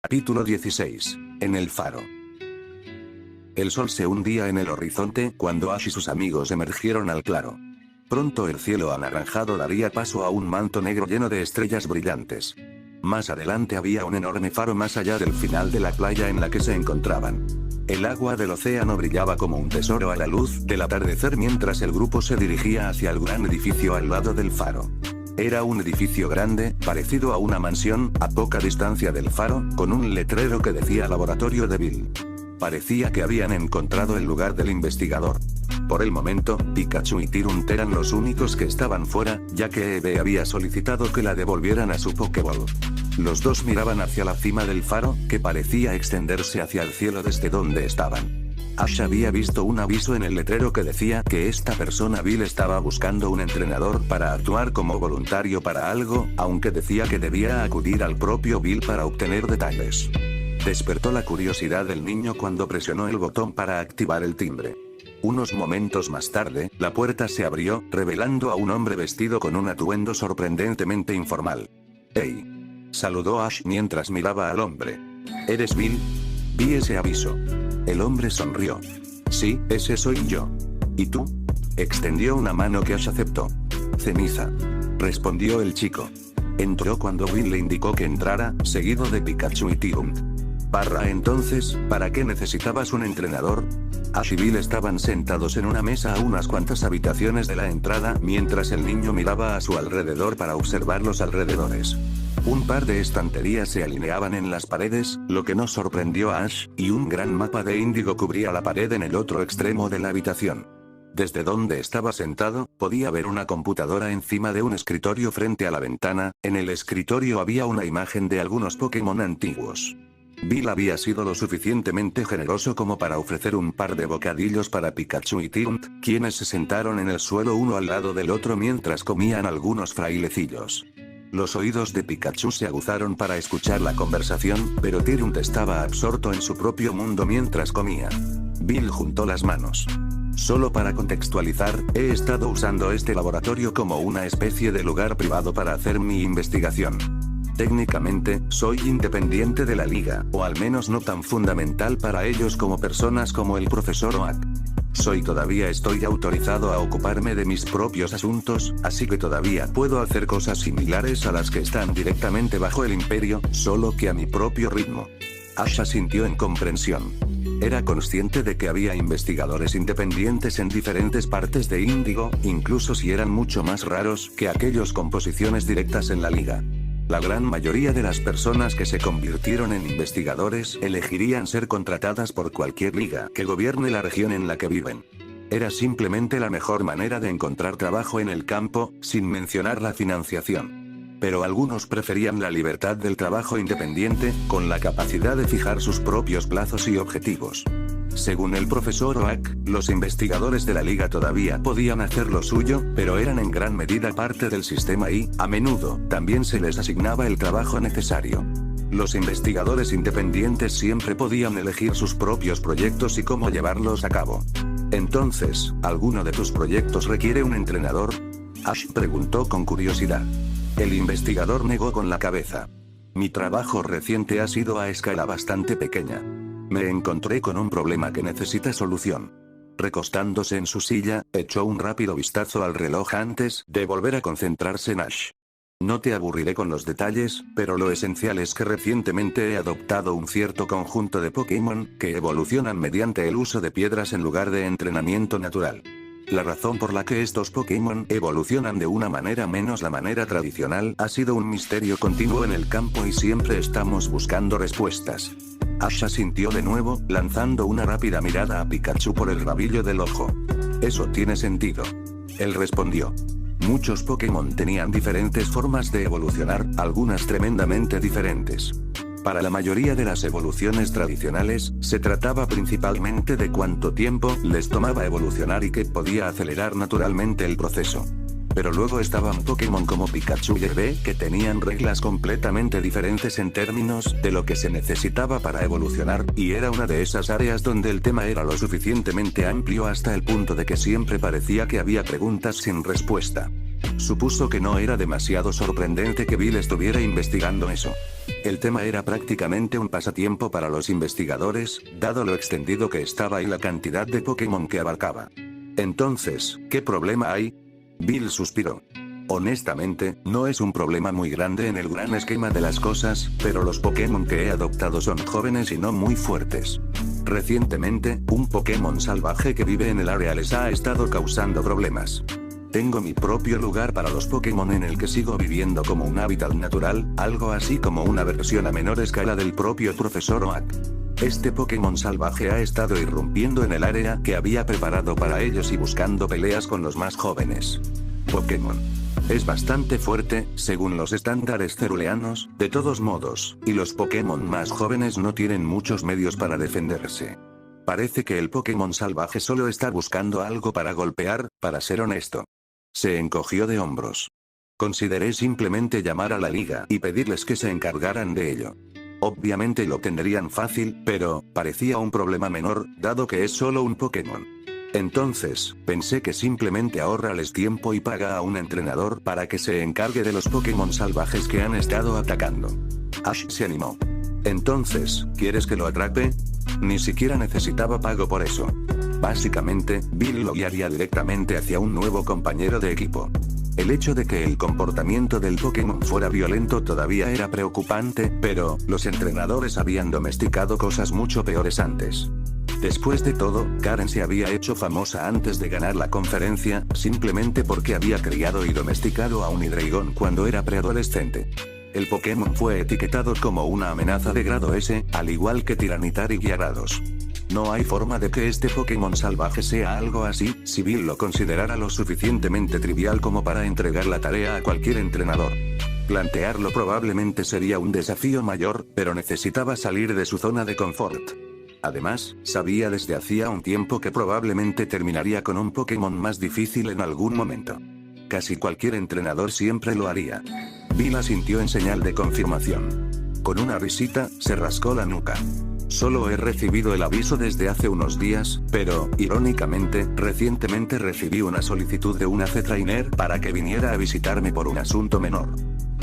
Capítulo 16. En el faro. El sol se hundía en el horizonte cuando Ash y sus amigos emergieron al claro. Pronto el cielo anaranjado daría paso a un manto negro lleno de estrellas brillantes. Más adelante había un enorme faro más allá del final de la playa en la que se encontraban. El agua del océano brillaba como un tesoro a la luz del atardecer mientras el grupo se dirigía hacia el gran edificio al lado del faro. Era un edificio grande, parecido a una mansión, a poca distancia del faro, con un letrero que decía Laboratorio de Bill. Parecía que habían encontrado el lugar del investigador. Por el momento, Pikachu y Tyrunt eran los únicos que estaban fuera, ya que Eevee había solicitado que la devolvieran a su Pokéball. Los dos miraban hacia la cima del faro, que parecía extenderse hacia el cielo desde donde estaban. Ash había visto un aviso en el letrero que decía que esta persona Bill estaba buscando un entrenador para actuar como voluntario para algo, aunque decía que debía acudir al propio Bill para obtener detalles. Despertó la curiosidad del niño cuando presionó el botón para activar el timbre. Unos momentos más tarde, la puerta se abrió, revelando a un hombre vestido con un atuendo sorprendentemente informal. «Hey», saludó Ash mientras miraba al hombre. «¿Eres Bill? Vi ese aviso». El hombre sonrió. «Sí, ese soy yo». «¿Y tú?». Extendió una mano que Ash aceptó. «Ceniza», respondió el chico. Entró cuando Bill le indicó que entrara, seguido de Pikachu y Tyrunt. Entonces, ¿para qué necesitabas un entrenador? Ash y Bill estaban sentados en una mesa a unas cuantas habitaciones de la entrada mientras el niño miraba a su alrededor para observar los alrededores. Un par de estanterías se alineaban en las paredes, lo que no sorprendió a Ash, y un gran mapa de índigo cubría la pared en el otro extremo de la habitación. Desde donde estaba sentado, podía ver una computadora encima de un escritorio frente a la ventana. En el escritorio había una imagen de algunos Pokémon antiguos. Bill había sido lo suficientemente generoso como para ofrecer un par de bocadillos para Pikachu y Tyrunt, quienes se sentaron en el suelo uno al lado del otro mientras comían algunos frailecillos. Los oídos de Pikachu se aguzaron para escuchar la conversación, pero Tyrunt estaba absorto en su propio mundo mientras comía. Bill juntó las manos. Solo para contextualizar, he estado usando este laboratorio como una especie de lugar privado para hacer mi investigación. Técnicamente, soy independiente de la liga, o al menos no tan fundamental para ellos como personas como el profesor Oak. Todavía estoy autorizado a ocuparme de mis propios asuntos, así que todavía puedo hacer cosas similares a las que están directamente bajo el imperio, solo que a mi propio ritmo. Ash asintió en comprensión. Era consciente de que había investigadores independientes en diferentes partes de Índigo, incluso si eran mucho más raros que aquellos con posiciones directas en la liga. La gran mayoría de las personas que se convirtieron en investigadores elegirían ser contratadas por cualquier liga que gobierne la región en la que viven. Era simplemente la mejor manera de encontrar trabajo en el campo, sin mencionar la financiación. Pero algunos preferían la libertad del trabajo independiente, con la capacidad de fijar sus propios plazos y objetivos. Según el profesor Oak, los investigadores de la liga todavía podían hacer lo suyo, pero eran en gran medida parte del sistema y, a menudo, también se les asignaba el trabajo necesario. Los investigadores independientes siempre podían elegir sus propios proyectos y cómo llevarlos a cabo. Entonces, ¿alguno de tus proyectos requiere un entrenador? Ash preguntó con curiosidad. El investigador negó con la cabeza. Mi trabajo reciente ha sido a escala bastante pequeña. Me encontré con un problema que necesita solución. Recostándose en su silla, echó un rápido vistazo al reloj antes de volver a concentrarse en Ash. No te aburriré con los detalles, pero lo esencial es que recientemente he adoptado un cierto conjunto de Pokémon que evolucionan mediante el uso de piedras en lugar de entrenamiento natural. La razón por la que estos Pokémon evolucionan de una manera menos la manera tradicional ha sido un misterio continuo en el campo y siempre estamos buscando respuestas. Ash asintió de nuevo, lanzando una rápida mirada a Pikachu por el rabillo del ojo. Eso tiene sentido. Él respondió. Muchos Pokémon tenían diferentes formas de evolucionar, algunas tremendamente diferentes. Para la mayoría de las evoluciones tradicionales, se trataba principalmente de cuánto tiempo les tomaba evolucionar y que podía acelerar naturalmente el proceso. Pero luego estaban Pokémon como Pikachu y Eevee que tenían reglas completamente diferentes en términos de lo que se necesitaba para evolucionar, y era una de esas áreas donde el tema era lo suficientemente amplio hasta el punto de que siempre parecía que había preguntas sin respuesta. Supuso que no era demasiado sorprendente que Bill estuviera investigando eso. El tema era prácticamente un pasatiempo para los investigadores, dado lo extendido que estaba y la cantidad de Pokémon que abarcaba. Entonces, ¿qué problema hay? Bill suspiró. Honestamente, no es un problema muy grande en el gran esquema de las cosas, pero los Pokémon que he adoptado son jóvenes y no muy fuertes. Recientemente, un Pokémon salvaje que vive en el área les ha estado causando problemas. Tengo mi propio lugar para los Pokémon en el que sigo viviendo como un hábitat natural, algo así como una versión a menor escala del propio Profesor Oak. Este Pokémon salvaje ha estado irrumpiendo en el área que había preparado para ellos y buscando peleas con los más jóvenes Pokémon. Es bastante fuerte, según los estándares ceruleanos, de todos modos, y los Pokémon más jóvenes no tienen muchos medios para defenderse. Parece que el Pokémon salvaje solo está buscando algo para golpear, para ser honesto. Se encogió de hombros. Consideré simplemente llamar a la liga y pedirles que se encargaran de ello. Obviamente lo tendrían fácil, pero parecía un problema menor, dado que es solo un Pokémon. Entonces, pensé que simplemente ahórrales tiempo y paga a un entrenador para que se encargue de los Pokémon salvajes que han estado atacando. Ash se animó. Entonces, ¿quieres que lo atrape? Ni siquiera necesitaba pago por eso. Básicamente, Bill lo guiaría directamente hacia un nuevo compañero de equipo. El hecho de que el comportamiento del Pokémon fuera violento todavía era preocupante, pero los entrenadores habían domesticado cosas mucho peores antes. Después de todo, Karen se había hecho famosa antes de ganar la conferencia, simplemente porque había criado y domesticado a un Hydreigon cuando era preadolescente. El Pokémon fue etiquetado como una amenaza de grado S, al igual que Tyranitar y Gyarados. No hay forma de que este Pokémon salvaje sea algo así, si Bill lo considerara lo suficientemente trivial como para entregar la tarea a cualquier entrenador. Plantearlo probablemente sería un desafío mayor, pero necesitaba salir de su zona de confort. Además, sabía desde hacía un tiempo que probablemente terminaría con un Pokémon más difícil en algún momento. Casi cualquier entrenador siempre lo haría. Bill asintió en señal de confirmación. Con una risita, se rascó la nuca. Solo he recibido el aviso desde hace unos días, pero, irónicamente, recientemente recibí una solicitud de una C-Trainer para que viniera a visitarme por un asunto menor.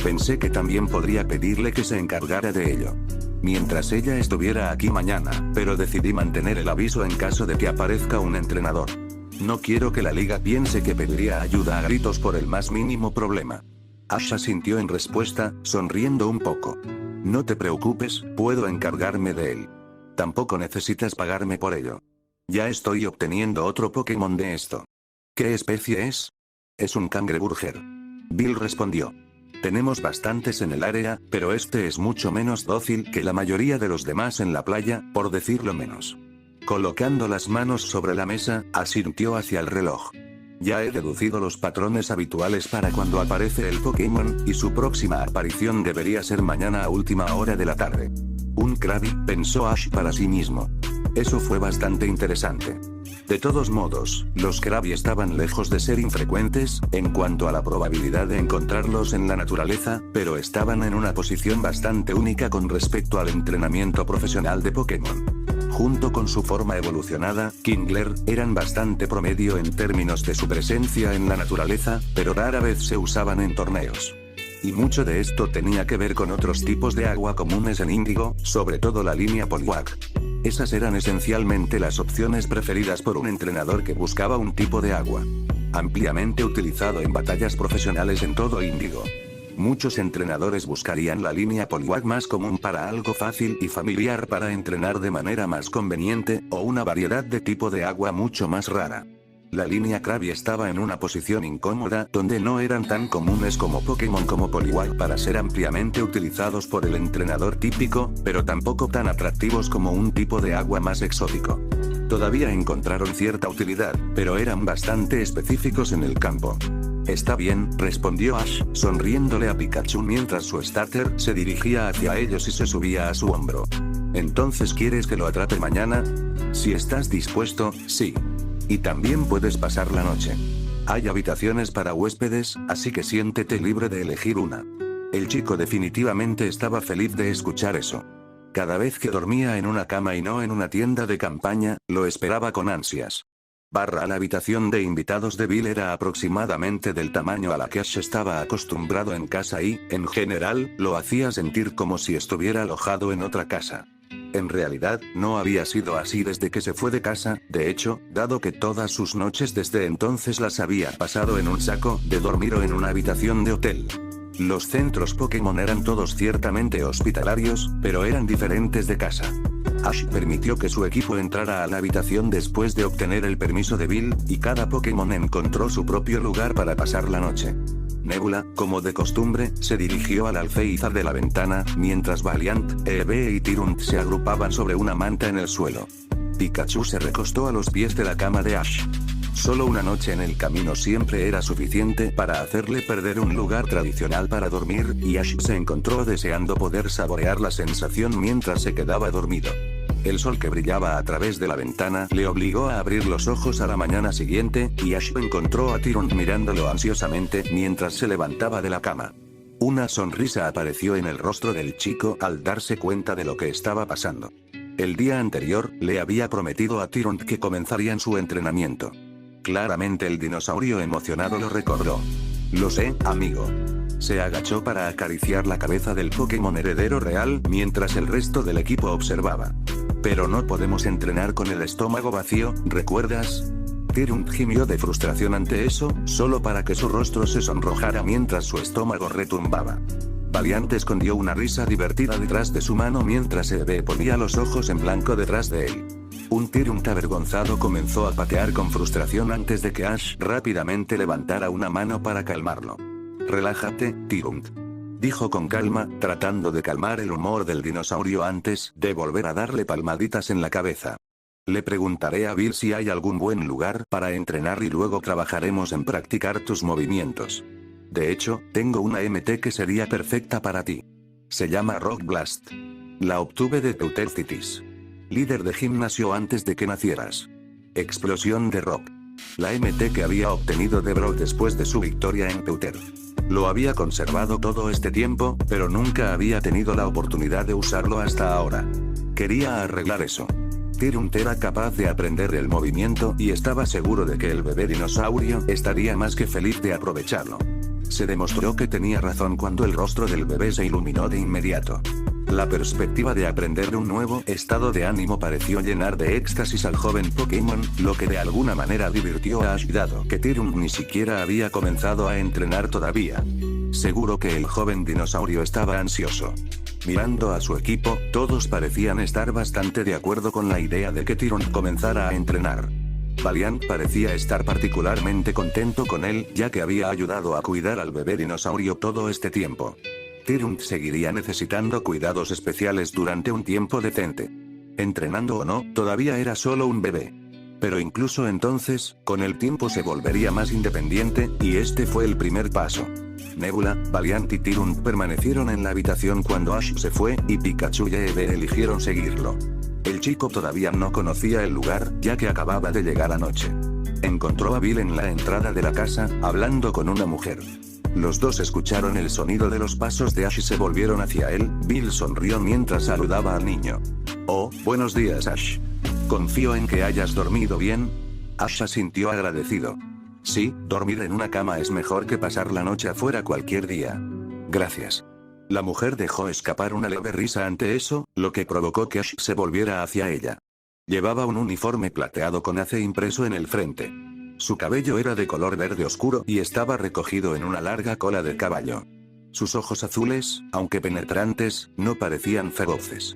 Pensé que también podría pedirle que se encargara de ello mientras ella estuviera aquí mañana, pero decidí mantener el aviso en caso de que aparezca un entrenador. No quiero que la liga piense que pediría ayuda a gritos por el más mínimo problema. Ash asintió en respuesta, sonriendo un poco. No te preocupes, puedo encargarme de él. Tampoco necesitas pagarme por ello. Ya estoy obteniendo otro Pokémon de esto. ¿Qué especie es? Es un cangreburger. Bill respondió. Tenemos bastantes en el área, pero este es mucho menos dócil que la mayoría de los demás en la playa, por decirlo menos. Colocando las manos sobre la mesa, asintió hacia el reloj. Ya he deducido los patrones habituales para cuando aparece el Pokémon, y su próxima aparición debería ser mañana a última hora de la tarde. Un Krabby, pensó Ash para sí mismo. Eso fue bastante interesante. De todos modos, los Krabby estaban lejos de ser infrecuentes, en cuanto a la probabilidad de encontrarlos en la naturaleza, pero estaban en una posición bastante única con respecto al entrenamiento profesional de Pokémon. Junto con su forma evolucionada, Kingler, eran bastante promedio en términos de su presencia en la naturaleza, pero rara vez se usaban en torneos. Y mucho de esto tenía que ver con otros tipos de agua comunes en Índigo, sobre todo la línea Poliwag. Esas eran esencialmente las opciones preferidas por un entrenador que buscaba un tipo de agua ampliamente utilizado en batallas profesionales en todo Índigo. Muchos entrenadores buscarían la línea Poliwag más común para algo fácil y familiar para entrenar de manera más conveniente, o una variedad de tipo de agua mucho más rara. La línea Krabby estaba en una posición incómoda donde no eran tan comunes como Pokémon como Poliwag para ser ampliamente utilizados por el entrenador típico, pero tampoco tan atractivos como un tipo de agua más exótico. Todavía encontraron cierta utilidad, pero eran bastante específicos en el campo. Está bien, respondió Ash, sonriéndole a Pikachu mientras su starter se dirigía hacia ellos y se subía a su hombro. ¿Entonces quieres que lo atrape mañana? Si estás dispuesto, sí. Y también puedes pasar la noche. Hay habitaciones para huéspedes, así que siéntete libre de elegir una. El chico definitivamente estaba feliz de escuchar eso. Cada vez que dormía en una cama y no en una tienda de campaña, lo esperaba con ansias. La habitación de invitados de Bill era aproximadamente del tamaño a la que Ash estaba acostumbrado en casa y, en general, lo hacía sentir como si estuviera alojado en otra casa. En realidad, no había sido así desde que se fue de casa, de hecho, dado que todas sus noches desde entonces las había pasado en un saco de dormir o en una habitación de hotel. Los centros Pokémon eran todos ciertamente hospitalarios, pero eran diferentes de casa. Ash permitió que su equipo entrara a la habitación después de obtener el permiso de Bill, y cada Pokémon encontró su propio lugar para pasar la noche. Nebula, como de costumbre, se dirigió al alféizar de la ventana, mientras Valiant, Eevee y Tyrunt se agrupaban sobre una manta en el suelo. Pikachu se recostó a los pies de la cama de Ash. Solo una noche en el camino siempre era suficiente para hacerle perder un lugar tradicional para dormir, y Ash se encontró deseando poder saborear la sensación mientras se quedaba dormido. El sol que brillaba a través de la ventana le obligó a abrir los ojos a la mañana siguiente, y Ash encontró a Tyrunt mirándolo ansiosamente mientras se levantaba de la cama. Una sonrisa apareció en el rostro del chico al darse cuenta de lo que estaba pasando. El día anterior, le había prometido a Tyrunt que comenzarían su entrenamiento. Claramente el dinosaurio emocionado lo recordó. Lo sé, amigo. Se agachó para acariciar la cabeza del Pokémon heredero real mientras el resto del equipo observaba. Pero no podemos entrenar con el estómago vacío, ¿recuerdas? Tyrunt gimió de frustración ante eso, solo para que su rostro se sonrojara mientras su estómago retumbaba. Valiant escondió una risa divertida detrás de su mano mientras Eevee ponía los ojos en blanco detrás de él. Un Tyrunt avergonzado comenzó a patear con frustración antes de que Ash rápidamente levantara una mano para calmarlo. «Relájate, Tyrunt», dijo con calma, tratando de calmar el humor del dinosaurio antes de volver a darle palmaditas en la cabeza. «Le preguntaré a Bill si hay algún buen lugar para entrenar y luego trabajaremos en practicar tus movimientos. De hecho, tengo una MT que sería perfecta para ti. Se llama Rock Blast. La obtuve de Teutercitis, líder de gimnasio antes de que nacieras. Explosión de rock. La MT que había obtenido de Brock después de su victoria en Pewter. Lo había conservado todo este tiempo, pero nunca había tenido la oportunidad de usarlo hasta ahora. Quería arreglar eso. Tyrunt era capaz de aprender el movimiento y estaba seguro de que el bebé dinosaurio estaría más que feliz de aprovecharlo. Se demostró que tenía razón cuando el rostro del bebé se iluminó de inmediato. La perspectiva de aprender un nuevo estado de ánimo pareció llenar de éxtasis al joven Pokémon, lo que de alguna manera divirtió a Ash dado que Tyrunt ni siquiera había comenzado a entrenar todavía. Seguro que el joven dinosaurio estaba ansioso. Mirando a su equipo, todos parecían estar bastante de acuerdo con la idea de que Tyrunt comenzara a entrenar. Valiant parecía estar particularmente contento con él, ya que había ayudado a cuidar al bebé dinosaurio todo este tiempo. Tyrunt seguiría necesitando cuidados especiales durante un tiempo decente. Entrenando o no, todavía era solo un bebé. Pero incluso entonces, con el tiempo se volvería más independiente, y este fue el primer paso. Nebula, Valiant y Tyrunt permanecieron en la habitación cuando Ash se fue, y Pikachu y Eevee eligieron seguirlo. El chico todavía no conocía el lugar, ya que acababa de llegar anoche. Encontró a Bill en la entrada de la casa, hablando con una mujer. Los dos escucharon el sonido de los pasos de Ash y se volvieron hacia él. Bill sonrió mientras saludaba al niño. «Oh, buenos días, Ash. Confío en que hayas dormido bien». Ash asintió agradecido. «Sí, dormir en una cama es mejor que pasar la noche afuera cualquier día. Gracias». La mujer dejó escapar una leve risa ante eso, lo que provocó que Ash se volviera hacia ella. Llevaba un uniforme plateado con AC impreso en el frente. Su cabello era de color verde oscuro y estaba recogido en una larga cola de caballo. Sus ojos azules, aunque penetrantes, no parecían feroces.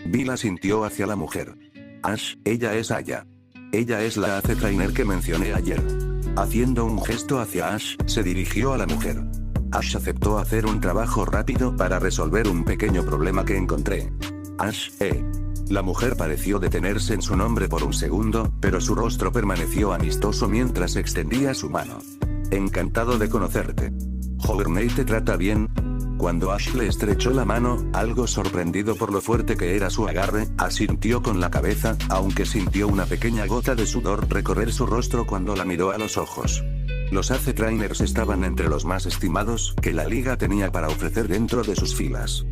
Bill asintió hacia la mujer. «Ash, ella es Aya. Ella es la AC Trainer que mencioné ayer». Haciendo un gesto hacia Ash, se dirigió a la mujer. Ash aceptó hacer un trabajo rápido para resolver un pequeño problema que encontré. «Ash, La mujer pareció detenerse en su nombre por un segundo, pero su rostro permaneció amistoso mientras extendía su mano. «Encantado de conocerte. ¿Journey te trata bien?» Cuando Ash le estrechó la mano, algo sorprendido por lo fuerte que era su agarre, asintió con la cabeza, aunque sintió una pequeña gota de sudor recorrer su rostro cuando la miró a los ojos. Los AC Trainers estaban entre los más estimados que la liga tenía para ofrecer dentro de sus filas.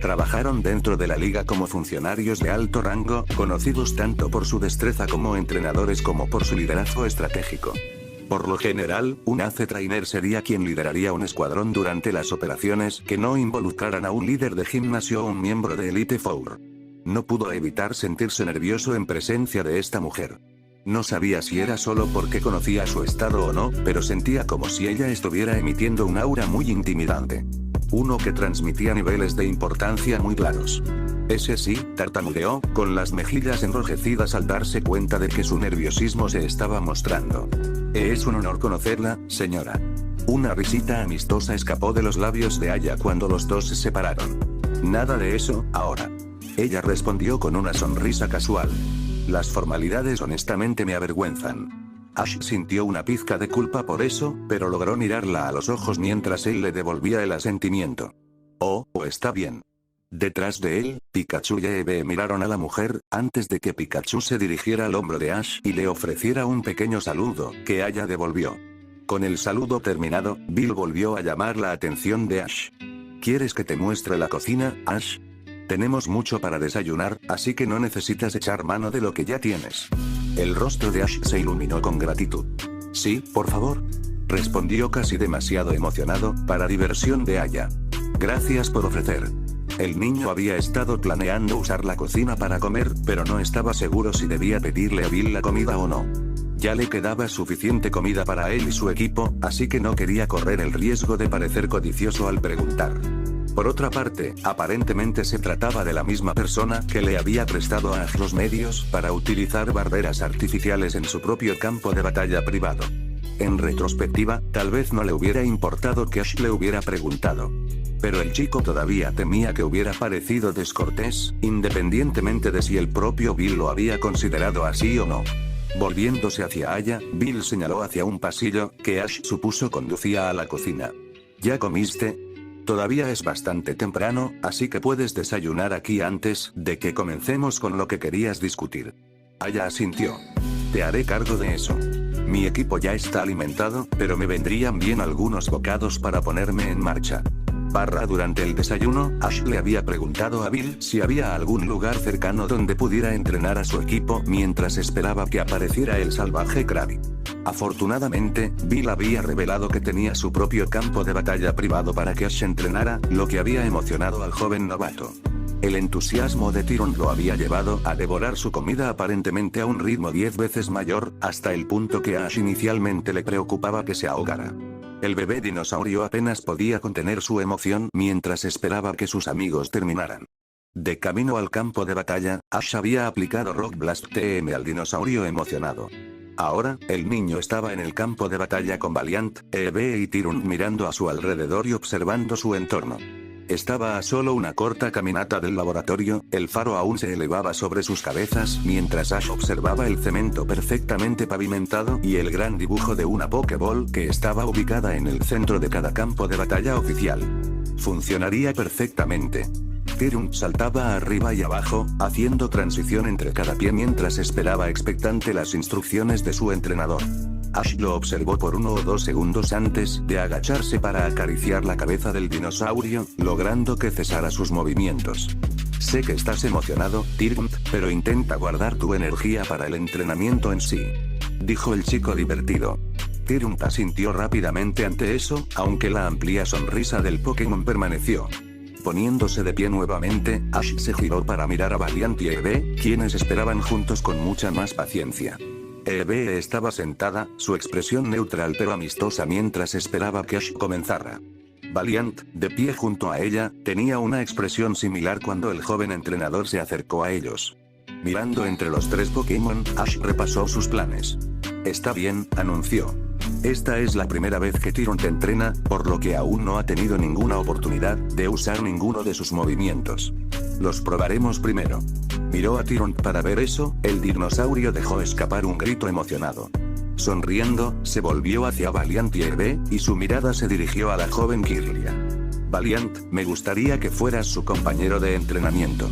Trabajaron dentro de la liga como funcionarios de alto rango, conocidos tanto por su destreza como entrenadores como por su liderazgo estratégico. Por lo general, un Ace Trainer sería quien lideraría un escuadrón durante las operaciones que no involucraran a un líder de gimnasio o un miembro de Elite Four. No pudo evitar sentirse nervioso en presencia de esta mujer. No sabía si era solo porque conocía su estado o no, pero sentía como si ella estuviera emitiendo un aura muy intimidante. Uno que transmitía niveles de importancia muy claros. Ese sí, tartamudeó, con las mejillas enrojecidas al darse cuenta de que su nerviosismo se estaba mostrando. Es un honor conocerla, señora. Una risita amistosa escapó de los labios de Aya cuando los dos se separaron. Nada de eso, ahora. Ella respondió con una sonrisa casual. Las formalidades honestamente me avergüenzan. Ash sintió una pizca de culpa por eso, pero logró mirarla a los ojos mientras él le devolvía el asentimiento. Oh, está bien. Detrás de él, Pikachu y Eevee miraron a la mujer, antes de que Pikachu se dirigiera al hombro de Ash y le ofreciera un pequeño saludo, que Aya devolvió. Con el saludo terminado, Bill volvió a llamar la atención de Ash. ¿Quieres que te muestre la cocina, Ash? Tenemos mucho para desayunar, así que no necesitas echar mano de lo que ya tienes. El rostro de Ash se iluminó con gratitud. Sí, por favor. Respondió casi demasiado emocionado, para diversión de Aya. Gracias por ofrecer. El niño había estado planeando usar la cocina para comer, pero no estaba seguro si debía pedirle a Bill la comida o no. Ya le quedaba suficiente comida para él y su equipo, así que no quería correr el riesgo de parecer codicioso al preguntar. Por otra parte, aparentemente se trataba de la misma persona que le había prestado a Ash los medios para utilizar barreras artificiales en su propio campo de batalla privado. En retrospectiva, tal vez no le hubiera importado que Ash le hubiera preguntado. Pero el chico todavía temía que hubiera parecido descortés, independientemente de si el propio Bill lo había considerado así o no. Volviéndose hacia Aya, Bill señaló hacia un pasillo, que Ash supuso conducía a la cocina. ¿Ya comiste? Todavía es bastante temprano, así que puedes desayunar aquí antes de que comencemos con lo que querías discutir. Aya asintió. Te haré cargo de eso. Mi equipo ya está alimentado, pero me vendrían bien algunos bocados para ponerme en marcha. Durante el desayuno, Ash le había preguntado a Bill si había algún lugar cercano donde pudiera entrenar a su equipo mientras esperaba que apareciera el salvaje Krabby. Afortunadamente, Bill había revelado que tenía su propio campo de batalla privado para que Ash entrenara, lo que había emocionado al joven novato. El entusiasmo de Tyron lo había llevado a devorar su comida aparentemente a un ritmo 10 veces mayor, hasta el punto que a Ash inicialmente le preocupaba que se ahogara. El bebé dinosaurio apenas podía contener su emoción mientras esperaba que sus amigos terminaran. De camino al campo de batalla, Ash había aplicado Rock Blast TM al dinosaurio emocionado. Ahora, el niño estaba en el campo de batalla con Valiant, Eevee y Tyron mirando a su alrededor y observando su entorno. Estaba a solo una corta caminata del laboratorio, el faro aún se elevaba sobre sus cabezas mientras Ash observaba el cemento perfectamente pavimentado y el gran dibujo de una Pokéball que estaba ubicada en el centro de cada campo de batalla oficial. Funcionaría perfectamente. Tyron saltaba arriba y abajo, haciendo transición entre cada pie mientras esperaba expectante las instrucciones de su entrenador. Ash lo observó por 1 o 2 segundos antes de agacharse para acariciar la cabeza del dinosaurio, logrando que cesara sus movimientos. Sé que estás emocionado, Tyron, pero intenta guardar tu energía para el entrenamiento en sí. Dijo el chico divertido. Tyron asintió rápidamente ante eso, aunque la amplia sonrisa del Pokémon permaneció. Poniéndose de pie nuevamente, Ash se giró para mirar a Valiant y Eevee, quienes esperaban juntos con mucha más paciencia. Eevee estaba sentada, su expresión neutral pero amistosa mientras esperaba que Ash comenzara. Valiant, de pie junto a ella, tenía una expresión similar cuando el joven entrenador se acercó a ellos. Mirando entre los 3 Pokémon, Ash repasó sus planes. Está bien, anunció. Esta es la primera vez que Tyron te entrena, por lo que aún no ha tenido ninguna oportunidad de usar ninguno de sus movimientos. Los probaremos primero. Miró a Tyron para ver eso, el dinosaurio dejó escapar un grito emocionado. Sonriendo, se volvió hacia Valiant y Eevee, y su mirada se dirigió a la joven Kirlia. Valiant, me gustaría que fueras su compañero de entrenamiento.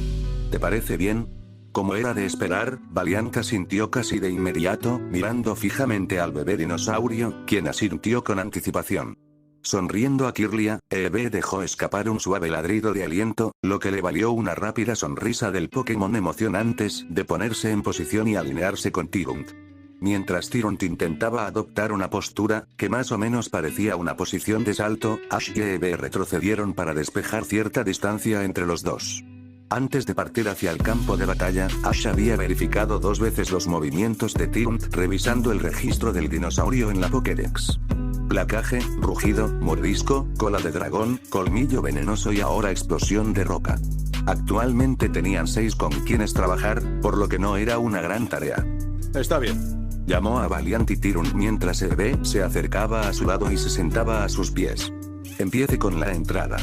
¿Te parece bien? Como era de esperar, Valiant asintió casi de inmediato, mirando fijamente al bebé dinosaurio, quien asintió con anticipación. Sonriendo a Kirlia, Eve dejó escapar un suave ladrido de aliento, lo que le valió una rápida sonrisa del Pokémon emoción antes de ponerse en posición y alinearse con Tyrunt. Mientras Tyrunt intentaba adoptar una postura, que más o menos parecía una posición de salto, Ash y Eve retrocedieron para despejar cierta distancia entre los dos. Antes de partir hacia el campo de batalla, Ash había verificado 2 veces los movimientos de Tyrunt revisando el registro del dinosaurio en la Pokédex. Placaje, rugido, mordisco, cola de dragón, colmillo venenoso y ahora explosión de roca. Actualmente tenían 6 con quienes trabajar, por lo que no era una gran tarea. Está bien. Llamó a Valiant y Tyrunt mientras Eve se acercaba a su lado y se sentaba a sus pies. Empiece con la entrada.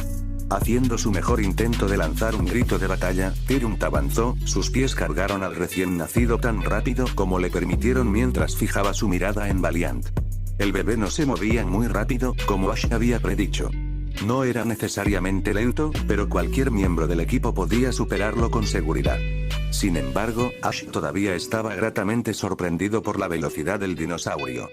Haciendo su mejor intento de lanzar un grito de batalla, Tyrunt avanzó, sus pies cargaron al recién nacido tan rápido como le permitieron mientras fijaba su mirada en Valiant. El bebé no se movía muy rápido, como Ash había predicho. No era necesariamente lento, pero cualquier miembro del equipo podía superarlo con seguridad. Sin embargo, Ash todavía estaba gratamente sorprendido por la velocidad del dinosaurio.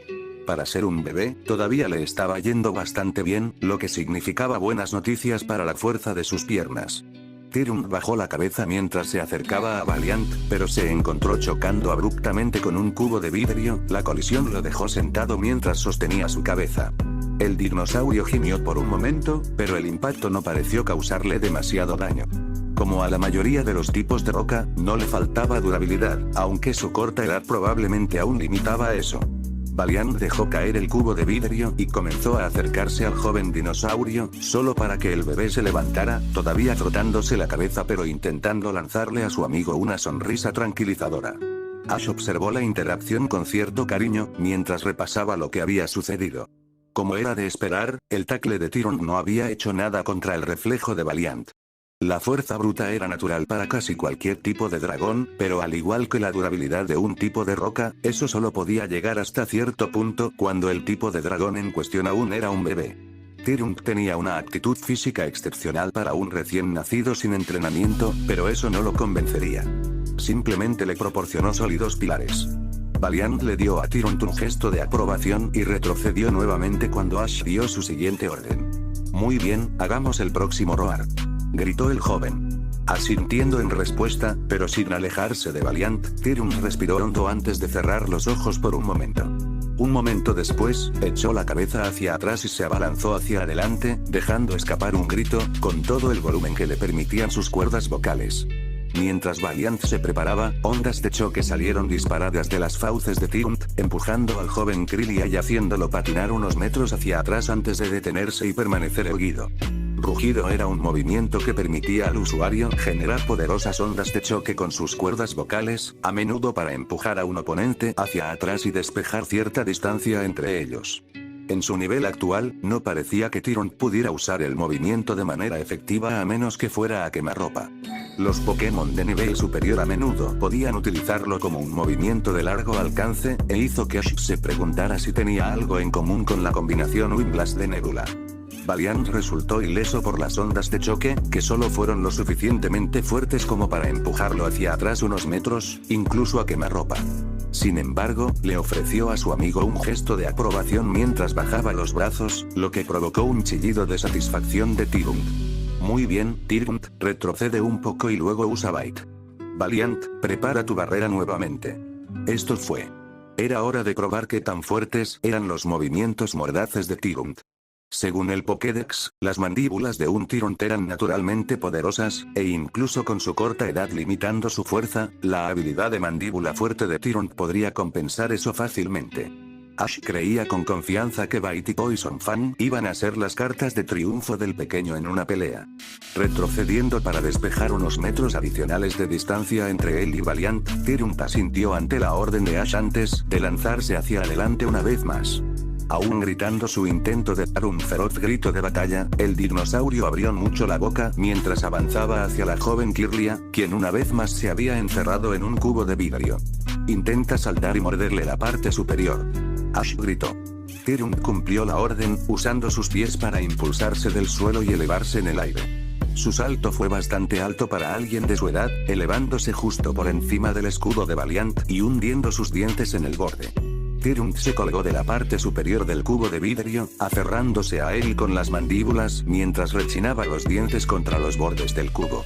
Para ser un bebé, todavía le estaba yendo bastante bien, lo que significaba buenas noticias para la fuerza de sus piernas. Tyrunt bajó la cabeza mientras se acercaba a Valiant, pero se encontró chocando abruptamente con un cubo de vidrio, la colisión lo dejó sentado mientras sostenía su cabeza. El dinosaurio gimió por un momento, pero el impacto no pareció causarle demasiado daño. Como a la mayoría de los tipos de roca, no le faltaba durabilidad, aunque su corta edad probablemente aún limitaba eso. Valiant dejó caer el cubo de vidrio y comenzó a acercarse al joven dinosaurio, solo para que el bebé se levantara, todavía frotándose la cabeza pero intentando lanzarle a su amigo una sonrisa tranquilizadora. Ash observó la interacción con cierto cariño, mientras repasaba lo que había sucedido. Como era de esperar, el tackle de Tyrunt no había hecho nada contra el reflejo de Valiant. La fuerza bruta era natural para casi cualquier tipo de dragón, pero al igual que la durabilidad de un tipo de roca, eso solo podía llegar hasta cierto punto cuando el tipo de dragón en cuestión aún era un bebé. Tyrunt tenía una actitud física excepcional para un recién nacido sin entrenamiento, pero eso no lo convencería. Simplemente le proporcionó sólidos pilares. Valiant le dio a Tyrunt un gesto de aprobación y retrocedió nuevamente cuando Ash dio su siguiente orden. Muy bien, hagamos el próximo roar. Gritó el joven. Asintiendo en respuesta, pero sin alejarse de Valiant, Tyrunt respiró hondo antes de cerrar los ojos por un momento. Un momento después, echó la cabeza hacia atrás y se abalanzó hacia adelante, dejando escapar un grito, con todo el volumen que le permitían sus cuerdas vocales. Mientras Valiant se preparaba, ondas de choque salieron disparadas de las fauces de Tyrunt, empujando al joven Kirlia y haciéndolo patinar unos metros hacia atrás antes de detenerse y permanecer erguido. Rugido era un movimiento que permitía al usuario generar poderosas ondas de choque con sus cuerdas vocales, a menudo para empujar a un oponente hacia atrás y despejar cierta distancia entre ellos. En su nivel actual, no parecía que Tyrunt pudiera usar el movimiento de manera efectiva a menos que fuera a quemarropa. Los Pokémon de nivel superior a menudo podían utilizarlo como un movimiento de largo alcance, e hizo que Ash se preguntara si tenía algo en común con la combinación Windblast de Nebula. Valiant resultó ileso por las ondas de choque, que solo fueron lo suficientemente fuertes como para empujarlo hacia atrás unos metros, incluso a quemarropa. Sin embargo, le ofreció a su amigo un gesto de aprobación mientras bajaba los brazos, lo que provocó un chillido de satisfacción de Tyrunt. Muy bien, Tyrunt, retrocede un poco y luego usa Bite. Valiant, prepara tu barrera nuevamente. Esto fue. Era hora de probar qué tan fuertes eran los movimientos mordaces de Tyrunt. Según el Pokédex, las mandíbulas de un Tyrunt eran naturalmente poderosas, e incluso con su corta edad limitando su fuerza, la habilidad de mandíbula fuerte de Tyrunt podría compensar eso fácilmente. Ash creía con confianza que Bite y Poison Fan iban a ser las cartas de triunfo del pequeño en una pelea. Retrocediendo para despejar unos metros adicionales de distancia entre él y Valiant, Tyrunt asintió ante la orden de Ash antes de lanzarse hacia adelante una vez más. Aún gritando su intento de dar un feroz grito de batalla, el dinosaurio abrió mucho la boca mientras avanzaba hacia la joven Kirlia, quien una vez más se había encerrado en un cubo de vidrio. Intenta saltar y morderle la parte superior. Ash gritó. Tyrunt cumplió la orden, usando sus pies para impulsarse del suelo y elevarse en el aire. Su salto fue bastante alto para alguien de su edad, elevándose justo por encima del escudo de Valiant y hundiendo sus dientes en el borde. Tyrant se colgó de la parte superior del cubo de vidrio, aferrándose a él con las mandíbulas mientras rechinaba los dientes contra los bordes del cubo.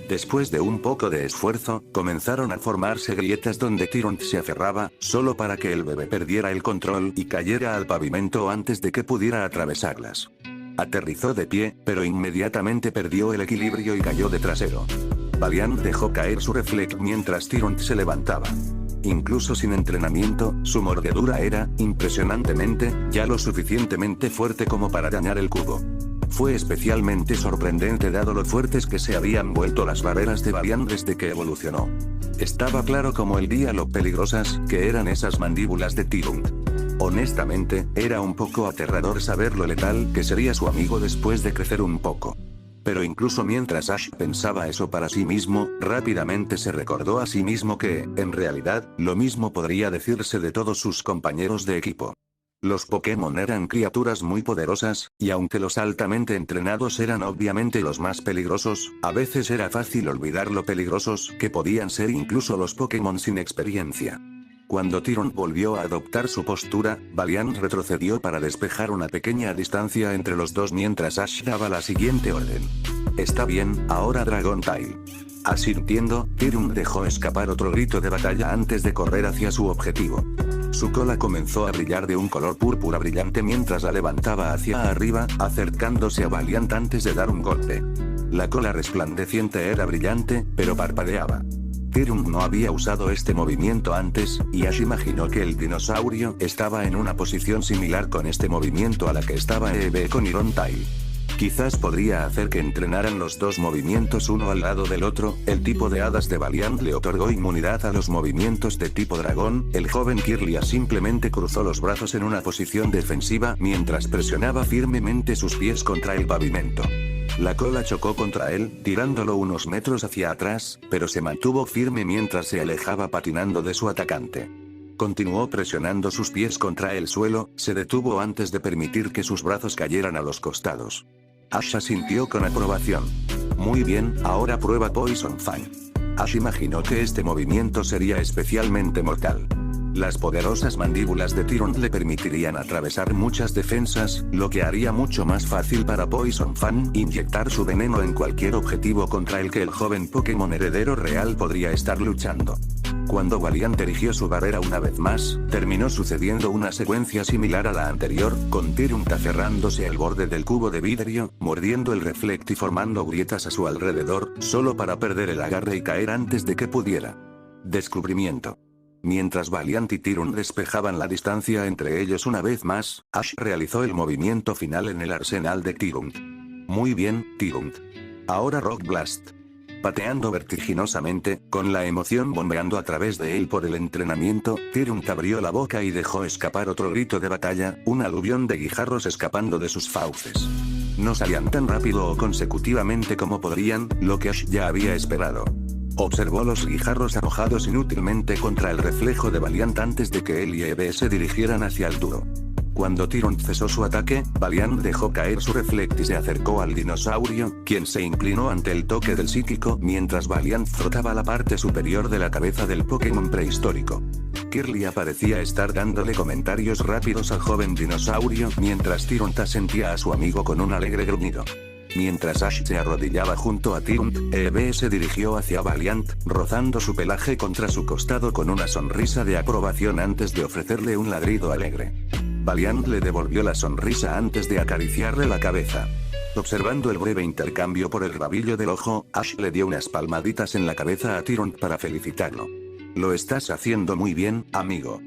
Después de un poco de esfuerzo, comenzaron a formarse grietas donde Tyrant se aferraba, solo para que el bebé perdiera el control y cayera al pavimento antes de que pudiera atravesarlas. Aterrizó de pie, pero inmediatamente perdió el equilibrio y cayó de trasero. Valiant dejó caer su reflex mientras Tyrant se levantaba. Incluso sin entrenamiento, su mordedura era, impresionantemente, ya lo suficientemente fuerte como para dañar el cubo. Fue especialmente sorprendente dado lo fuertes que se habían vuelto las barreras de Valiant desde que evolucionó. Estaba claro como el día lo peligrosas que eran esas mandíbulas de Tyrant. Honestamente, era un poco aterrador saber lo letal que sería su amigo después de crecer un poco. Pero incluso mientras Ash pensaba eso para sí mismo, rápidamente se recordó a sí mismo que, en realidad, lo mismo podría decirse de todos sus compañeros de equipo. Los Pokémon eran criaturas muy poderosas, y aunque los altamente entrenados eran obviamente los más peligrosos, a veces era fácil olvidar lo peligrosos que podían ser incluso los Pokémon sin experiencia. Cuando Tyrant volvió a adoptar su postura, Valiant retrocedió para despejar una pequeña distancia entre los dos mientras Ash daba la siguiente orden. Está bien, ahora Dragon Tail. Asintiendo, Tyrant dejó escapar otro grito de batalla antes de correr hacia su objetivo. Su cola comenzó a brillar de un color púrpura brillante mientras la levantaba hacia arriba, acercándose a Valiant antes de dar un golpe. La cola resplandeciente era brillante, pero parpadeaba. Tyrant no había usado este movimiento antes, y Ash imaginó que el dinosaurio estaba en una posición similar con este movimiento a la que estaba Eevee con Iron Tail. Quizás podría hacer que entrenaran los dos movimientos uno al lado del otro. El tipo de hadas de Valiant le otorgó inmunidad a los movimientos de tipo dragón. El joven Kirlia simplemente cruzó los brazos en una posición defensiva mientras presionaba firmemente sus pies contra el pavimento. La cola chocó contra él, tirándolo unos metros hacia atrás, pero se mantuvo firme mientras se alejaba patinando de su atacante. Continuó presionando sus pies contra el suelo, se detuvo antes de permitir que sus brazos cayeran a los costados. Ash asintió con aprobación. Muy bien, ahora prueba Poison Fang. Ash imaginó que este movimiento sería especialmente mortal. Las poderosas mandíbulas de Tyrant le permitirían atravesar muchas defensas, lo que haría mucho más fácil para Poison Fan inyectar su veneno en cualquier objetivo contra el que el joven Pokémon heredero real podría estar luchando. Cuando Valiant erigió su barrera una vez más, terminó sucediendo una secuencia similar a la anterior, con Tyrant aferrándose al borde del cubo de vidrio, mordiendo el reflect y formando grietas a su alrededor, solo para perder el agarre y caer antes de que pudiera. Descubrimiento. Mientras Valiant y Tyrant despejaban la distancia entre ellos una vez más, Ash realizó el movimiento final en el arsenal de Tyrant. Muy bien, Tyrant. Ahora Rock Blast. Pateando vertiginosamente, con la emoción bombeando a través de él por el entrenamiento, Tyrant abrió la boca y dejó escapar otro grito de batalla, un aluvión de guijarros escapando de sus fauces. No salían tan rápido o consecutivamente como podrían, lo que Ash ya había esperado. Observó los guijarros arrojados inútilmente contra el reflejo de Valiant antes de que él y Eevee se dirigieran hacia el duro. Cuando Tyrant cesó su ataque, Valiant dejó caer su reflect y se acercó al dinosaurio, quien se inclinó ante el toque del psíquico mientras Valiant frotaba la parte superior de la cabeza del Pokémon prehistórico. Kirlia parecía estar dándole comentarios rápidos al joven dinosaurio mientras Tyrant asentía a su amigo con un alegre gruñido. Mientras Ash se arrodillaba junto a Tyrant, Eevee se dirigió hacia Valiant, rozando su pelaje contra su costado con una sonrisa de aprobación antes de ofrecerle un ladrido alegre. Valiant le devolvió la sonrisa antes de acariciarle la cabeza. Observando el breve intercambio por el rabillo del ojo, Ash le dio unas palmaditas en la cabeza a Tyrant para felicitarlo. Lo estás haciendo muy bien, amigo.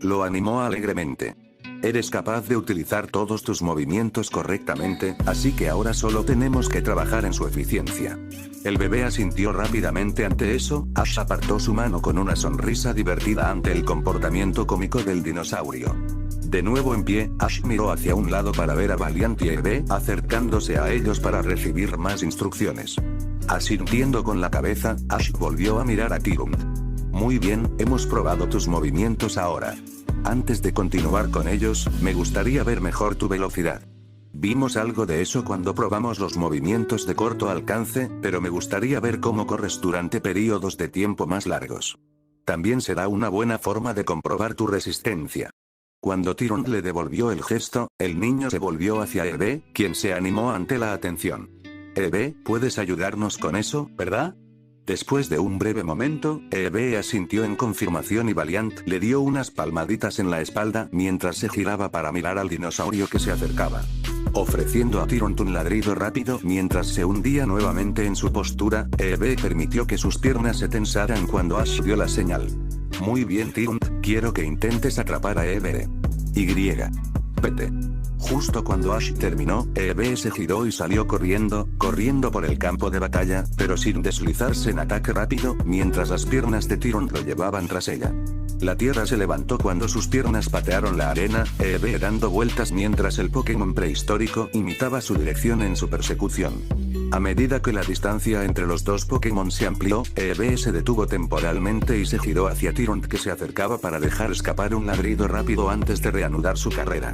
Lo animó alegremente. Eres capaz de utilizar todos tus movimientos correctamente, así que ahora solo tenemos que trabajar en su eficiencia. El bebé asintió rápidamente ante eso. Ash apartó su mano con una sonrisa divertida ante el comportamiento cómico del dinosaurio. De nuevo en pie, Ash miró hacia un lado para ver a Valiant y Eevee acercándose a ellos para recibir más instrucciones. Asintiendo con la cabeza, Ash volvió a mirar a Tyrant. Muy bien, hemos probado tus movimientos ahora. Antes de continuar con ellos, me gustaría ver mejor tu velocidad. Vimos algo de eso cuando probamos los movimientos de corto alcance, pero me gustaría ver cómo corres durante periodos de tiempo más largos. También será una buena forma de comprobar tu resistencia. Cuando Tyrant le devolvió el gesto, el niño se volvió hacia Eve, quien se animó ante la atención. Eve, ¿puedes ayudarnos con eso, verdad? Después de un breve momento, Eve asintió en confirmación y Valiant le dio unas palmaditas en la espalda mientras se giraba para mirar al dinosaurio que se acercaba. Ofreciendo a Tyrant un ladrido rápido mientras se hundía nuevamente en su postura, Eve permitió que sus piernas se tensaran cuando Ash dio la señal. Muy bien Tyrant, quiero que intentes atrapar a Eve. Vete. Justo cuando Ash terminó, Eve se giró y salió corriendo por el campo de batalla, pero sin deslizarse en ataque rápido, mientras las piernas de Tyrant lo llevaban tras ella. La tierra se levantó cuando sus piernas patearon la arena, Eve dando vueltas mientras el Pokémon prehistórico imitaba su dirección en su persecución. A medida que la distancia entre los dos Pokémon se amplió, Eve se detuvo temporalmente y se giró hacia Tyrant que se acercaba para dejar escapar un ladrido rápido antes de reanudar su carrera.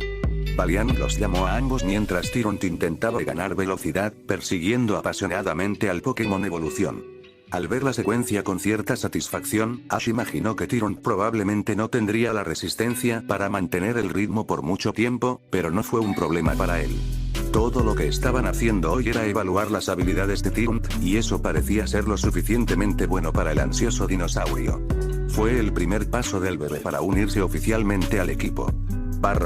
Valiant los llamó a ambos mientras Tyrant intentaba ganar velocidad, persiguiendo apasionadamente al Pokémon Evolución. Al ver la secuencia con cierta satisfacción, Ash imaginó que Tyrant probablemente no tendría la resistencia para mantener el ritmo por mucho tiempo, pero no fue un problema para él. Todo lo que estaban haciendo hoy era evaluar las habilidades de Tyrant, y eso parecía ser lo suficientemente bueno para el ansioso dinosaurio. Fue el primer paso del bebé para unirse oficialmente al equipo.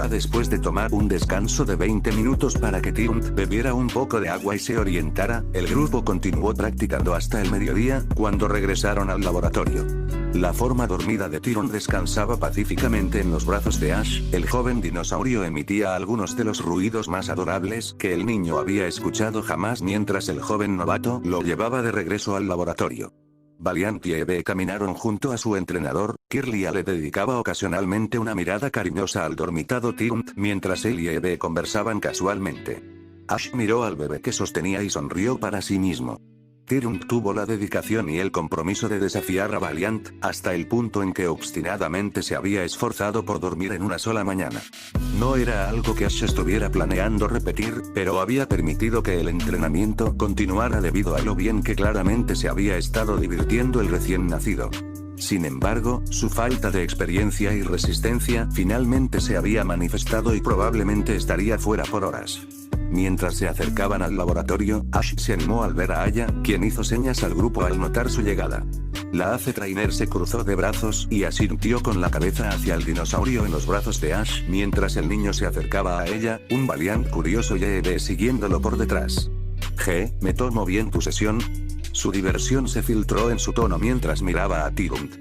Después de tomar un descanso de 20 minutos para que Tyrant bebiera un poco de agua y se orientara, el grupo continuó practicando hasta el mediodía, cuando regresaron al laboratorio. La forma dormida de Tyrant descansaba pacíficamente en los brazos de Ash, el joven dinosaurio emitía algunos de los ruidos más adorables que el niño había escuchado jamás mientras el joven novato lo llevaba de regreso al laboratorio. Valiant y Eve caminaron junto a su entrenador, Kirlia le dedicaba ocasionalmente una mirada cariñosa al dormitado Tyrant mientras él y Eve conversaban casualmente. Ash miró al bebé que sostenía y sonrió para sí mismo. Tyrant tuvo la dedicación y el compromiso de desafiar a Valiant, hasta el punto en que obstinadamente se había esforzado por dormir en una sola mañana. No era algo que Ash estuviera planeando repetir, pero había permitido que el entrenamiento continuara debido a lo bien que claramente se había estado divirtiendo el recién nacido. Sin embargo, su falta de experiencia y resistencia finalmente se había manifestado y probablemente estaría fuera por horas. Mientras se acercaban al laboratorio, Ash se animó al ver a Aya, quien hizo señas al grupo al notar su llegada. La Ace Trainer se cruzó de brazos y asintió con la cabeza hacia el dinosaurio en los brazos de Ash mientras el niño se acercaba a ella, un Valiant curioso y Eve siguiéndolo por detrás. ¿Me tomo bien tu sesión? Su diversión se filtró en su tono mientras miraba a Tyrant.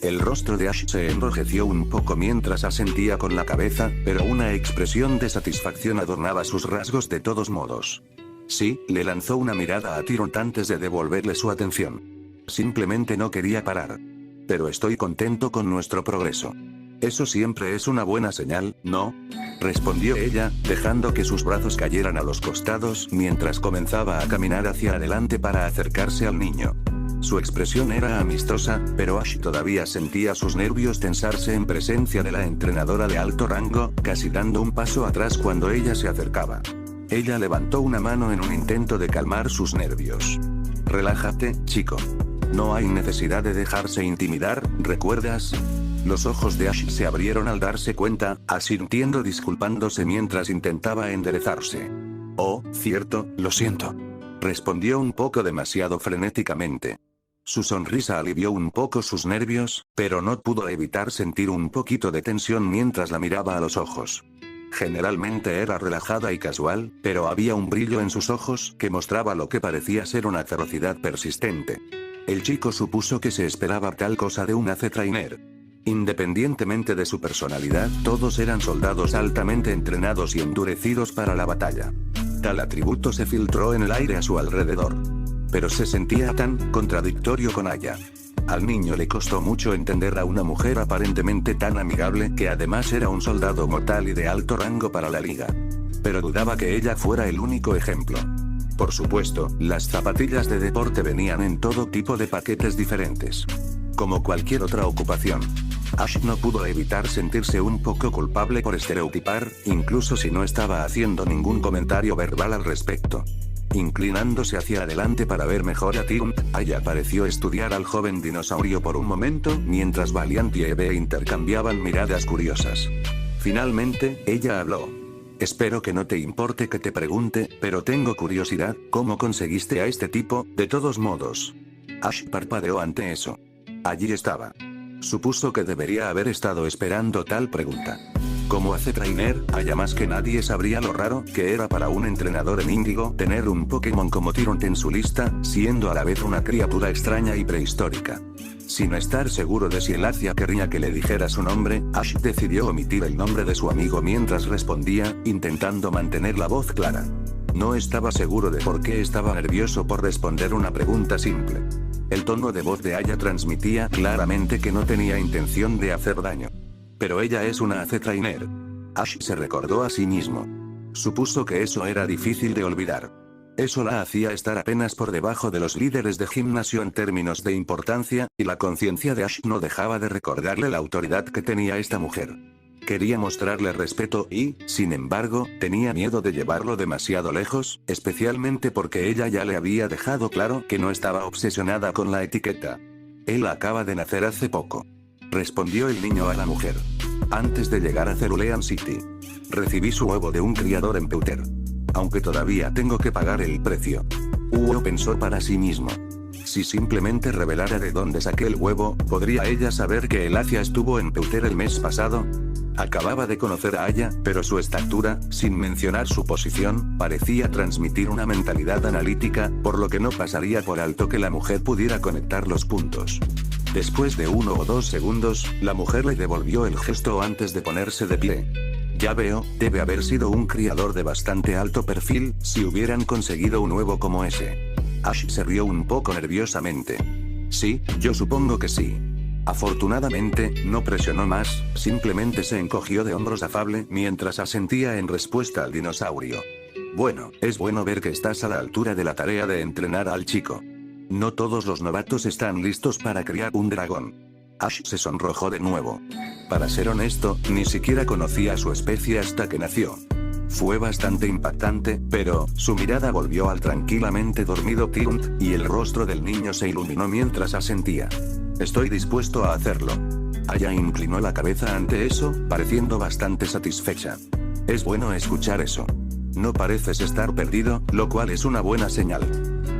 El rostro de Ash se enrojeció un poco mientras asentía con la cabeza, pero una expresión de satisfacción adornaba sus rasgos de todos modos. Sí, le lanzó una mirada a Tyrant antes de devolverle su atención. Simplemente no quería parar. Pero estoy contento con nuestro progreso. Eso siempre es una buena señal, ¿no? Respondió ella, dejando que sus brazos cayeran a los costados mientras comenzaba a caminar hacia adelante para acercarse al niño. Su expresión era amistosa, pero Ash todavía sentía sus nervios tensarse en presencia de la entrenadora de alto rango, casi dando un paso atrás cuando ella se acercaba. Ella levantó una mano en un intento de calmar sus nervios. Relájate, chico. No hay necesidad de dejarse intimidar, ¿recuerdas? Los ojos de Ash se abrieron al darse cuenta, asintiendo disculpándose mientras intentaba enderezarse. Oh, cierto, lo siento. Respondió un poco demasiado frenéticamente. Su sonrisa alivió un poco sus nervios, pero no pudo evitar sentir un poquito de tensión mientras la miraba a los ojos. Generalmente era relajada y casual, pero había un brillo en sus ojos que mostraba lo que parecía ser una ferocidad persistente. El chico supuso que se esperaba tal cosa de un Ace Trainer. Independientemente de su personalidad, todos eran soldados altamente entrenados y endurecidos para la batalla. Tal atributo se filtró en el aire a su alrededor. Pero se sentía tan contradictorio con Aya. Al niño le costó mucho entender a una mujer aparentemente tan amigable que además era un soldado mortal y de alto rango para la liga. Pero dudaba que ella fuera el único ejemplo. Por supuesto, las zapatillas de deporte venían en todo tipo de paquetes diferentes. Como cualquier otra ocupación. Ash no pudo evitar sentirse un poco culpable por estereotipar, incluso si no estaba haciendo ningún comentario verbal al respecto. Inclinándose hacia adelante para ver mejor a Tyrant, Aya pareció estudiar al joven dinosaurio por un momento mientras Valiant y Eve intercambiaban miradas curiosas. Finalmente, ella habló. Espero que no te importe que te pregunte, pero tengo curiosidad, ¿cómo conseguiste a este tipo, de todos modos? Ash parpadeó ante eso. Allí estaba. Supuso que debería haber estado esperando tal pregunta. Como hace trainer, Aya más que nadie sabría lo raro que era para un entrenador en Índigo tener un Pokémon como Tyrunt en su lista, siendo a la vez una criatura extraña y prehistórica. Sin estar seguro de si el Acia querría que le dijera su nombre, Ash decidió omitir el nombre de su amigo mientras respondía, intentando mantener la voz clara. No estaba seguro de por qué estaba nervioso por responder una pregunta simple. El tono de voz de Aya transmitía claramente que no tenía intención de hacer daño. Pero ella es una Ace-Trainer. Ash se recordó a sí mismo. Supuso que eso era difícil de olvidar. Eso la hacía estar apenas por debajo de los líderes de gimnasio en términos de importancia, y la conciencia de Ash no dejaba de recordarle la autoridad que tenía esta mujer. Quería mostrarle respeto y, sin embargo, tenía miedo de llevarlo demasiado lejos, especialmente porque ella ya le había dejado claro que no estaba obsesionada con la etiqueta. Él acaba de nacer hace poco. Respondió el niño a la mujer. Antes de llegar a Cerulean City. Recibí su huevo de un criador en Pewter. Aunque todavía tengo que pagar el precio. Uo pensó para sí mismo. Si simplemente revelara de dónde saqué el huevo, ¿podría ella saber que el Acia estuvo en Pewter el mes pasado? Acababa de conocer a Aya, pero su estatura, sin mencionar su posición, parecía transmitir una mentalidad analítica, por lo que no pasaría por alto que la mujer pudiera conectar los puntos. Después de 1 o 2 segundos, la mujer le devolvió el gesto antes de ponerse de pie. Ya veo, debe haber sido un criador de bastante alto perfil, si hubieran conseguido un huevo como ese. Ash se rió un poco nerviosamente. Sí, yo supongo que sí. Afortunadamente, no presionó más, simplemente se encogió de hombros afable mientras asentía en respuesta al dinosaurio. Bueno, es bueno ver que estás a la altura de la tarea de entrenar al chico. No todos los novatos están listos para criar un dragón. Ash se sonrojó de nuevo. Para ser honesto, ni siquiera conocía su especie hasta que nació. Fue bastante impactante, pero su mirada volvió al tranquilamente dormido Tyrunt, y el rostro del niño se iluminó mientras asentía. Estoy dispuesto a hacerlo. Aya inclinó la cabeza ante eso, pareciendo bastante satisfecha. Es bueno escuchar eso. No pareces estar perdido, lo cual es una buena señal.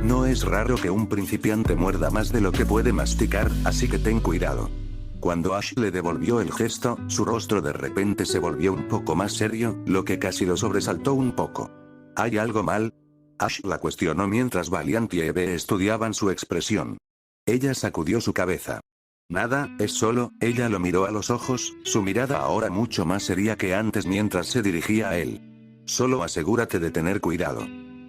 No es raro que un principiante muerda más de lo que puede masticar, así que ten cuidado. Cuando Ash le devolvió el gesto, su rostro de repente se volvió un poco más serio, lo que casi lo sobresaltó un poco. ¿Hay algo mal? Ash la cuestionó mientras Valiant y Eve estudiaban su expresión. Ella sacudió su cabeza. Nada, es solo, ella lo miró a los ojos, su mirada ahora mucho más seria que antes mientras se dirigía a él. Solo asegúrate de tener cuidado.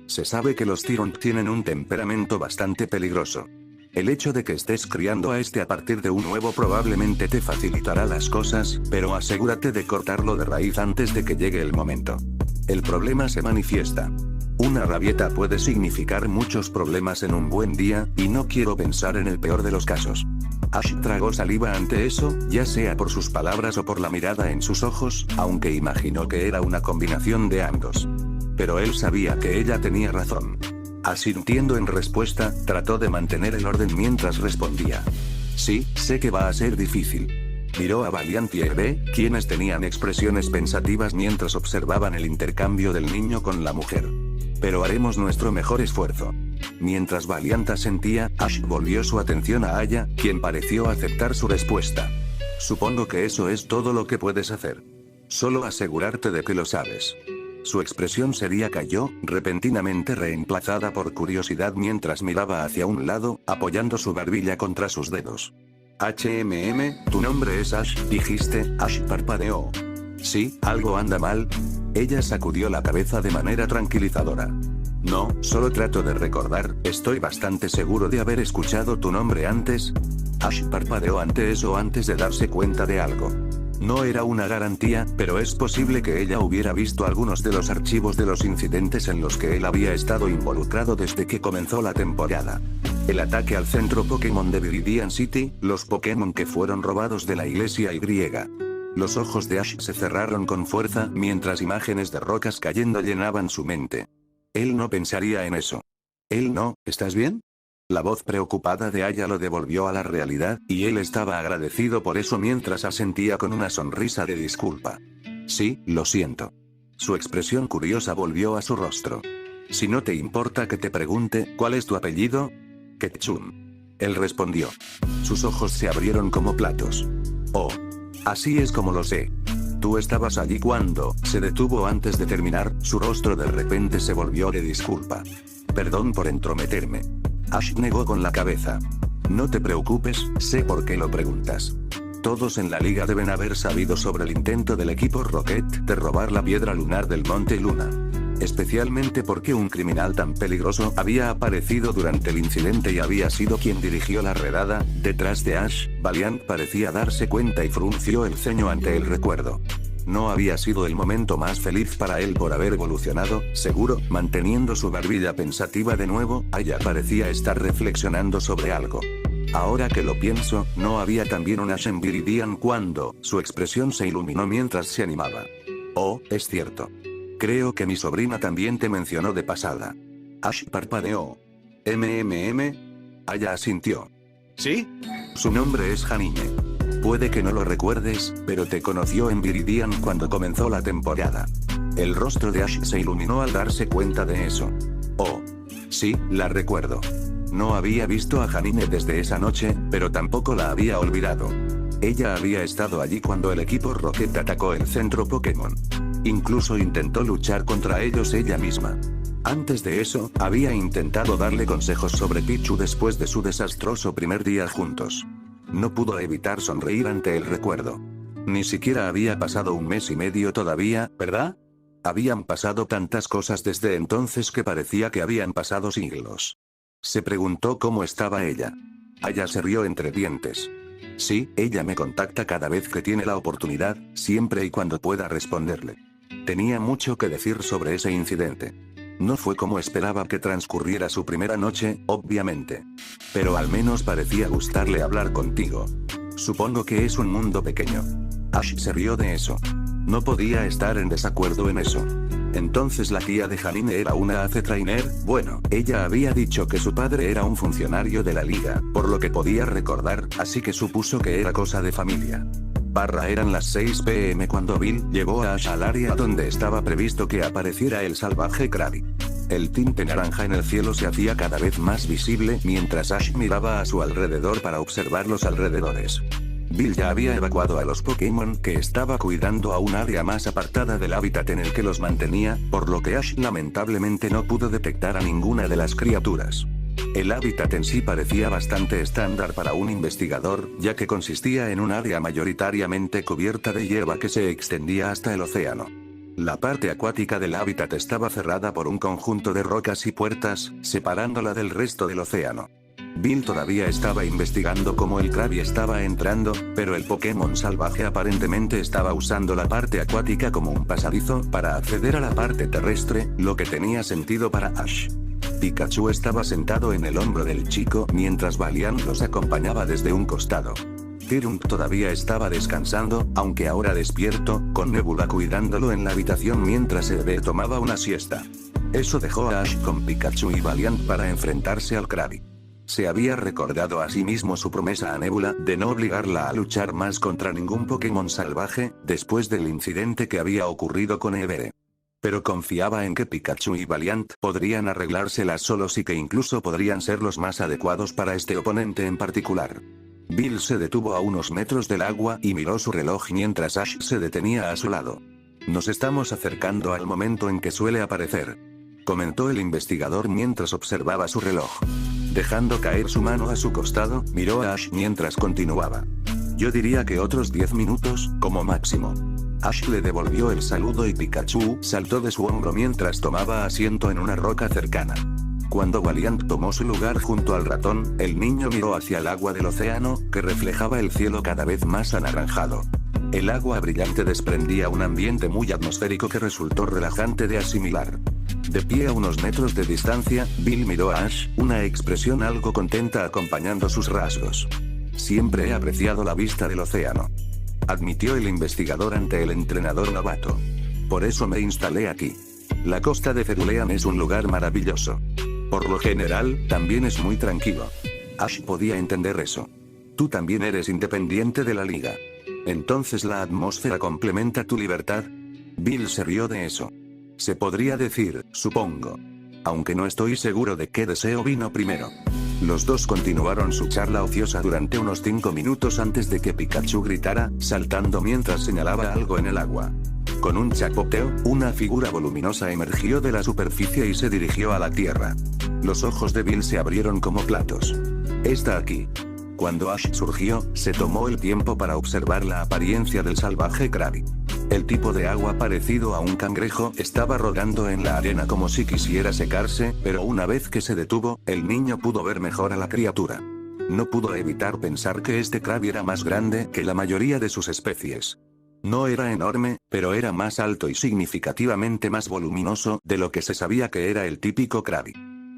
Se sabe que los Tyrunt tienen un temperamento bastante peligroso. El hecho de que estés criando a este a partir de un huevo probablemente te facilitará las cosas, pero asegúrate de cortarlo de raíz antes de que llegue el momento. El problema se manifiesta. Una rabieta puede significar muchos problemas en un buen día, y no quiero pensar en el peor de los casos. Ash tragó saliva ante eso, ya sea por sus palabras o por la mirada en sus ojos, aunque imaginó que era una combinación de ambos. Pero él sabía que ella tenía razón. Asintiendo en respuesta, trató de mantener el orden mientras respondía. Sí, sé que va a ser difícil. Miró a Valiant y Eve, quienes tenían expresiones pensativas mientras observaban el intercambio del niño con la mujer. Pero haremos nuestro mejor esfuerzo. Mientras Valiant asentía, Ash volvió su atención a Aya, quien pareció aceptar su respuesta. Supongo que eso es todo lo que puedes hacer. Solo asegurarte de que lo sabes. Su expresión seria cayó, repentinamente reemplazada por curiosidad mientras miraba hacia un lado, apoyando su barbilla contra sus dedos. Tu nombre es Ash, dijiste. Ash parpadeó. Sí, algo anda mal. Ella sacudió la cabeza de manera tranquilizadora. No, solo trato de recordar, estoy bastante seguro de haber escuchado tu nombre antes. Ash parpadeó ante eso antes de darse cuenta de algo. No era una garantía, pero es posible que ella hubiera visto algunos de los archivos de los incidentes en los que él había estado involucrado desde que comenzó la temporada. El ataque al centro Pokémon de Viridian City, los Pokémon que fueron robados de la iglesia Y. Los ojos de Ash se cerraron con fuerza mientras imágenes de rocas cayendo llenaban su mente. Él no pensaría en eso. Él no, ¿estás bien? La voz preocupada de Aya lo devolvió a la realidad, y él estaba agradecido por eso mientras asentía con una sonrisa de disculpa. Sí, lo siento. Su expresión curiosa volvió a su rostro. Si no te importa que te pregunte, ¿cuál es tu apellido? Ketchum. Él respondió. Sus ojos se abrieron como platos. Oh. Así es como lo sé. Tú estabas allí cuando se detuvo antes de terminar, su rostro de repente se volvió de disculpa. Perdón por entrometerme. Ash negó con la cabeza. No te preocupes, sé por qué lo preguntas. Todos en la liga deben haber sabido sobre el intento del equipo Rocket de robar la piedra lunar del Monte Luna. Especialmente porque un criminal tan peligroso había aparecido durante el incidente y había sido quien dirigió la redada. Detrás de Ash, Valiant parecía darse cuenta y frunció el ceño ante el recuerdo. No había sido el momento más feliz para él por haber evolucionado, seguro, manteniendo su barbilla pensativa de nuevo, Aya parecía estar reflexionando sobre algo. Ahora que lo pienso, ¿no había también un Ash en Viridian cuando su expresión se iluminó mientras se animaba? Oh, es cierto. Creo que mi sobrina también te mencionó de pasada. Ash parpadeó. Aya asintió. ¿Sí? Su nombre es Janine. Puede que no lo recuerdes, pero te conoció en Viridian cuando comenzó la temporada. El rostro de Ash se iluminó al darse cuenta de eso. Oh. Sí, la recuerdo. No había visto a Janine desde esa noche, pero tampoco la había olvidado. Ella había estado allí cuando el equipo Rocket atacó el centro Pokémon. Incluso intentó luchar contra ellos ella misma. Antes de eso, había intentado darle consejos sobre Pichu después de su desastroso primer día juntos. No pudo evitar sonreír ante el recuerdo. Ni siquiera había pasado un mes y medio todavía, ¿verdad? Habían pasado tantas cosas desde entonces que parecía que habían pasado siglos. Se preguntó cómo estaba ella. Aya se rió entre dientes. Sí, ella me contacta cada vez que tiene la oportunidad, siempre y cuando pueda responderle. Tenía mucho que decir sobre ese incidente. No fue como esperaba que transcurriera su primera noche, obviamente. Pero al menos parecía gustarle hablar contigo. Supongo que es un mundo pequeño. Ash se rió de eso. No podía estar en desacuerdo en eso. Entonces la tía de Janine era una Ace Trainer. Bueno, ella había dicho que su padre era un funcionario de la liga, por lo que podía recordar, así que supuso que era cosa de familia. Eran las 6 p.m. cuando Bill llevó a Ash al área donde estaba previsto que apareciera el salvaje Krabby. El tinte naranja en el cielo se hacía cada vez más visible mientras Ash miraba a su alrededor para observar los alrededores. Bill ya había evacuado a los Pokémon que estaba cuidando a un área más apartada del hábitat en el que los mantenía, por lo que Ash lamentablemente no pudo detectar a ninguna de las criaturas. El hábitat en sí parecía bastante estándar para un investigador, ya que consistía en un área mayoritariamente cubierta de hierba que se extendía hasta el océano. La parte acuática del hábitat estaba cerrada por un conjunto de rocas y puertas, separándola del resto del océano. Bill todavía estaba investigando cómo el Krabby estaba entrando, pero el Pokémon salvaje aparentemente estaba usando la parte acuática como un pasadizo para acceder a la parte terrestre, lo que tenía sentido para Ash. Pikachu estaba sentado en el hombro del chico mientras Valiant los acompañaba desde un costado. Tirunk todavía estaba descansando, aunque ahora despierto, con Nebula cuidándolo en la habitación mientras el bebé tomaba una siesta. Eso dejó a Ash con Pikachu y Valiant para enfrentarse al Krabby. Se había recordado a sí mismo su promesa a Nebula de no obligarla a luchar más contra ningún Pokémon salvaje, después del incidente que había ocurrido con Evere. Pero confiaba en que Pikachu y Valiant podrían arreglárselas solos y que incluso podrían ser los más adecuados para este oponente en particular. Bill se detuvo a unos metros del agua y miró su reloj mientras Ash se detenía a su lado. Nos estamos acercando al momento en que suele aparecer, comentó el investigador mientras observaba su reloj. Dejando caer su mano a su costado, miró a Ash mientras continuaba. Yo diría que otros 10 minutos, como máximo. Ash le devolvió el saludo y Pikachu saltó de su hombro mientras tomaba asiento en una roca cercana. Cuando Valiant tomó su lugar junto al ratón, el niño miró hacia el agua del océano, que reflejaba el cielo cada vez más anaranjado. El agua brillante desprendía un ambiente muy atmosférico que resultó relajante de asimilar. De pie a unos metros de distancia, Bill miró a Ash, una expresión algo contenta acompañando sus rasgos. Siempre he apreciado la vista del océano, admitió el investigador ante el entrenador novato. Por eso me instalé aquí. La costa de Cerulean es un lugar maravilloso. Por lo general, también es muy tranquilo. Ash podía entender eso. Tú también eres independiente de la liga. Entonces la atmósfera complementa tu libertad. Bill se rió de eso. Se podría decir, supongo. Aunque no estoy seguro de qué deseo vino primero. Los dos continuaron su charla ociosa durante unos 5 minutos antes de que Pikachu gritara, saltando mientras señalaba algo en el agua. Con un chapoteo, una figura voluminosa emergió de la superficie y se dirigió a la tierra. Los ojos de Bill se abrieron como platos. Está aquí. Cuando Ash surgió, se tomó el tiempo para observar la apariencia del salvaje Krabby. El tipo de agua parecido a un cangrejo estaba rodando en la arena como si quisiera secarse, pero una vez que se detuvo, el niño pudo ver mejor a la criatura. No pudo evitar pensar que este Krabby era más grande que la mayoría de sus especies. No era enorme, pero era más alto y significativamente más voluminoso de lo que se sabía que era el típico Krabby.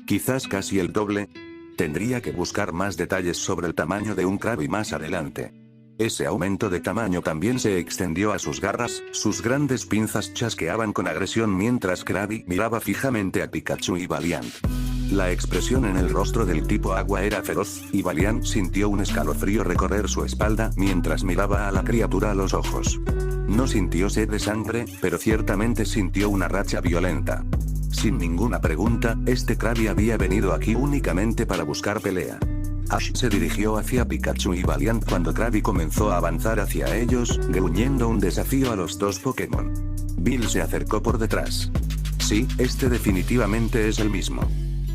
Quizás casi el doble. Tendría que buscar más detalles sobre el tamaño de un Krabby más adelante. Ese aumento de tamaño también se extendió a sus garras, sus grandes pinzas chasqueaban con agresión mientras Krabby miraba fijamente a Pikachu y Valiant. La expresión en el rostro del tipo agua era feroz, y Valiant sintió un escalofrío recorrer su espalda mientras miraba a la criatura a los ojos. No sintió sed de sangre, pero ciertamente sintió una racha violenta. Sin ninguna pregunta, este Krabby había venido aquí únicamente para buscar pelea. Ash se dirigió hacia Pikachu y Valiant cuando Krabby comenzó a avanzar hacia ellos, gruñendo un desafío a los dos Pokémon. Bill se acercó por detrás. Sí, este definitivamente es el mismo.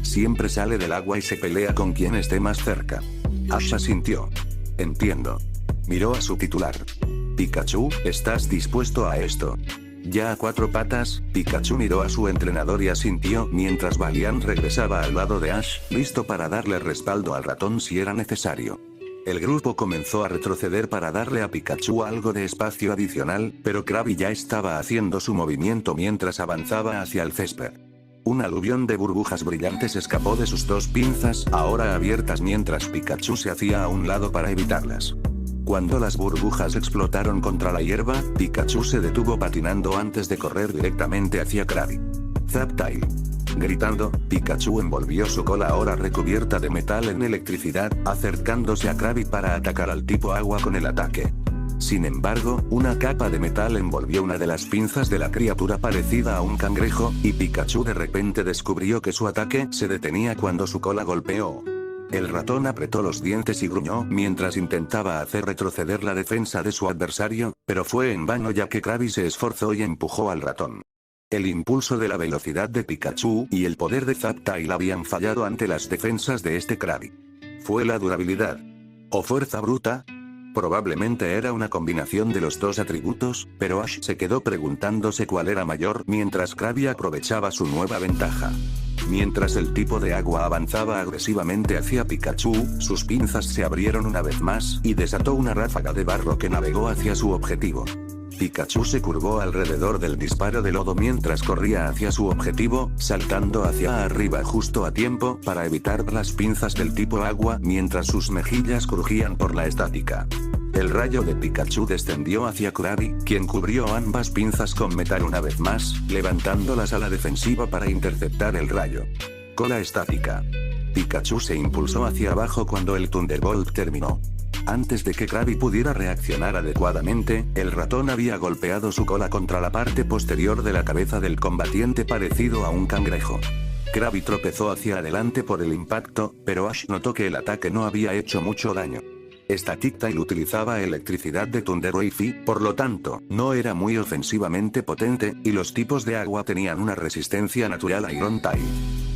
Siempre sale del agua y se pelea con quien esté más cerca. Ash asintió. Entiendo. Miró a su titular. Pikachu, ¿estás dispuesto a esto? Ya a 4 patas, Pikachu miró a su entrenador y asintió mientras Valiant regresaba al lado de Ash, listo para darle respaldo al ratón si era necesario. El grupo comenzó a retroceder para darle a Pikachu algo de espacio adicional, pero Krabby ya estaba haciendo su movimiento mientras avanzaba hacia el césped. Un aluvión de burbujas brillantes escapó de sus dos pinzas, ahora abiertas mientras Pikachu se hacía a un lado para evitarlas. Cuando las burbujas explotaron contra la hierba, Pikachu se detuvo patinando antes de correr directamente hacia Krabby. Zaptile. Gritando, Pikachu envolvió su cola ahora recubierta de metal en electricidad, acercándose a Krabby para atacar al tipo agua con el ataque. Sin embargo, una capa de metal envolvió una de las pinzas de la criatura parecida a un cangrejo, y Pikachu de repente descubrió que su ataque se detenía cuando su cola golpeó. El ratón apretó los dientes y gruñó mientras intentaba hacer retroceder la defensa de su adversario, pero fue en vano ya que Krabby se esforzó y empujó al ratón. El impulso de la velocidad de Pikachu y el poder de Zaptile habían fallado ante las defensas de este Krabby. ¿Fue la durabilidad? ¿O fuerza bruta? Probablemente era una combinación de los dos atributos, pero Ash se quedó preguntándose cuál era mayor mientras Krabby aprovechaba su nueva ventaja. Mientras el tipo de agua avanzaba agresivamente hacia Pikachu, sus pinzas se abrieron una vez más y desató una ráfaga de barro que navegó hacia su objetivo. Pikachu se curvó alrededor del disparo de lodo mientras corría hacia su objetivo, saltando hacia arriba justo a tiempo para evitar las pinzas del tipo agua mientras sus mejillas crujían por la estática. El rayo de Pikachu descendió hacia Krabby, quien cubrió ambas pinzas con metal una vez más, levantándolas a la defensiva para interceptar el rayo. Cola estática. Pikachu se impulsó hacia abajo cuando el Thunderbolt terminó. Antes de que Krabby pudiera reaccionar adecuadamente, el ratón había golpeado su cola contra la parte posterior de la cabeza del combatiente parecido a un cangrejo. Krabby tropezó hacia adelante por el impacto, pero Ash notó que el ataque no había hecho mucho daño. Statictile utilizaba electricidad de Thunder Wave, por lo tanto, no era muy ofensivamente potente, y los tipos de agua tenían una resistencia natural a Iron Tile.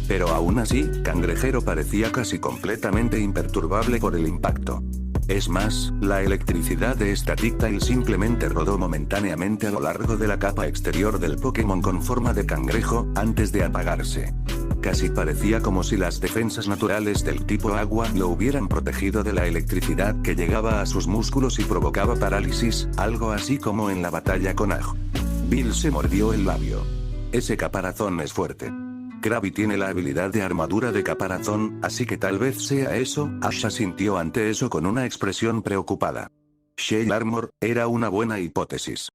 Pero aún así, Cangrejero parecía casi completamente imperturbable por el impacto. Es más, la electricidad de Statictile simplemente rodó momentáneamente a lo largo de la capa exterior del Pokémon con forma de cangrejo, antes de apagarse. Casi parecía como si las defensas naturales del tipo agua lo hubieran protegido de la electricidad que llegaba a sus músculos y provocaba parálisis, algo así como en la batalla con Aj. Bill se mordió el labio. Ese caparazón es fuerte. Krabby tiene la habilidad de armadura de caparazón, así que tal vez sea eso. Ash asintió ante eso con una expresión preocupada. Shell Armor era una buena hipótesis.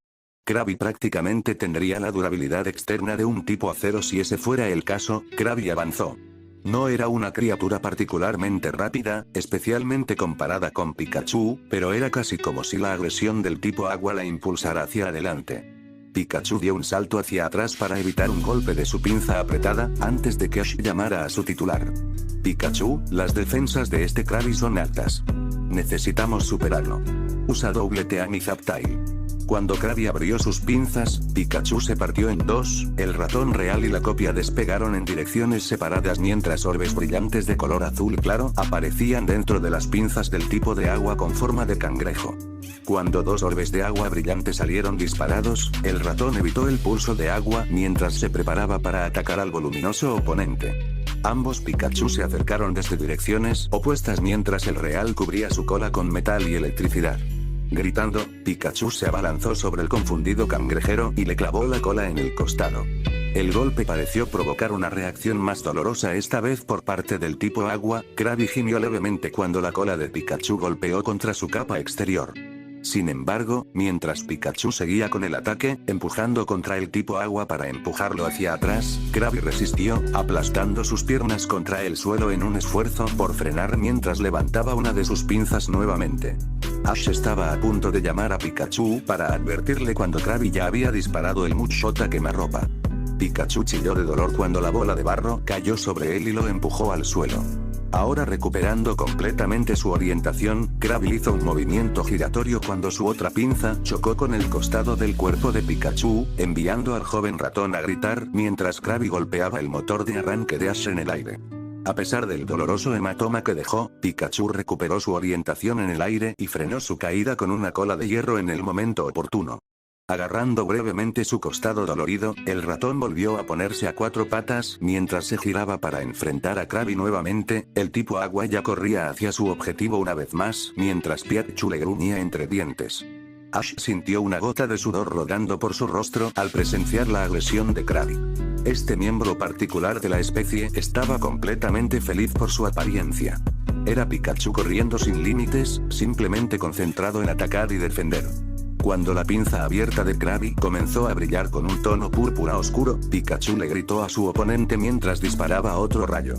Krabby prácticamente tendría la durabilidad externa de un tipo acero si ese fuera el caso. Krabby avanzó. No era una criatura particularmente rápida, especialmente comparada con Pikachu, pero era casi como si la agresión del tipo agua la impulsara hacia adelante. Pikachu dio un salto hacia atrás para evitar un golpe de su pinza apretada, antes de que Ash llamara a su titular. Pikachu, las defensas de este Krabby son altas. Necesitamos superarlo. Usa doble Team y Zaptail. Cuando Krabby abrió sus pinzas, Pikachu se partió en dos, el ratón real y la copia despegaron en direcciones separadas mientras orbes brillantes de color azul claro aparecían dentro de las pinzas del tipo de agua con forma de cangrejo. Cuando dos orbes de agua brillante salieron disparados, el ratón evitó el pulso de agua mientras se preparaba para atacar al voluminoso oponente. Ambos Pikachu se acercaron desde direcciones opuestas mientras el real cubría su cola con metal y electricidad. Gritando, Pikachu se abalanzó sobre el confundido cangrejero y le clavó la cola en el costado. El golpe pareció provocar una reacción más dolorosa esta vez por parte del tipo agua. Krabby gimió levemente cuando la cola de Pikachu golpeó contra su capa exterior. Sin embargo, mientras Pikachu seguía con el ataque, empujando contra el tipo agua para empujarlo hacia atrás, Krabby resistió, aplastando sus piernas contra el suelo en un esfuerzo por frenar mientras levantaba una de sus pinzas nuevamente. Ash estaba a punto de llamar a Pikachu para advertirle cuando Krabby ya había disparado el Mushota quemarropa. Pikachu chilló de dolor cuando la bola de barro cayó sobre él y lo empujó al suelo. Ahora recuperando completamente su orientación, Krabby hizo un movimiento giratorio cuando su otra pinza chocó con el costado del cuerpo de Pikachu, enviando al joven ratón a gritar mientras Krabby golpeaba el motor de arranque de Ash en el aire. A pesar del doloroso hematoma que dejó, Pikachu recuperó su orientación en el aire y frenó su caída con una cola de hierro en el momento oportuno. Agarrando brevemente su costado dolorido, el ratón volvió a ponerse a cuatro patas mientras se giraba para enfrentar a Krabby nuevamente. El tipo agua ya corría hacia su objetivo una vez más, mientras Pikachu le gruñía entre dientes. Ash sintió una gota de sudor rodando por su rostro al presenciar la agresión de Krabby. Este miembro particular de la especie estaba completamente feliz por su apariencia. Era Pikachu corriendo sin límites, simplemente concentrado en atacar y defender. Cuando la pinza abierta de Krabby comenzó a brillar con un tono púrpura oscuro, Pikachu le gritó a su oponente mientras disparaba otro rayo.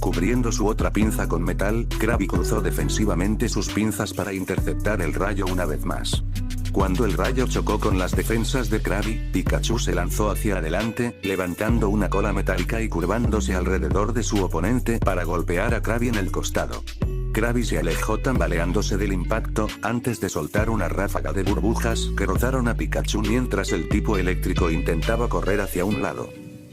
Cubriendo su otra pinza con metal, Krabby cruzó defensivamente sus pinzas para interceptar el rayo una vez más. Cuando el rayo chocó con las defensas de Krabby, Pikachu se lanzó hacia adelante, levantando una cola metálica y curvándose alrededor de su oponente para golpear a Krabby en el costado. Krabby se alejó tambaleándose del impacto, antes de soltar una ráfaga de burbujas que rozaron a Pikachu mientras el tipo eléctrico intentaba correr hacia un lado.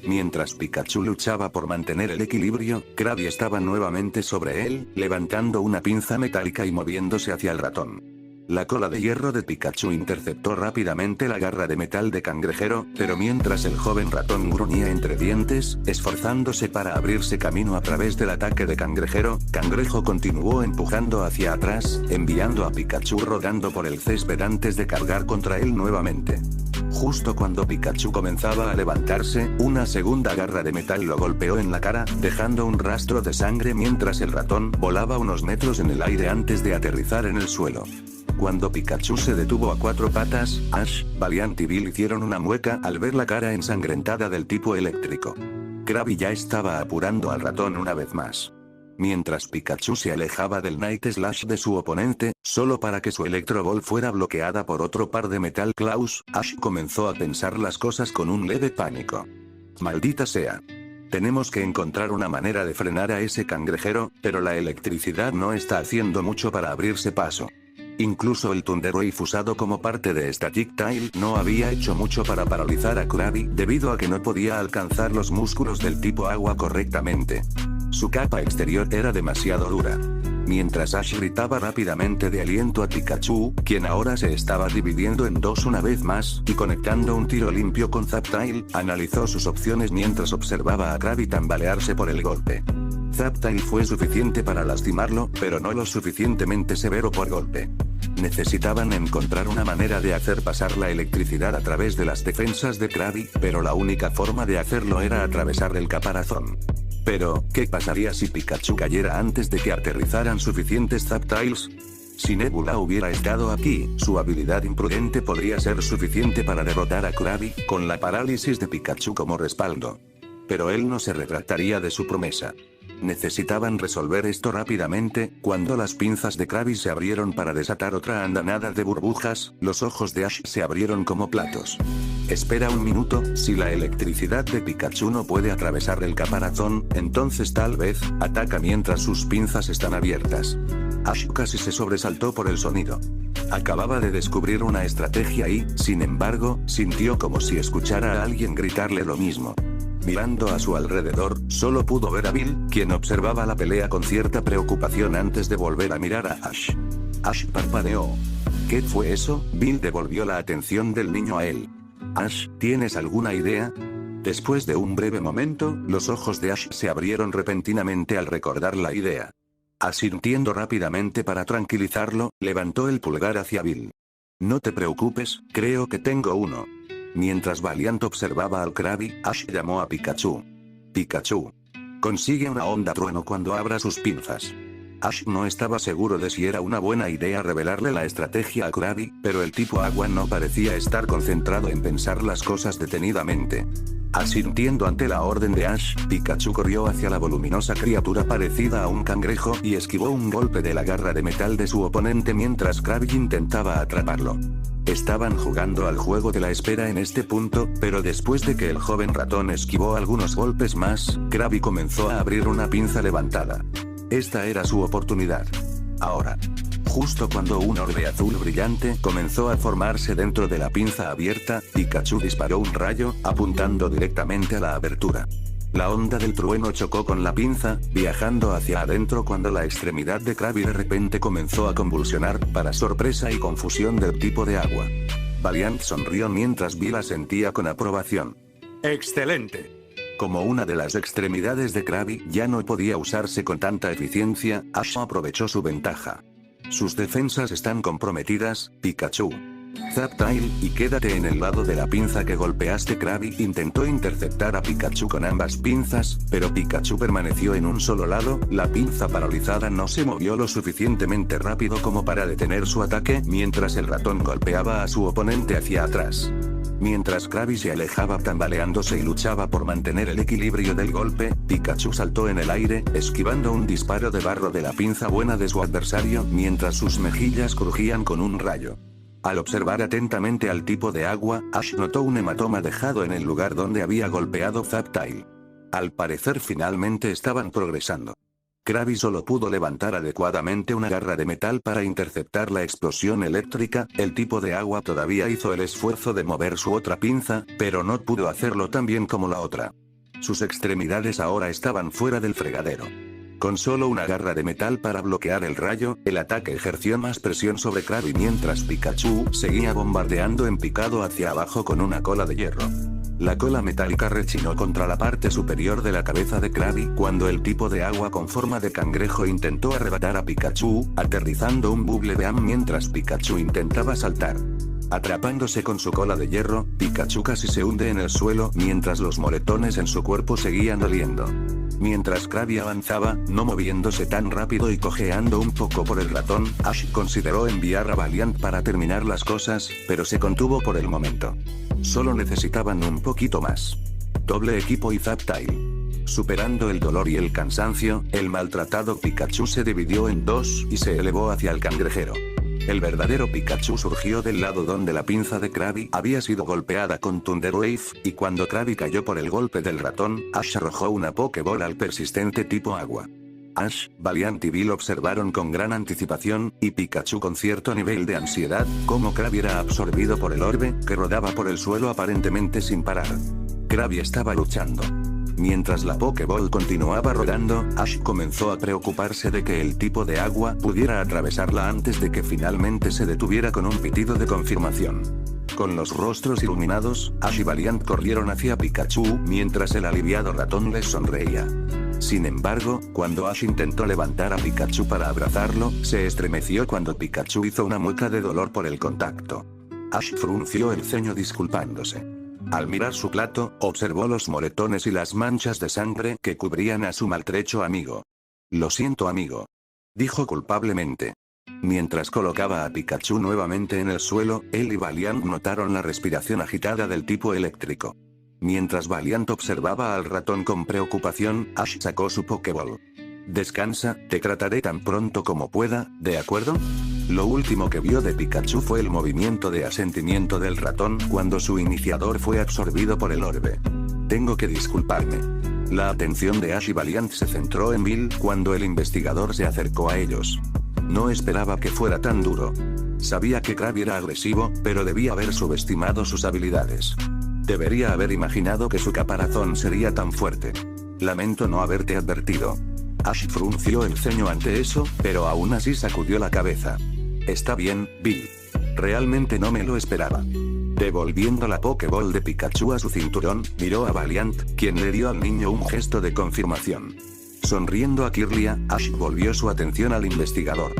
Mientras Pikachu luchaba por mantener el equilibrio, Krabby estaba nuevamente sobre él, levantando una pinza metálica y moviéndose hacia el ratón. La cola de hierro de Pikachu interceptó rápidamente la garra de metal de cangrejero, pero mientras el joven ratón gruñía entre dientes, esforzándose para abrirse camino a través del ataque de cangrejero, Cangrejo continuó empujando hacia atrás, enviando a Pikachu rodando por el césped antes de cargar contra él nuevamente. Justo cuando Pikachu comenzaba a levantarse, una segunda garra de metal lo golpeó en la cara, dejando un rastro de sangre mientras el ratón volaba unos metros en el aire antes de aterrizar en el suelo. Cuando Pikachu se detuvo a cuatro patas, Ash, Valiant y Bill hicieron una mueca al ver la cara ensangrentada del tipo eléctrico. Krabby ya estaba apurando al ratón una vez más. Mientras Pikachu se alejaba del Night Slash de su oponente, solo para que su Electro Ball fuera bloqueada por otro par de Metal Claws, Ash comenzó a pensar las cosas con un leve pánico. Maldita sea. Tenemos que encontrar una manera de frenar a ese cangrejero, pero la electricidad no está haciendo mucho para abrirse paso. Incluso el Thunderwave usado como parte de Static Tail no había hecho mucho para paralizar a Krabby debido a que no podía alcanzar los músculos del tipo agua correctamente. Su capa exterior era demasiado dura. Mientras Ash gritaba rápidamente de aliento a Pikachu, quien ahora se estaba dividiendo en dos una vez más, y conectando un tiro limpio con Zaptail, analizó sus opciones mientras observaba a Krabby tambalearse por el golpe. Zaptail fue suficiente para lastimarlo, pero no lo suficientemente severo por golpe. Necesitaban encontrar una manera de hacer pasar la electricidad a través de las defensas de Krabby, pero la única forma de hacerlo era atravesar el caparazón. Pero, ¿qué pasaría si Pikachu cayera antes de que aterrizaran suficientes Zaptails? Si Nebula hubiera estado aquí, su habilidad imprudente podría ser suficiente para derrotar a Krabby, con la parálisis de Pikachu como respaldo. Pero él no se retractaría de su promesa. Necesitaban resolver esto rápidamente. Cuando las pinzas de Krabby se abrieron para desatar otra andanada de burbujas, los ojos de Ash se abrieron como platos. Espera un minuto, si la electricidad de Pikachu no puede atravesar el caparazón, entonces tal vez, ataca mientras sus pinzas están abiertas. Ash casi se sobresaltó por el sonido. Acababa de descubrir una estrategia y, sin embargo, sintió como si escuchara a alguien gritarle lo mismo. Mirando a su alrededor, solo pudo ver a Bill, quien observaba la pelea con cierta preocupación antes de volver a mirar a Ash. Ash parpadeó. ¿Qué fue eso? Bill devolvió la atención del niño a él. Ash, ¿tienes alguna idea? Después de un breve momento, los ojos de Ash se abrieron repentinamente al recordar la idea. Asintiendo rápidamente para tranquilizarlo, levantó el pulgar hacia Bill. No te preocupes, creo que tengo uno. Mientras Valiant observaba al Krabby, Ash llamó a Pikachu. Pikachu. Consigue una onda trueno cuando abra sus pinzas. Ash no estaba seguro de si era una buena idea revelarle la estrategia a Krabby, pero el tipo agua no parecía estar concentrado en pensar las cosas detenidamente. Asintiendo ante la orden de Ash, Pikachu corrió hacia la voluminosa criatura parecida a un cangrejo y esquivó un golpe de la garra de metal de su oponente mientras Krabby intentaba atraparlo. Estaban jugando al juego de la espera en este punto, pero después de que el joven ratón esquivó algunos golpes más, Krabby comenzó a abrir una pinza levantada. Esta era su oportunidad. Ahora. Justo cuando un orbe azul brillante comenzó a formarse dentro de la pinza abierta, Pikachu disparó un rayo, apuntando directamente a la abertura. La onda del trueno chocó con la pinza, viajando hacia adentro cuando la extremidad de Krabby de repente comenzó a convulsionar, para sorpresa y confusión del tipo de agua. Valiant sonrió mientras Bill asentía con aprobación. ¡Excelente! Como una de las extremidades de Krabby ya no podía usarse con tanta eficiencia, Ash aprovechó su ventaja. Sus defensas están comprometidas, Pikachu. Zaptail, y quédate en el lado de la pinza que golpeaste. Krabby intentó interceptar a Pikachu con ambas pinzas, pero Pikachu permaneció en un solo lado. La pinza paralizada no se movió lo suficientemente rápido como para detener su ataque, mientras el ratón golpeaba a su oponente hacia atrás. Mientras Krabby se alejaba tambaleándose y luchaba por mantener el equilibrio del golpe, Pikachu saltó en el aire, esquivando un disparo de barro de la pinza buena de su adversario, mientras sus mejillas crujían con un rayo. Al observar atentamente al tipo de agua, Ash notó un hematoma dejado en el lugar donde había golpeado Zaptail. Al parecer finalmente estaban progresando. Krabby solo pudo levantar adecuadamente una garra de metal para interceptar la explosión eléctrica. El tipo de agua todavía hizo el esfuerzo de mover su otra pinza, pero no pudo hacerlo tan bien como la otra. Sus extremidades ahora estaban fuera del fregadero. Con solo una garra de metal para bloquear el rayo, el ataque ejerció más presión sobre Krabby mientras Pikachu seguía bombardeando en picado hacia abajo con una cola de hierro. La cola metálica rechinó contra la parte superior de la cabeza de Krabby cuando el tipo de agua con forma de cangrejo intentó arrebatar a Pikachu, aterrizando un buble de AM mientras Pikachu intentaba saltar. Atrapándose con su cola de hierro, Pikachu casi se hunde en el suelo mientras los moretones en su cuerpo seguían doliendo. Mientras Krabby avanzaba, no moviéndose tan rápido y cojeando un poco por el ratón, Ash consideró enviar a Valiant para terminar las cosas, pero se contuvo por el momento. Solo necesitaban un poquito más. Doble equipo y Zaptail. Superando el dolor y el cansancio, el maltratado Pikachu se dividió en dos y se elevó hacia el cangrejero. El verdadero Pikachu surgió del lado donde la pinza de Krabby había sido golpeada con Thunder Wave, y cuando Krabby cayó por el golpe del ratón, Ash arrojó una Pokéball al persistente tipo agua. Ash, Valiant y Bill observaron con gran anticipación, y Pikachu con cierto nivel de ansiedad, cómo Krabby era absorbido por el orbe, que rodaba por el suelo aparentemente sin parar. Krabby estaba luchando. Mientras la Pokéball continuaba rodando, Ash comenzó a preocuparse de que el tipo de agua pudiera atravesarla antes de que finalmente se detuviera con un pitido de confirmación. Con los rostros iluminados, Ash y Valiant corrieron hacia Pikachu mientras el aliviado ratón les sonreía. Sin embargo, cuando Ash intentó levantar a Pikachu para abrazarlo, se estremeció cuando Pikachu hizo una mueca de dolor por el contacto. Ash frunció el ceño disculpándose. Al mirar su plato, observó los moretones y las manchas de sangre que cubrían a su maltrecho amigo. Lo siento, amigo, dijo culpablemente. Mientras colocaba a Pikachu nuevamente en el suelo, él y Valiant notaron la respiración agitada del tipo eléctrico. Mientras Valiant observaba al ratón con preocupación, Ash sacó su Pokéball. Descansa, te trataré tan pronto como pueda, ¿de acuerdo? Lo último que vio de Pikachu fue el movimiento de asentimiento del ratón cuando su iniciador fue absorbido por el orbe. Tengo que disculparme. La atención de Ash y Valiant se centró en Bill cuando el investigador se acercó a ellos. No esperaba que fuera tan duro. Sabía que Krabby era agresivo, pero debía haber subestimado sus habilidades. Debería haber imaginado que su caparazón sería tan fuerte. Lamento no haberte advertido. Ash frunció el ceño ante eso, pero aún así sacudió la cabeza. Está bien, Bill. Realmente no me lo esperaba. Devolviendo la Pokéball de Pikachu a su cinturón, miró a Valiant, quien le dio al niño un gesto de confirmación. Sonriendo a Kirlia, Ash volvió su atención al investigador.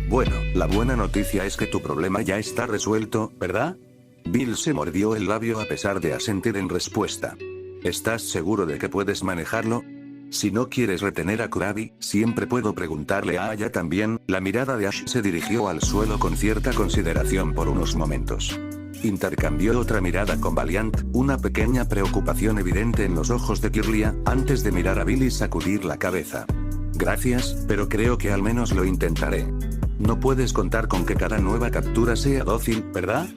Bueno, la buena noticia es que tu problema ya está resuelto, ¿verdad? Bill se mordió el labio a pesar de asentir en respuesta. ¿Estás seguro de que puedes manejarlo? Si no quieres retener a Krabby, siempre puedo preguntarle a Aya también. La mirada de Ash se dirigió al suelo con cierta consideración por unos momentos. Intercambió otra mirada con Valiant, una pequeña preocupación evidente en los ojos de Kirlia, antes de mirar a Bill y sacudir la cabeza. Gracias, pero creo que al menos lo intentaré. No puedes contar con que cada nueva captura sea dócil, ¿verdad?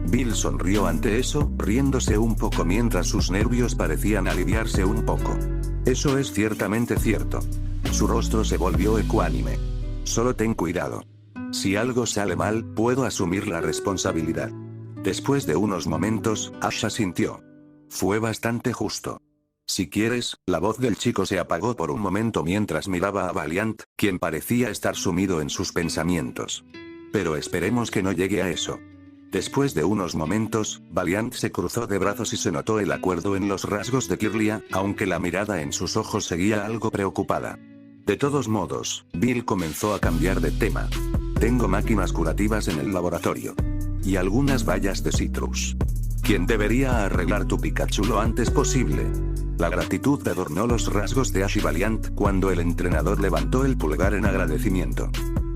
Bill sonrió ante eso, riéndose un poco mientras sus nervios parecían aliviarse un poco. Eso es ciertamente cierto. Su rostro se volvió ecuánime. Solo ten cuidado. Si algo sale mal, puedo asumir la responsabilidad. Después de unos momentos, Ash asintió. Fue bastante justo. Si quieres, la voz del chico se apagó por un momento mientras miraba a Valiant, quien parecía estar sumido en sus pensamientos. Pero esperemos que no llegue a eso. Después de unos momentos, Valiant se cruzó de brazos y se notó el acuerdo en los rasgos de Kirlia, aunque la mirada en sus ojos seguía algo preocupada. De todos modos, Bill comenzó a cambiar de tema. Tengo máquinas curativas en el laboratorio. Y algunas bayas de citrus. ¿Quién debería arreglar tu Pikachu lo antes posible? La gratitud adornó los rasgos de Ash y Valiant cuando el entrenador levantó el pulgar en agradecimiento.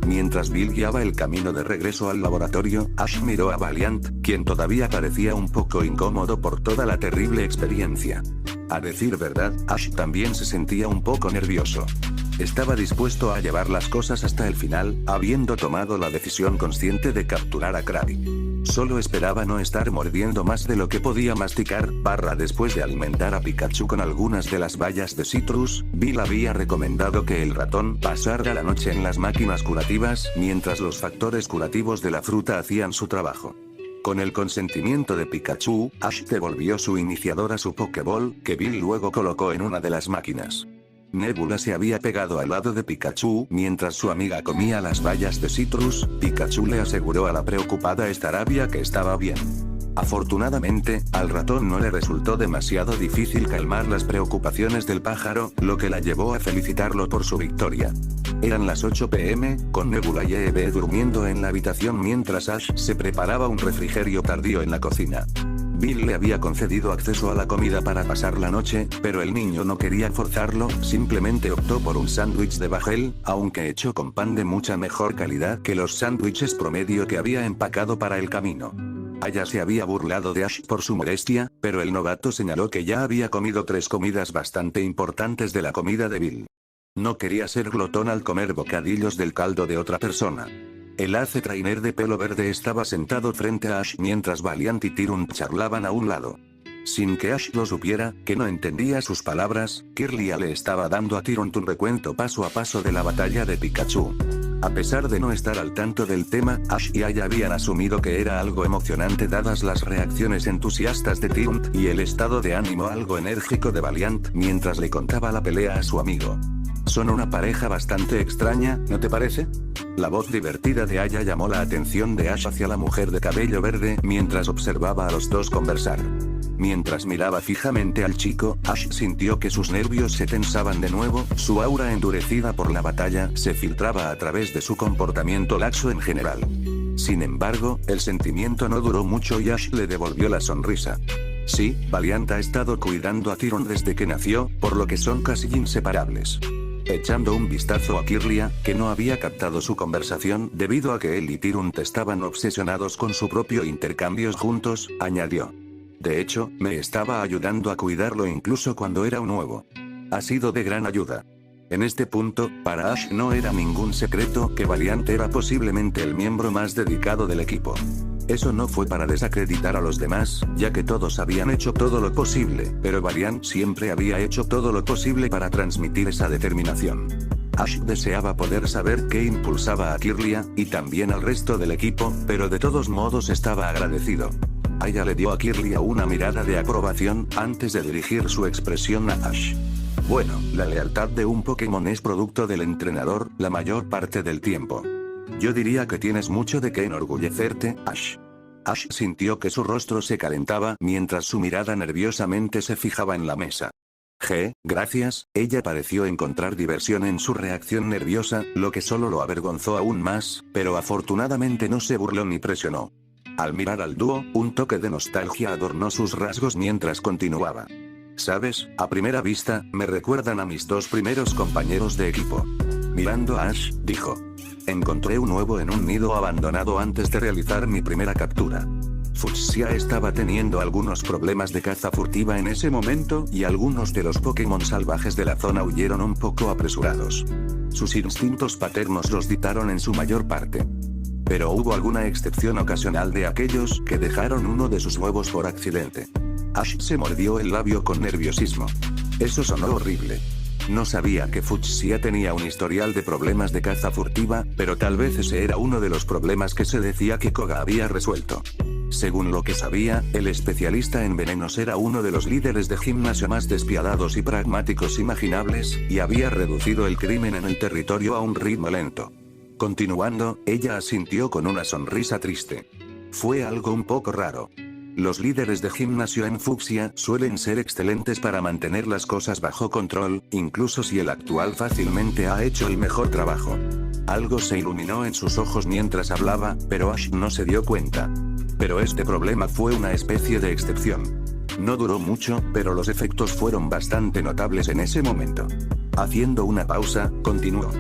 Mientras Bill guiaba el camino de regreso al laboratorio, Ash miró a Valiant, quien todavía parecía un poco incómodo por toda la terrible experiencia. A decir verdad, Ash también se sentía un poco nervioso. Estaba dispuesto a llevar las cosas hasta el final, habiendo tomado la decisión consciente de capturar a Krabby. Solo esperaba no estar mordiendo más de lo que podía masticar. Después de alimentar a Pikachu con algunas de las bayas de citrus, Bill había recomendado que el ratón pasara la noche en las máquinas curativas, mientras los factores curativos de la fruta hacían su trabajo. Con el consentimiento de Pikachu, Ash devolvió su iniciador a su Pokéball, que Bill luego colocó en una de las máquinas. Nebula se había pegado al lado de Pikachu mientras su amiga comía las bayas de citrus. Pikachu le aseguró a la preocupada Staravia que estaba bien. Afortunadamente, al ratón no le resultó demasiado difícil calmar las preocupaciones del pájaro, lo que la llevó a felicitarlo por su victoria. Eran las 8 p.m., con Nebula y Eve durmiendo en la habitación mientras Ash se preparaba un refrigerio tardío en la cocina. Bill le había concedido acceso a la comida para pasar la noche, pero el niño no quería forzarlo, simplemente optó por un sándwich de bajel, aunque hecho con pan de mucha mejor calidad que los sándwiches promedio que había empacado para el camino. Aya se había burlado de Ash por su modestia, pero el novato señaló que ya había comido 3 comidas bastante importantes de la comida de Bill. No quería ser glotón al comer bocadillos del caldo de otra persona. El Ace Trainer de pelo verde estaba sentado frente a Ash mientras Valiant y Tyrunt charlaban a un lado. Sin que Ash lo supiera, que no entendía sus palabras, Kirlia le estaba dando a Tyrunt un recuento paso a paso de la batalla de Pikachu. A pesar de no estar al tanto del tema, Ash y Aya habían asumido que era algo emocionante dadas las reacciones entusiastas de Tyrunt y el estado de ánimo algo enérgico de Valiant mientras le contaba la pelea a su amigo. Son una pareja bastante extraña, ¿no te parece? La voz divertida de Aya llamó la atención de Ash hacia la mujer de cabello verde mientras observaba a los dos conversar. Mientras miraba fijamente al chico, Ash sintió que sus nervios se tensaban de nuevo, su aura endurecida por la batalla se filtraba a través de su comportamiento laxo en general. Sin embargo, el sentimiento no duró mucho y Ash le devolvió la sonrisa. Sí, Valiant ha estado cuidando a Tyrunt desde que nació, por lo que son casi inseparables. Echando un vistazo a Kirlia, que no había captado su conversación debido a que él y Tyrunt estaban obsesionados con su propio intercambios juntos, añadió. De hecho, me estaba ayudando a cuidarlo incluso cuando era un huevo. Ha sido de gran ayuda. En este punto, para Ash no era ningún secreto que Valiant era posiblemente el miembro más dedicado del equipo. Eso no fue para desacreditar a los demás, ya que todos habían hecho todo lo posible, pero Valiant siempre había hecho todo lo posible para transmitir esa determinación. Ash deseaba poder saber qué impulsaba a Kirlia, y también al resto del equipo, pero de todos modos estaba agradecido. Aya le dio a Kirlia una mirada de aprobación, antes de dirigir su expresión a Ash. Bueno, la lealtad de un Pokémon es producto del entrenador, la mayor parte del tiempo. Yo diría que tienes mucho de qué enorgullecerte, Ash. Ash sintió que su rostro se calentaba mientras su mirada nerviosamente se fijaba en la mesa. Gracias, ella pareció encontrar diversión en su reacción nerviosa, lo que solo lo avergonzó aún más, pero afortunadamente no se burló ni presionó. Al mirar al dúo, un toque de nostalgia adornó sus rasgos mientras continuaba. ¿Sabes? A primera vista, me recuerdan a mis dos primeros compañeros de equipo. Mirando a Ash, dijo. Encontré un huevo en un nido abandonado antes de realizar mi primera captura. Fuchsia estaba teniendo algunos problemas de caza furtiva en ese momento y algunos de los Pokémon salvajes de la zona huyeron un poco apresurados. Sus instintos paternos los dictaron en su mayor parte. Pero hubo alguna excepción ocasional de aquellos que dejaron uno de sus huevos por accidente. Ash se mordió el labio con nerviosismo. Eso sonó horrible. No sabía que Fuchsia tenía un historial de problemas de caza furtiva, pero tal vez ese era uno de los problemas que se decía que Koga había resuelto. Según lo que sabía, el especialista en venenos era uno de los líderes de gimnasio más despiadados y pragmáticos imaginables, y había reducido el crimen en el territorio a un ritmo lento. Continuando, ella asintió con una sonrisa triste. Fue algo un poco raro. Los líderes de gimnasio en Fucsia suelen ser excelentes para mantener las cosas bajo control, incluso si el actual fácilmente ha hecho el mejor trabajo. Algo se iluminó en sus ojos mientras hablaba, pero Ash no se dio cuenta. Pero este problema fue una especie de excepción. No duró mucho, pero los efectos fueron bastante notables en ese momento. Haciendo una pausa, continuó.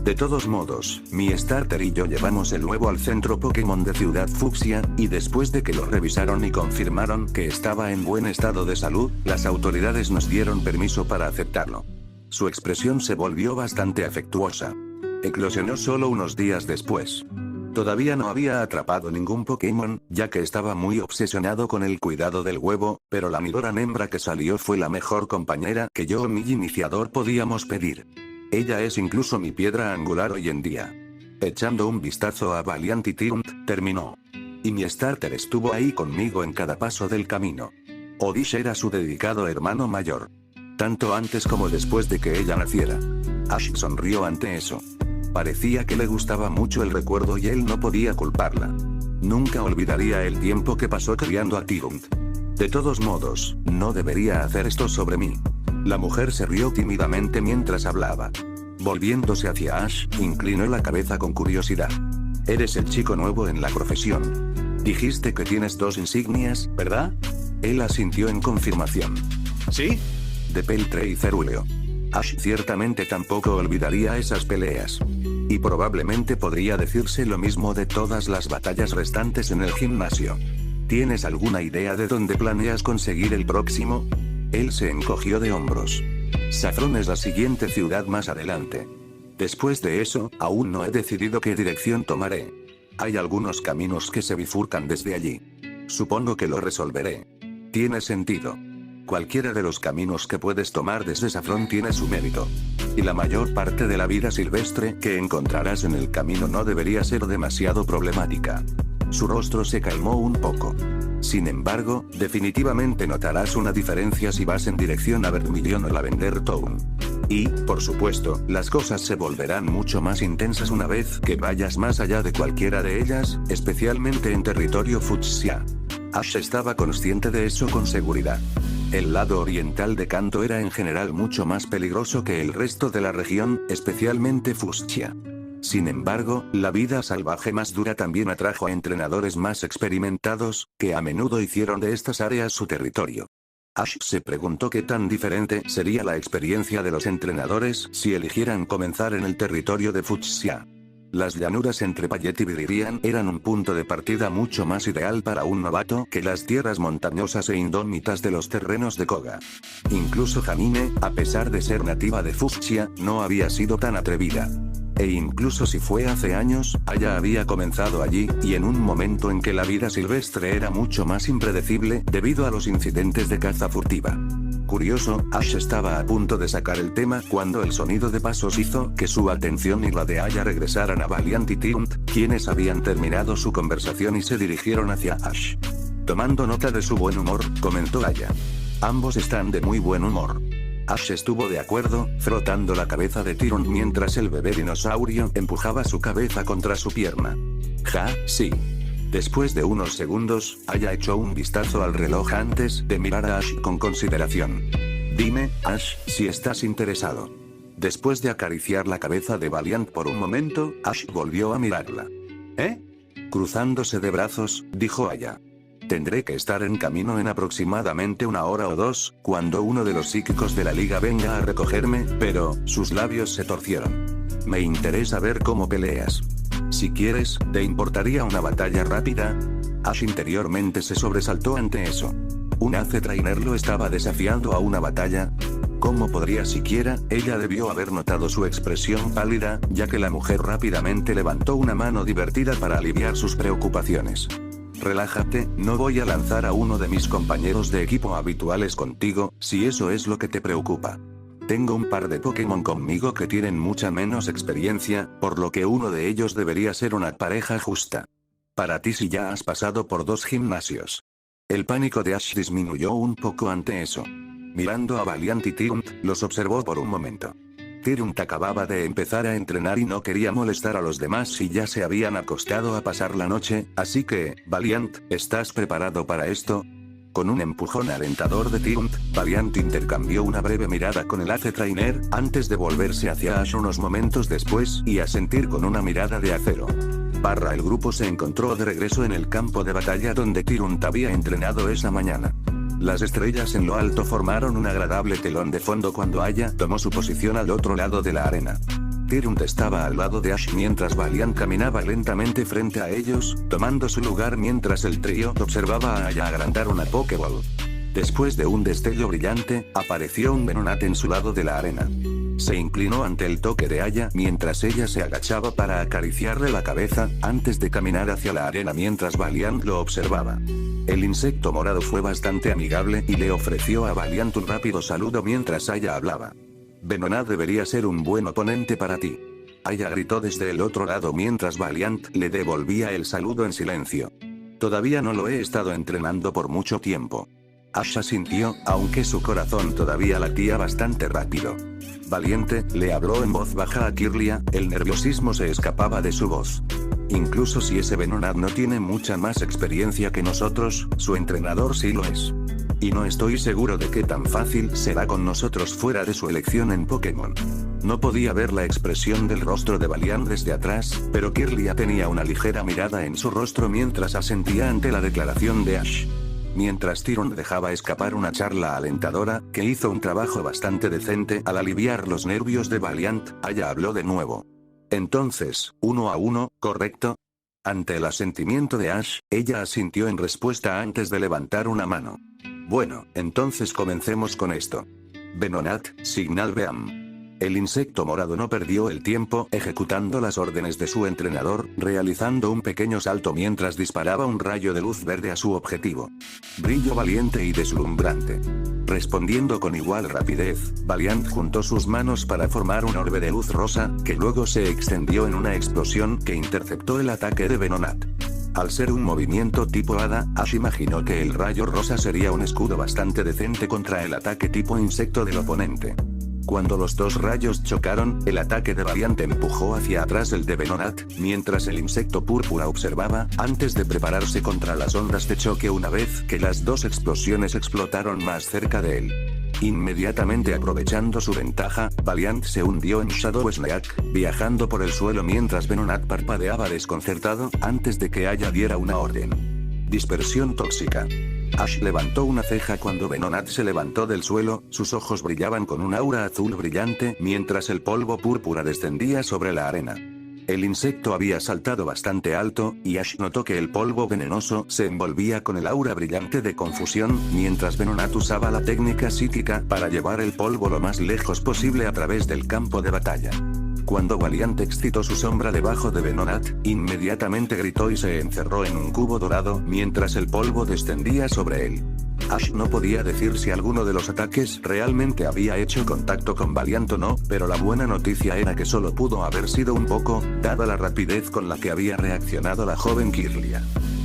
De todos modos, mi starter y yo llevamos el huevo al centro Pokémon de Ciudad Fucsia, y después de que lo revisaron y confirmaron que estaba en buen estado de salud, las autoridades nos dieron permiso para aceptarlo. Su expresión se volvió bastante afectuosa. Eclosionó solo unos días después. Todavía no había atrapado ningún Pokémon, ya que estaba muy obsesionado con el cuidado del huevo, pero la Nidoran hembra que salió fue la mejor compañera que yo o mi iniciador podíamos pedir. Ella es incluso mi piedra angular hoy en día. Echando un vistazo a Valiant y Tyrant, terminó. Y mi starter estuvo ahí conmigo en cada paso del camino. Odish era su dedicado hermano mayor. Tanto antes como después de que ella naciera. Ash sonrió ante eso. Parecía que le gustaba mucho el recuerdo y él no podía culparla. Nunca olvidaría el tiempo que pasó criando a Tyrant. De todos modos, no debería hacer esto sobre mí. La mujer se rió tímidamente mientras hablaba. Volviéndose hacia Ash, inclinó la cabeza con curiosidad. Eres el chico nuevo en la profesión. Dijiste que tienes 2 insignias, ¿verdad? Él asintió en confirmación. ¿Sí? De peltre y cerúleo. Ash ciertamente tampoco olvidaría esas peleas. Y probablemente podría decirse lo mismo de todas las batallas restantes en el gimnasio. ¿Tienes alguna idea de dónde planeas conseguir el próximo? Él se encogió de hombros. Saffron es la siguiente ciudad más adelante. Después de eso, aún no he decidido qué dirección tomaré. Hay algunos caminos que se bifurcan desde allí. Supongo que lo resolveré. Tiene sentido. Cualquiera de los caminos que puedes tomar desde Saffron tiene su mérito. Y la mayor parte de la vida silvestre que encontrarás en el camino no debería ser demasiado problemática. Su rostro se calmó un poco. Sin embargo, definitivamente notarás una diferencia si vas en dirección a Vermilion o Lavender Town. Y, por supuesto, las cosas se volverán mucho más intensas una vez que vayas más allá de cualquiera de ellas, especialmente en territorio Fucsia. Ash estaba consciente de eso con seguridad. El lado oriental de Kanto era en general mucho más peligroso que el resto de la región, especialmente Fucsia. Sin embargo, la vida salvaje más dura también atrajo a entrenadores más experimentados, que a menudo hicieron de estas áreas su territorio. Ash se preguntó qué tan diferente sería la experiencia de los entrenadores si eligieran comenzar en el territorio de Fucsia. Las llanuras entre Payet y Viridian eran un punto de partida mucho más ideal para un novato que las tierras montañosas e indómitas de los terrenos de Koga. Incluso Janine, a pesar de ser nativa de Fuxia, no había sido tan atrevida. E incluso si fue hace años, Aya había comenzado allí, y en un momento en que la vida silvestre era mucho más impredecible, debido a los incidentes de caza furtiva. Curioso, Ash estaba a punto de sacar el tema cuando el sonido de pasos hizo que su atención y la de Aya regresaran a Valiant y Tiunt, quienes habían terminado su conversación y se dirigieron hacia Ash. Tomando nota de su buen humor, comentó Aya. Ambos están de muy buen humor. Ash estuvo de acuerdo, frotando la cabeza de Tirunt mientras el bebé dinosaurio empujaba su cabeza contra su pierna. Ja, sí. Después de unos segundos, Aya echó un vistazo al reloj antes de mirar a Ash con consideración. Dime, Ash, si estás interesado. Después de acariciar la cabeza de Valiant por un momento, Ash volvió a mirarla. ¿Eh? Cruzándose de brazos, dijo Aya. Tendré que estar en camino en aproximadamente 1 hora o 2, cuando uno de los psíquicos de la liga venga a recogerme, pero, sus labios se torcieron. Me interesa ver cómo peleas. Si quieres, ¿te importaría una batalla rápida? Ash interiormente se sobresaltó ante eso. ¿Un Ace Trainer lo estaba desafiando a una batalla? ¿Cómo podría siquiera? Ella debió haber notado su expresión pálida, ya que la mujer rápidamente levantó una mano divertida para aliviar sus preocupaciones. Relájate, no voy a lanzar a uno de mis compañeros de equipo habituales contigo, si eso es lo que te preocupa. Tengo un par de Pokémon conmigo que tienen mucha menos experiencia, por lo que uno de ellos debería ser una pareja justa. Para ti si ya has pasado por 2 gimnasios. El pánico de Ash disminuyó un poco ante eso. Mirando a Valiant y Tirunt, los observó por un momento. Tirunt acababa de empezar a entrenar y no quería molestar a los demás si ya se habían acostado a pasar la noche, así que, Valiant, ¿estás preparado para esto? Con un empujón alentador de Tirunt, Valiant intercambió una breve mirada con el Ace Trainer, antes de volverse hacia Ash unos momentos después y asentir con una mirada de acero. El grupo se encontró de regreso en el campo de batalla donde Tirunt había entrenado esa mañana. Las estrellas en lo alto formaron un agradable telón de fondo cuando Aya tomó su posición al otro lado de la arena. Tirunt estaba al lado de Ash mientras Valiant caminaba lentamente frente a ellos, tomando su lugar mientras el trío observaba a Aya agrandar una Pokéball. Después de un destello brillante, apareció un Venonat en su lado de la arena. Se inclinó ante el toque de Aya mientras ella se agachaba para acariciarle la cabeza, antes de caminar hacia la arena mientras Valiant lo observaba. El insecto morado fue bastante amigable y le ofreció a Valiant un rápido saludo mientras Aya hablaba. Venonat debería ser un buen oponente para ti. Aya gritó desde el otro lado mientras Valiant le devolvía el saludo en silencio. Todavía no lo he estado entrenando por mucho tiempo. Ash asintió, aunque su corazón todavía latía bastante rápido. Valiente, le habló en voz baja a Kirlia, el nerviosismo se escapaba de su voz. Incluso si ese Venonat no tiene mucha más experiencia que nosotros, su entrenador sí lo es. Y no estoy seguro de qué tan fácil será con nosotros fuera de su elección en Pokémon. No podía ver la expresión del rostro de Valiant desde atrás, pero Kirlia tenía una ligera mirada en su rostro mientras asentía ante la declaración de Ash. Mientras Tirunt dejaba escapar una charla alentadora, que hizo un trabajo bastante decente al aliviar los nervios de Valiant, Aya habló de nuevo. Entonces, 1 a 1, ¿correcto? Ante el asentimiento de Ash, ella asintió en respuesta antes de levantar una mano. Bueno, entonces comencemos con esto. Venonat, Signal Beam. El insecto morado no perdió el tiempo ejecutando las órdenes de su entrenador, realizando un pequeño salto mientras disparaba un rayo de luz verde a su objetivo. Brillo valiente y deslumbrante. Respondiendo con igual rapidez, Valiant juntó sus manos para formar un orbe de luz rosa, que luego se extendió en una explosión que interceptó el ataque de Venonat. Al ser un movimiento tipo hada, Ash imaginó que el rayo rosa sería un escudo bastante decente contra el ataque tipo insecto del oponente. Cuando los dos rayos chocaron, el ataque de Valiant empujó hacia atrás el de Venonat, mientras el insecto púrpura observaba, antes de prepararse contra las ondas de choque una vez que las dos explosiones explotaron más cerca de él. Inmediatamente aprovechando su ventaja, Valiant se hundió en Shadow Sneak, viajando por el suelo mientras Venonat parpadeaba desconcertado, antes de que Aya diera una orden. Dispersión tóxica. Ash levantó una ceja cuando Venonat se levantó del suelo, sus ojos brillaban con un aura azul brillante mientras el polvo púrpura descendía sobre la arena. El insecto había saltado bastante alto, y Ash notó que el polvo venenoso se envolvía con el aura brillante de confusión, mientras Venonat usaba la técnica psíquica para llevar el polvo lo más lejos posible a través del campo de batalla. Cuando Valiant excitó su sombra debajo de Venonat, inmediatamente gritó y se encerró en un cubo dorado mientras el polvo descendía sobre él. Ash no podía decir si alguno de los ataques realmente había hecho contacto con Valiant o no, pero la buena noticia era que solo pudo haber sido un poco, dada la rapidez con la que había reaccionado la joven Kirlia.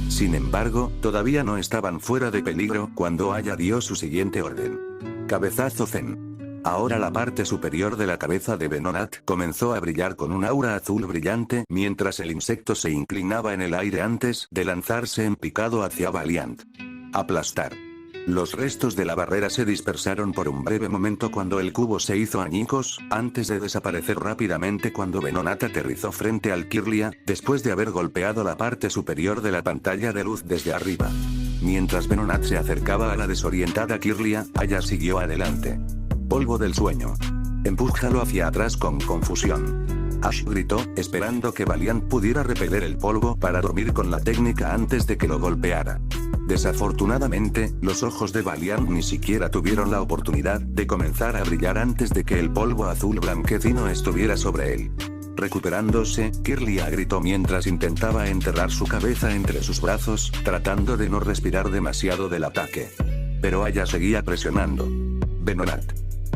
Sin embargo, todavía no estaban fuera de peligro cuando Aya dio su siguiente orden. Cabezazo Zen. Ahora la parte superior de la cabeza de Venonat comenzó a brillar con un aura azul brillante mientras el insecto se inclinaba en el aire antes de lanzarse en picado hacia Valiant. Aplastar. Los restos de la barrera se dispersaron por un breve momento cuando el cubo se hizo añicos, antes de desaparecer rápidamente cuando Venonat aterrizó frente al Kirlia, después de haber golpeado la parte superior de la pantalla de luz desde arriba. Mientras Venonat se acercaba a la desorientada Kirlia, Aya siguió adelante. Polvo del sueño. Empújalo hacia atrás con confusión. Ash gritó, esperando que Valiant pudiera repeler el polvo para dormir con la técnica antes de que lo golpeara. Desafortunadamente, los ojos de Valiant ni siquiera tuvieron la oportunidad de comenzar a brillar antes de que el polvo azul blanquecino estuviera sobre él. Recuperándose, Kirlia gritó mientras intentaba enterrar su cabeza entre sus brazos, tratando de no respirar demasiado del ataque. Pero Aya seguía presionando. Venonat.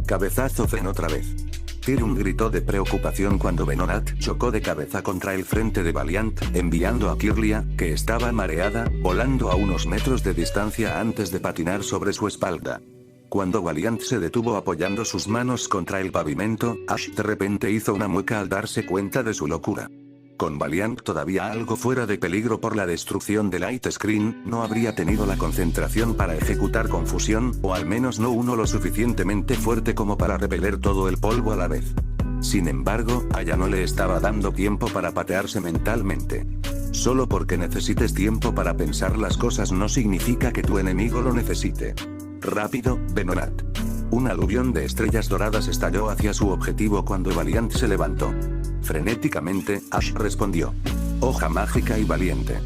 Cabezazo Zen otra vez. Tyrion gritó de preocupación cuando Venonat chocó de cabeza contra el frente de Valiant, enviando a Kirlia, que estaba mareada, volando a unos metros de distancia antes de patinar sobre su espalda. Cuando Valiant se detuvo apoyando sus manos contra el pavimento, Ash de repente hizo una mueca al darse cuenta de su locura. Con Valiant todavía algo fuera de peligro por la destrucción del Light Screen, no habría tenido la concentración para ejecutar confusión, o al menos no uno lo suficientemente fuerte como para repeler todo el polvo a la vez. Sin embargo, Aya no le estaba dando tiempo para patearse mentalmente. Solo porque necesites tiempo para pensar las cosas no significa que tu enemigo lo necesite. Rápido, Venonat. Un aluvión de estrellas doradas estalló hacia su objetivo cuando Valiant se levantó. Frenéticamente, Ash respondió. Hoja mágica y valiente.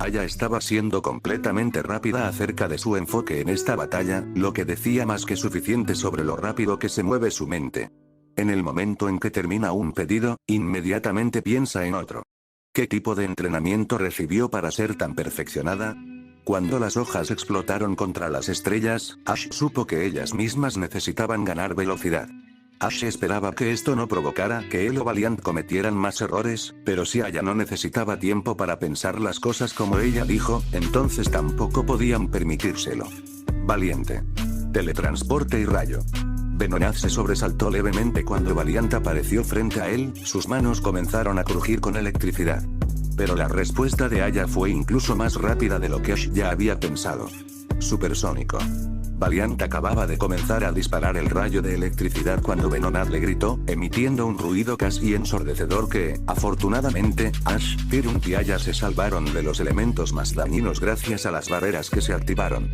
Aya estaba siendo completamente rápida acerca de su enfoque en esta batalla, lo que decía más que suficiente sobre lo rápido que se mueve su mente. En el momento en que termina un pedido, inmediatamente piensa en otro. ¿Qué tipo de entrenamiento recibió para ser tan perfeccionada? Cuando las hojas explotaron contra las estrellas, Ash supo que ellas mismas necesitaban ganar velocidad. Ash esperaba que esto no provocara que él o Valiant cometieran más errores, pero si Aya no necesitaba tiempo para pensar las cosas como ella dijo, entonces tampoco podían permitírselo. Valiente. Teletransporte y rayo. Venonat se sobresaltó levemente cuando Valiant apareció frente a él, sus manos comenzaron a crujir con electricidad. Pero la respuesta de Aya fue incluso más rápida de lo que Ash ya había pensado. Supersónico. Valiant acababa de comenzar a disparar el rayo de electricidad cuando Venonat le gritó, emitiendo un ruido casi ensordecedor que, afortunadamente, Ash, Tyrion y Aya se salvaron de los elementos más dañinos gracias a las barreras que se activaron.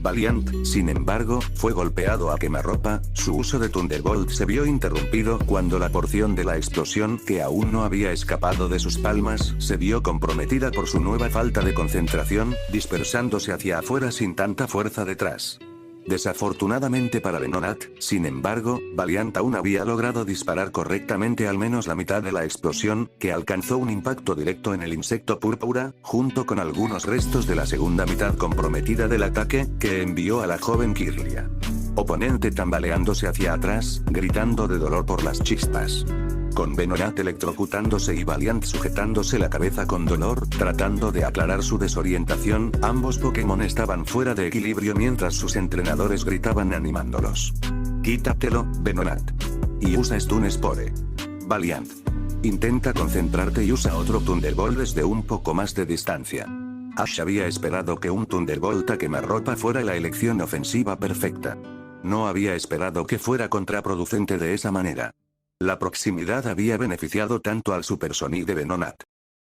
Valiant, sin embargo, fue golpeado a quemarropa, su uso de Thunderbolt se vio interrumpido cuando la porción de la explosión que aún no había escapado de sus palmas se vio comprometida por su nueva falta de concentración, dispersándose hacia afuera sin tanta fuerza detrás. Desafortunadamente para Venonat, sin embargo, Valiant aún había logrado disparar correctamente al menos la mitad de la explosión, que alcanzó un impacto directo en el insecto púrpura, junto con algunos restos de la segunda mitad comprometida del ataque, que envió a la joven Kirlia. Oponente tambaleándose hacia atrás, gritando de dolor por las chispas. Con Venonat electrocutándose y Valiant sujetándose la cabeza con dolor, tratando de aclarar su desorientación, ambos Pokémon estaban fuera de equilibrio mientras sus entrenadores gritaban animándolos. Quítatelo, Venonat. Y usa Stun Spore. Valiant. Intenta concentrarte y usa otro Thunderbolt desde un poco más de distancia. Ash había esperado que un Thunderbolt a quemarropa fuera la elección ofensiva perfecta. No había esperado que fuera contraproducente de esa manera. La proximidad había beneficiado tanto al Super Sonic de Venonat.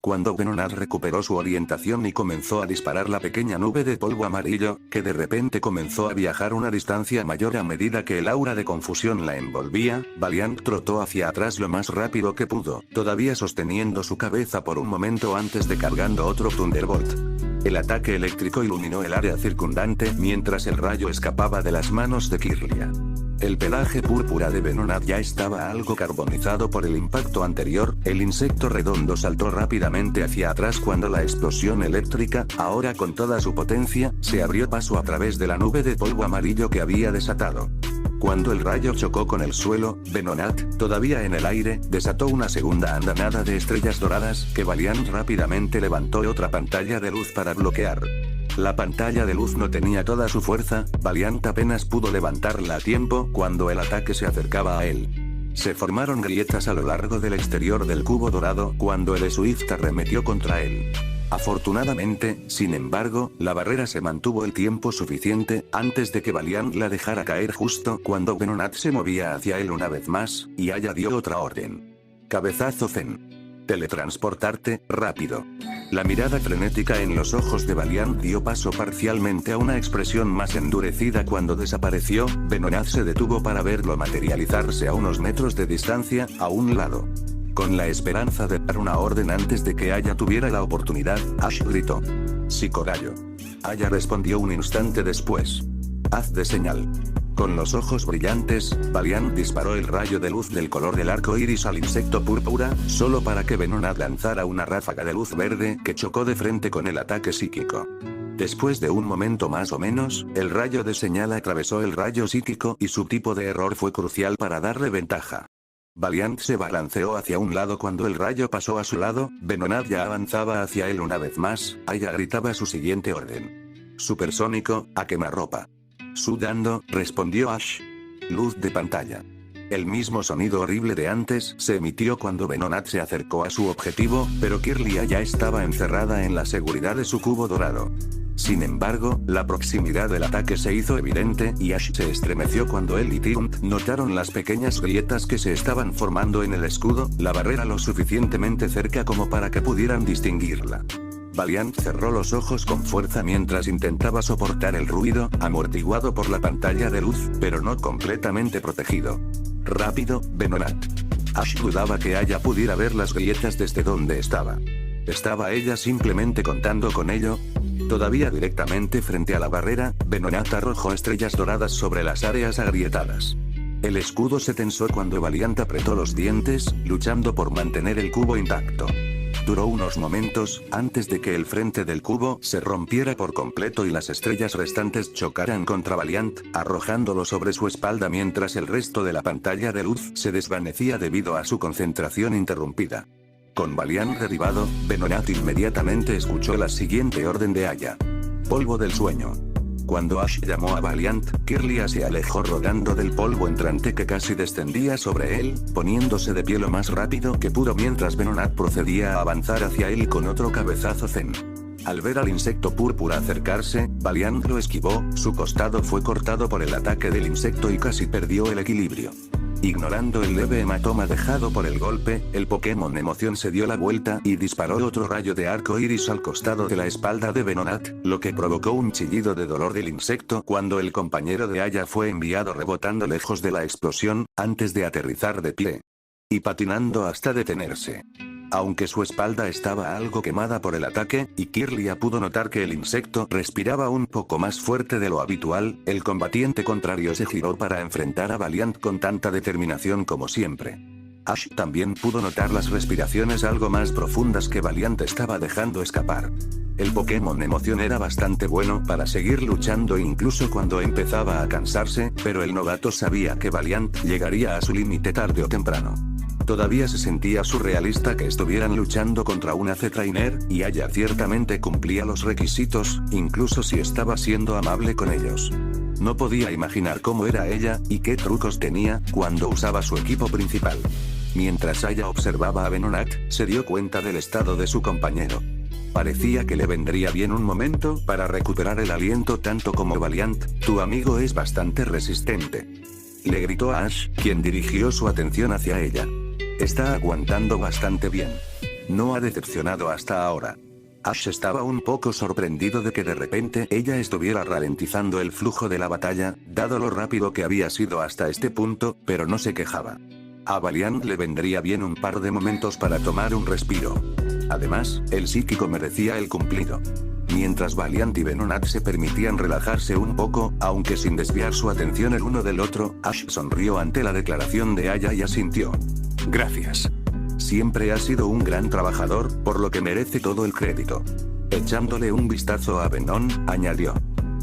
Cuando Venonat recuperó su orientación y comenzó a disparar la pequeña nube de polvo amarillo, que de repente comenzó a viajar una distancia mayor a medida que el aura de confusión la envolvía, Valiant trotó hacia atrás lo más rápido que pudo, todavía sosteniendo su cabeza por un momento antes de cargando otro Thunderbolt. El ataque eléctrico iluminó el área circundante mientras el rayo escapaba de las manos de Kirlia. El pelaje púrpura de Venonat ya estaba algo carbonizado por el impacto anterior, el insecto redondo saltó rápidamente hacia atrás cuando la explosión eléctrica, ahora con toda su potencia, se abrió paso a través de la nube de polvo amarillo que había desatado. Cuando el rayo chocó con el suelo, Venonat, todavía en el aire, desató una segunda andanada de estrellas doradas que Valiant rápidamente levantó otra pantalla de luz para bloquear. La pantalla de luz no tenía toda su fuerza, Valiant apenas pudo levantarla a tiempo cuando el ataque se acercaba a él. Se formaron grietas a lo largo del exterior del cubo dorado cuando el Swift arremetió contra él. Afortunadamente, sin embargo, la barrera se mantuvo el tiempo suficiente antes de que Valiant la dejara caer justo cuando Venonat se movía hacia él una vez más, y Aya dio otra orden. Cabezazo Zen. Teletransportarte, rápido. La mirada frenética en los ojos de Valiant dio paso parcialmente a una expresión más endurecida cuando desapareció, Venonat se detuvo para verlo materializarse a unos metros de distancia, a un lado. Con la esperanza de dar una orden antes de que Aya tuviera la oportunidad, Ash gritó. Psicorrayo. Aya respondió un instante después. Haz de señal. Con los ojos brillantes, Valiant disparó el rayo de luz del color del arco iris al insecto púrpura, solo para que Venonat lanzara una ráfaga de luz verde que chocó de frente con el ataque psíquico. Después de un momento más o menos, el rayo de señal atravesó el rayo psíquico y su tipo de error fue crucial para darle ventaja. Valiant se balanceó hacia un lado cuando el rayo pasó a su lado, Venonat ya avanzaba hacia él una vez más, Aya gritaba su siguiente orden. Supersónico, a quemarropa. Sudando, respondió Ash. Luz de pantalla. El mismo sonido horrible de antes se emitió cuando Venonat se acercó a su objetivo, pero Kirlia ya estaba encerrada en la seguridad de su cubo dorado. Sin embargo, la proximidad del ataque se hizo evidente y Ash se estremeció cuando él y Tiunt notaron las pequeñas grietas que se estaban formando en el escudo, la barrera lo suficientemente cerca como para que pudieran distinguirla. Valiant cerró los ojos con fuerza mientras intentaba soportar el ruido, amortiguado por la pantalla de luz, pero no completamente protegido. Rápido, Venonat. Ash dudaba que Aya pudiera ver las grietas desde donde estaba. ¿Estaba ella simplemente contando con ello? Todavía directamente frente a la barrera, Venonat arrojó estrellas doradas sobre las áreas agrietadas. El escudo se tensó cuando Valiant apretó los dientes, luchando por mantener el cubo intacto. Duró unos momentos, antes de que el frente del cubo se rompiera por completo y las estrellas restantes chocaran contra Valiant, arrojándolo sobre su espalda mientras el resto de la pantalla de luz se desvanecía debido a su concentración interrumpida. Con Valiant derribado, Venonat inmediatamente escuchó la siguiente orden de Aya. Polvo del sueño. Cuando Ash llamó a Valiant, Kirlia se alejó rodando del polvo entrante que casi descendía sobre él, poniéndose de pie lo más rápido que pudo mientras Venonat procedía a avanzar hacia él con otro cabezazo zen. Al ver al insecto púrpura acercarse, Valiant lo esquivó, su costado fue cortado por el ataque del insecto y casi perdió el equilibrio. Ignorando el leve hematoma dejado por el golpe, el Pokémon Emoción se dio la vuelta y disparó otro rayo de arco iris al costado de la espalda de Venonat, lo que provocó un chillido de dolor del insecto cuando el compañero de Aya fue enviado rebotando lejos de la explosión, antes de aterrizar de pie. Y patinando hasta detenerse. Aunque su espalda estaba algo quemada por el ataque, y Kirlia pudo notar que el insecto respiraba un poco más fuerte de lo habitual, el combatiente contrario se giró para enfrentar a Valiant con tanta determinación como siempre. Ash también pudo notar las respiraciones algo más profundas que Valiant estaba dejando escapar. El Pokémon Emoción era bastante bueno para seguir luchando incluso cuando empezaba a cansarse, pero el novato sabía que Valiant llegaría a su límite tarde o temprano. Todavía se sentía surrealista que estuvieran luchando contra una Z-Trainer, y Aya ciertamente cumplía los requisitos, incluso si estaba siendo amable con ellos. No podía imaginar cómo era ella, y qué trucos tenía, cuando usaba su equipo principal. Mientras Aya observaba a Venonat, se dio cuenta del estado de su compañero. Parecía que le vendría bien un momento para recuperar el aliento tanto como Valiant, tu amigo es bastante resistente. Le gritó a Ash, quien dirigió su atención hacia ella. Está aguantando bastante bien. no ha decepcionado hasta ahora. Ash estaba un poco sorprendido de que de repente ella estuviera ralentizando el flujo de la batalla, dado lo rápido que había sido hasta este punto, pero no se quejaba. A Valiant le vendría bien un par de momentos para tomar un respiro. Además, el psíquico merecía el cumplido. Mientras Valiant y Venonat se permitían relajarse un poco, aunque sin desviar su atención el uno del otro, Ash sonrió ante la declaración de Aya y asintió. Gracias. Siempre ha sido un gran trabajador, por lo que merece todo el crédito. Echándole un vistazo a Venom, añadió.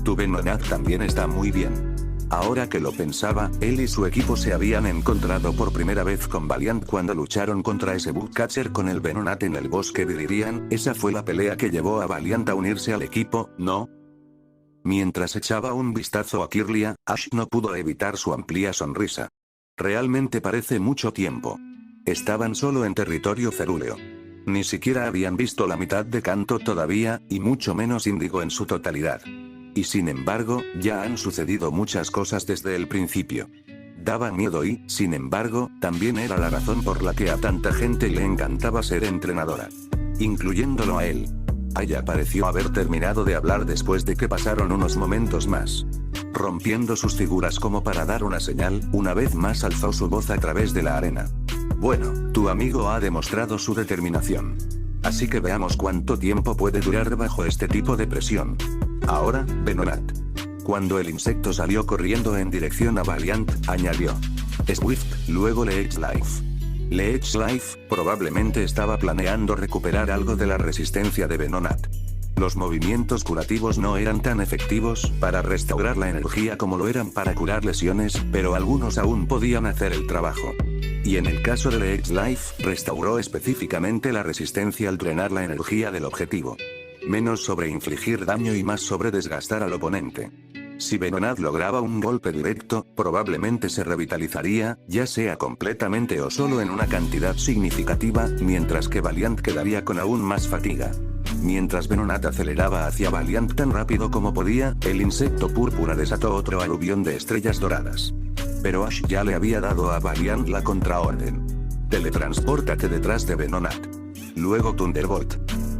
Tu Venonat también está muy bien. Ahora que lo pensaba, él y su equipo se habían encontrado por primera vez con Valiant cuando lucharon contra ese Bugcatcher con el Venonat en el bosque de Dirian. Esa fue la pelea que llevó a Valiant a unirse al equipo, ¿no? Mientras echaba un vistazo a Kirlia, Ash no pudo evitar su amplia sonrisa. Realmente parece mucho tiempo. Estaban solo en territorio cerúleo. Ni siquiera habían visto la mitad de Kanto todavía, y mucho menos Índigo en su totalidad. Y sin embargo, ya han sucedido muchas cosas desde el principio. Daba miedo y, sin embargo, también era la razón por la que a tanta gente le encantaba ser entrenadora. Incluyéndolo a él. Aya pareció haber terminado de hablar después de que pasaron unos momentos más. Rompiendo sus figuras como para dar una señal, una vez más alzó su voz a través de la arena. Bueno, tu amigo ha demostrado su determinación. Así que veamos cuánto tiempo puede durar bajo este tipo de presión. Ahora, Venonat. Cuando el insecto salió corriendo en dirección a Valiant, añadió. Swift, luego Leech Life. Leech Life, probablemente estaba planeando recuperar algo de la resistencia de Venonat. Los movimientos curativos no eran tan efectivos para restaurar la energía como lo eran para curar lesiones, pero algunos aún podían hacer el trabajo. Y en el caso de Leech Life, restauró específicamente la resistencia al drenar la energía del objetivo. Menos sobre infligir daño y más sobre desgastar al oponente. Si Venonat lograba un golpe directo, probablemente se revitalizaría, ya sea completamente o solo en una cantidad significativa, mientras que Valiant quedaría con aún más fatiga. Mientras Venonat aceleraba hacia Valiant tan rápido como podía, el insecto púrpura desató otro aluvión de estrellas doradas. Pero Ash ya le había dado a Valiant la contraorden. Teletranspórtate detrás de Venonat. Luego Thunderbolt.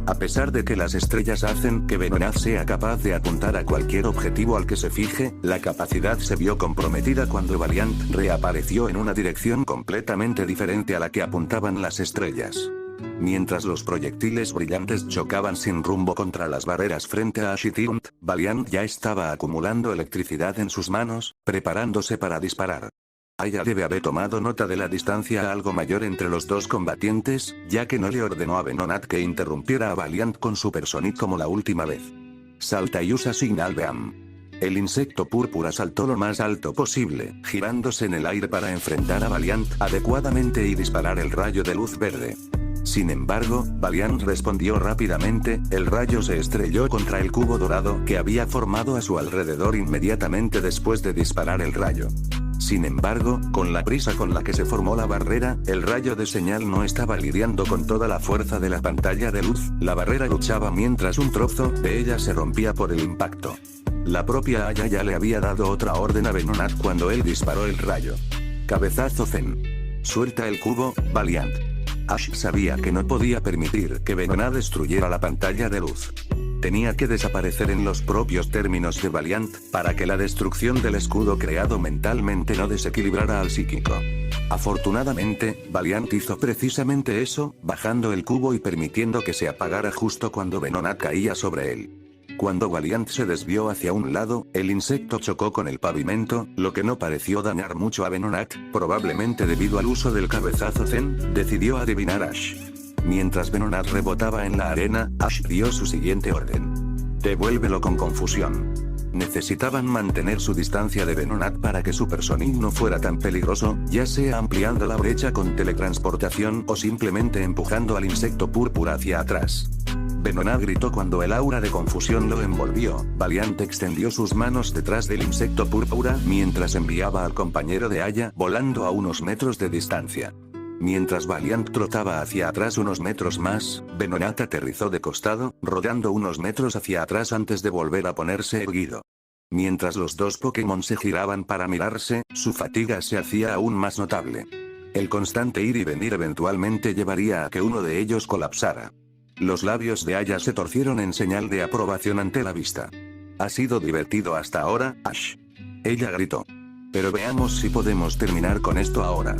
A pesar de que las estrellas hacen que Venonat sea capaz de apuntar a cualquier objetivo al que se fije, la capacidad se vio comprometida cuando Valiant reapareció en una dirección completamente diferente a la que apuntaban las estrellas. Mientras los proyectiles brillantes chocaban sin rumbo contra las barreras frente a Ash y Tiunt, Valiant ya estaba acumulando electricidad en sus manos, preparándose para disparar. Aya debe haber tomado nota de la distancia algo mayor entre los dos combatientes, ya que no le ordenó a Venonat que interrumpiera a Valiant con Supersonic como la última vez. Salta y usa Signal Beam. El insecto púrpura saltó lo más alto posible, girándose en el aire para enfrentar a Valiant adecuadamente y disparar el rayo de luz verde. Sin embargo, Valiant respondió rápidamente, el rayo se estrelló contra el cubo dorado que había formado a su alrededor inmediatamente después de disparar el rayo. Sin embargo, con la prisa con la que se formó la barrera, el rayo de señal no estaba lidiando con toda la fuerza de la pantalla de luz, la barrera luchaba mientras un trozo de ella se rompía por el impacto. La propia Aya ya le había dado otra orden a Venonat cuando él disparó el rayo. Cabezazo Zen. Suelta el cubo, Valiant. Ash sabía que no podía permitir que Venonat destruyera la pantalla de luz. Tenía que desaparecer en los propios términos de Valiant, para que la destrucción del escudo creado mentalmente no desequilibrara al psíquico. Afortunadamente, Valiant hizo precisamente eso, bajando el cubo y permitiendo que se apagara justo cuando Venonat caía sobre él. Cuando Valiant se desvió hacia un lado, el insecto chocó con el pavimento, lo que no pareció dañar mucho a Venonat, probablemente debido al uso del cabezazo Zen, decidió adivinar Ash. Mientras Venonat rebotaba en la arena, Ash dio su siguiente orden. Devuélvelo con confusión. Necesitaban mantener su distancia de Venonat para que Supersonic no fuera tan peligroso, ya sea ampliando la brecha con teletransportación o simplemente empujando al insecto púrpura hacia atrás. Venonat gritó cuando el aura de confusión lo envolvió. Valiant extendió sus manos detrás del insecto púrpura mientras enviaba al compañero de Aya volando a unos metros de distancia. Mientras Valiant trotaba hacia atrás unos metros más, Venonat aterrizó de costado, rodando unos metros hacia atrás antes de volver a ponerse erguido. Mientras los dos Pokémon se giraban para mirarse, su fatiga se hacía aún más notable. El constante ir y venir eventualmente llevaría a que uno de ellos colapsara. Los labios de Aya se torcieron en señal de aprobación ante la vista. Ha sido divertido hasta ahora, Ash. Ella gritó. Pero veamos si podemos terminar con esto ahora.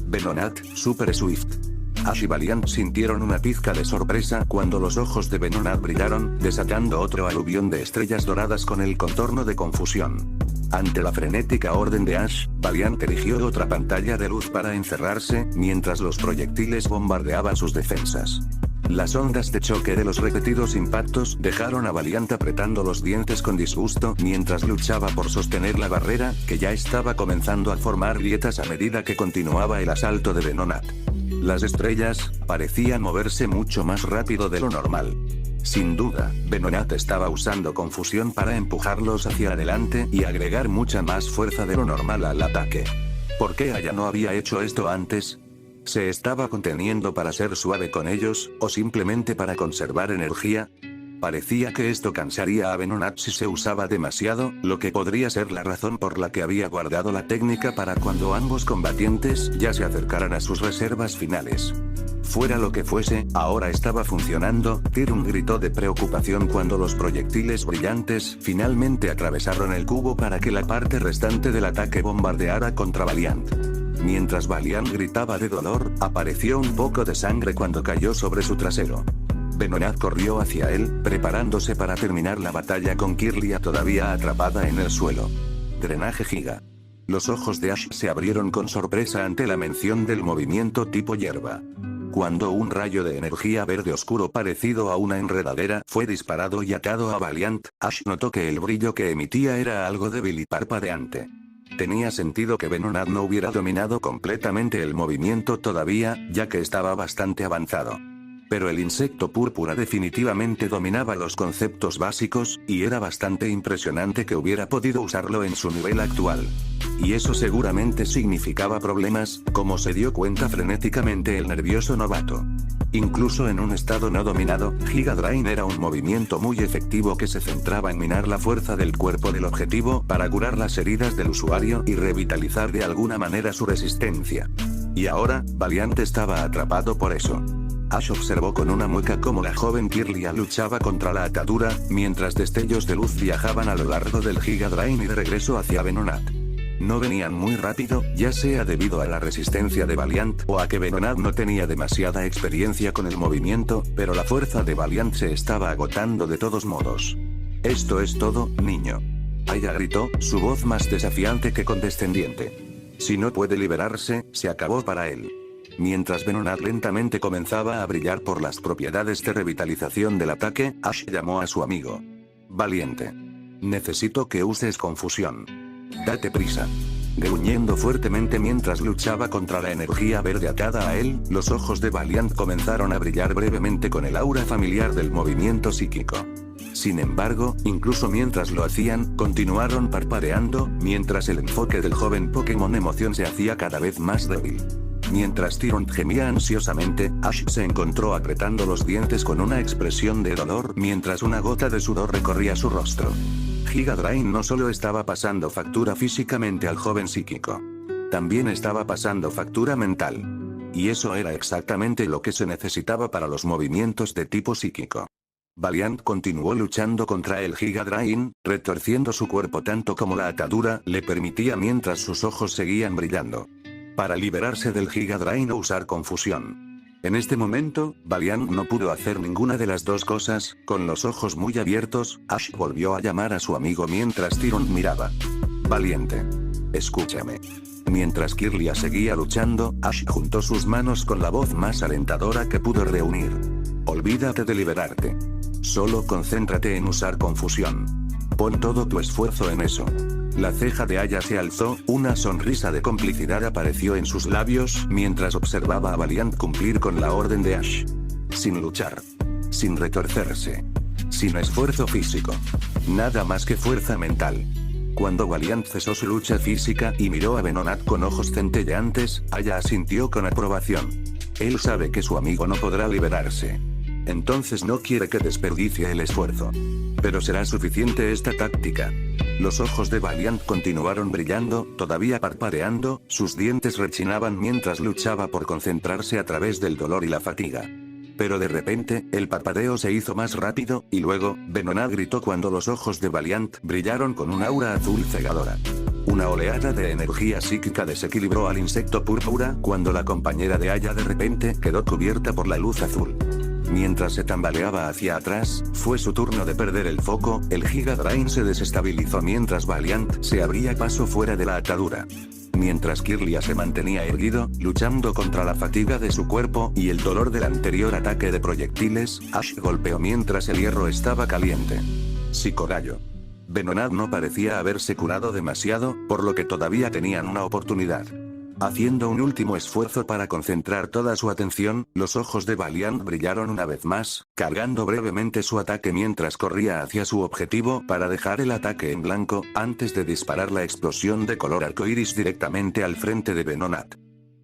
Venonat, Super Swift. Ash y Valiant sintieron una pizca de sorpresa cuando los ojos de Venonat brillaron, desatando otro aluvión de estrellas doradas con el contorno de confusión. Ante la frenética orden de Ash, Valiant erigió otra pantalla de luz para encerrarse, mientras los proyectiles bombardeaban sus defensas. Las ondas de choque de los repetidos impactos dejaron a Valiant apretando los dientes con disgusto mientras luchaba por sostener la barrera, que ya estaba comenzando a formar grietas a medida que continuaba el asalto de Venonat. Las estrellas parecían moverse mucho más rápido de lo normal. Sin duda, Venonat estaba usando confusión para empujarlos hacia adelante y agregar mucha más fuerza de lo normal al ataque. ¿Por qué Aya no había hecho esto antes? ¿Se estaba conteniendo para ser suave con ellos, o simplemente para conservar energía? Parecía que esto cansaría a Venonat si se usaba demasiado, lo que podría ser la razón por la que había guardado la técnica para cuando ambos combatientes ya se acercaran a sus reservas finales. Fuera lo que fuese, ahora estaba funcionando. Tyrion gritó de preocupación cuando los proyectiles brillantes finalmente atravesaron el cubo para que la parte restante del ataque bombardeara contra Valiant. Mientras Valiant gritaba de dolor, apareció un poco de sangre cuando cayó sobre su trasero. Venonat corrió hacia él, preparándose para terminar la batalla con Kirlia todavía atrapada en el suelo. Drenaje giga. Los ojos de Ash se abrieron con sorpresa ante la mención del movimiento tipo hierba. Cuando un rayo de energía verde oscuro parecido a una enredadera fue disparado y atado a Valiant, Ash notó que el brillo que emitía era algo débil y parpadeante. Tenía sentido que Venonat no hubiera dominado completamente el movimiento todavía, ya que estaba bastante avanzado. Pero el insecto púrpura definitivamente dominaba los conceptos básicos, y era bastante impresionante que hubiera podido usarlo en su nivel actual. Y eso seguramente significaba problemas, como se dio cuenta frenéticamente el nervioso novato. Incluso en un estado no dominado, Giga Drain era un movimiento muy efectivo que se centraba en minar la fuerza del cuerpo del objetivo para curar las heridas del usuario y revitalizar de alguna manera su resistencia. Y ahora, Valiant estaba atrapado por eso. Ash observó con una mueca cómo la joven Kirlia luchaba contra la atadura, mientras destellos de luz viajaban a lo largo del Giga Drain y de regreso hacia Venonat. No venían muy rápido, ya sea debido a la resistencia de Valiant o a que Venonat no tenía demasiada experiencia con el movimiento, pero la fuerza de Valiant se estaba agotando de todos modos. Esto es todo, niño. Aya gritó, su voz más desafiante que condescendiente. Si no puede liberarse, se acabó para él. Mientras Venonat lentamente comenzaba a brillar por las propiedades de revitalización del ataque, Ash llamó a su amigo. Valiente. Necesito que uses confusión. Date prisa. Gruñendo fuertemente mientras luchaba contra la energía verde atada a él, los ojos de Valiant comenzaron a brillar brevemente con el aura familiar del movimiento psíquico. Sin embargo, incluso mientras lo hacían, continuaron parpadeando, mientras el enfoque del joven Pokémon emoción se hacía cada vez más débil. Mientras Tyrion gemía ansiosamente, Ash se encontró apretando los dientes con una expresión de dolor mientras una gota de sudor recorría su rostro. Giga Drain no solo estaba pasando factura físicamente al joven psíquico. También estaba pasando factura mental. Y eso era exactamente lo que se necesitaba para los movimientos de tipo psíquico. Valiant continuó luchando contra el Giga Drain, retorciendo su cuerpo tanto como la atadura le permitía mientras sus ojos seguían brillando. Para liberarse del Giga Drain o usar confusión. En este momento, Valiant no pudo hacer ninguna de las dos cosas. Con los ojos muy abiertos, Ash volvió a llamar a su amigo mientras Tyrion miraba. Valiente. Escúchame. Mientras Kirlia seguía luchando, Ash juntó sus manos con la voz más alentadora que pudo reunir. Olvídate de liberarte. Solo concéntrate en usar confusión. Pon todo tu esfuerzo en eso. La ceja de Aya se alzó, una sonrisa de complicidad apareció en sus labios mientras observaba a Valiant cumplir con la orden de Ash. Sin luchar. Sin retorcerse. Sin esfuerzo físico. Nada más que fuerza mental. Cuando Valiant cesó su lucha física y miró a Venonat con ojos centelleantes, Aya asintió con aprobación. Él sabe que su amigo no podrá liberarse. Entonces no quiere que desperdicie el esfuerzo. Pero será suficiente esta táctica. Los ojos de Valiant continuaron brillando, todavía parpadeando, sus dientes rechinaban mientras luchaba por concentrarse a través del dolor y la fatiga. Pero de repente, el parpadeo se hizo más rápido, y luego, Venonat gritó cuando los ojos de Valiant brillaron con un aura azul cegadora. Una oleada de energía psíquica desequilibró al insecto púrpura cuando la compañera de Aya de repente quedó cubierta por la luz azul. Mientras se tambaleaba hacia atrás, fue su turno de perder el foco, el Giga Drain se desestabilizó mientras Valiant se abría paso fuera de la atadura. Mientras Kirlia se mantenía erguido, luchando contra la fatiga de su cuerpo y el dolor del anterior ataque de proyectiles, Ash golpeó mientras el hierro estaba caliente. Psicorrayo. Venonat no parecía haberse curado demasiado, por lo que todavía tenían una oportunidad. Haciendo un último esfuerzo para concentrar toda su atención, los ojos de Valiant brillaron una vez más, cargando brevemente su ataque mientras corría hacia su objetivo para dejar el ataque en blanco, antes de disparar la explosión de color arcoíris directamente al frente de Venonat.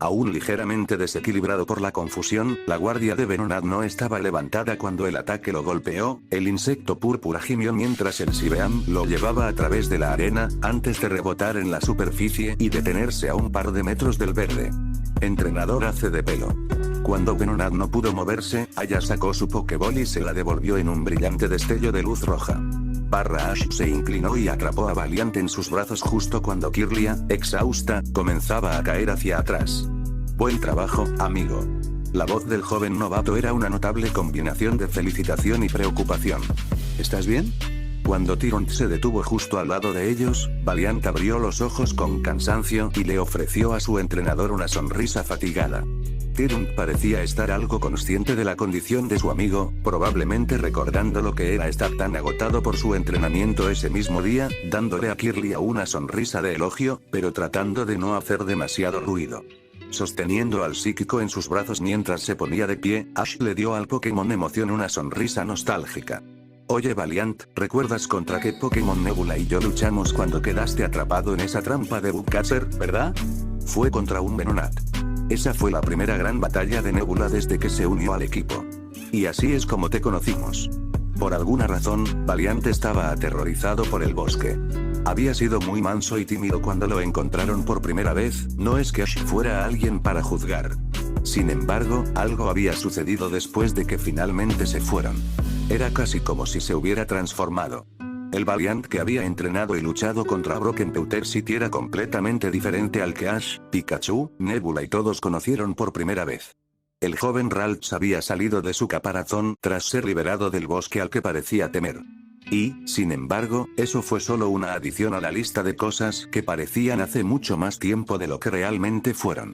Aún ligeramente desequilibrado por la confusión, la guardia de Venonat no estaba levantada cuando el ataque lo golpeó, el insecto púrpura gimió mientras el Sibeam lo llevaba a través de la arena, antes de rebotar en la superficie y detenerse a un par de metros del verde. Entrenador hace de pelo. Cuando Venonat no pudo moverse, Aya sacó su Pokéball y se la devolvió en un brillante destello de luz roja. Ash se inclinó y atrapó a Valiant en sus brazos justo cuando Kirlia, exhausta, comenzaba a caer hacia atrás. Buen trabajo, amigo. La voz del joven novato era una notable combinación de felicitación y preocupación. ¿Estás bien? Cuando Tyrant se detuvo justo al lado de ellos, Valiant abrió los ojos con cansancio y le ofreció a su entrenador una sonrisa fatigada. Tyrant parecía estar algo consciente de la condición de su amigo, probablemente recordando lo que era estar tan agotado por su entrenamiento ese mismo día, dándole a Kirlia una sonrisa de elogio, pero tratando de no hacer demasiado ruido. Sosteniendo al psíquico en sus brazos mientras se ponía de pie, Ash le dio al Pokémon Emoción una sonrisa nostálgica. Oye Valiant, ¿recuerdas contra qué Pokémon Nebula y yo luchamos cuando quedaste atrapado en esa trampa de Bugcatcher, verdad? Fue contra un Venonat. Esa fue la primera gran batalla de Nebula desde que se unió al equipo. Y así es como te conocimos. Por alguna razón, Valiant estaba aterrorizado por el bosque. Había sido muy manso y tímido cuando lo encontraron por primera vez, no es que Ash fuera alguien para juzgar. Sin embargo, algo había sucedido después de que finalmente se fueron. Era casi como si se hubiera transformado. El Valiant que había entrenado y luchado contra Brock en Pewter City era completamente diferente al que Ash, Pikachu, Nebula y todos conocieron por primera vez. El joven Ralts había salido de su caparazón tras ser liberado del bosque al que parecía temer. Y, sin embargo, eso fue solo una adición a la lista de cosas que parecían hace mucho más tiempo de lo que realmente fueron.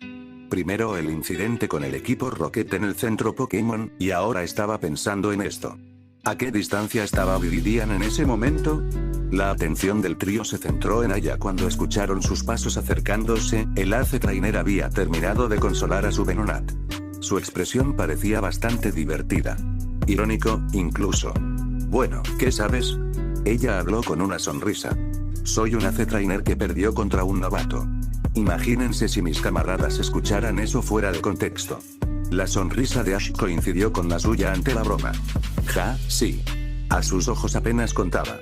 Primero el incidente con el equipo Rocket en el centro Pokémon, y ahora estaba pensando en esto. ¿A qué distancia estaba Viridian en ese momento? La atención del trío se centró en Aya cuando escucharon sus pasos acercándose, el Ace Trainer había terminado de consolar a su Venonat. Su expresión parecía bastante divertida. Irónico, incluso. Bueno, ¿qué sabes? Ella habló con una sonrisa. Soy un Ace Trainer que perdió contra un novato. Imagínense si mis camaradas escucharan eso fuera de contexto. La sonrisa de Ash coincidió con la suya ante la broma. Ja, sí. A sus ojos apenas contaba.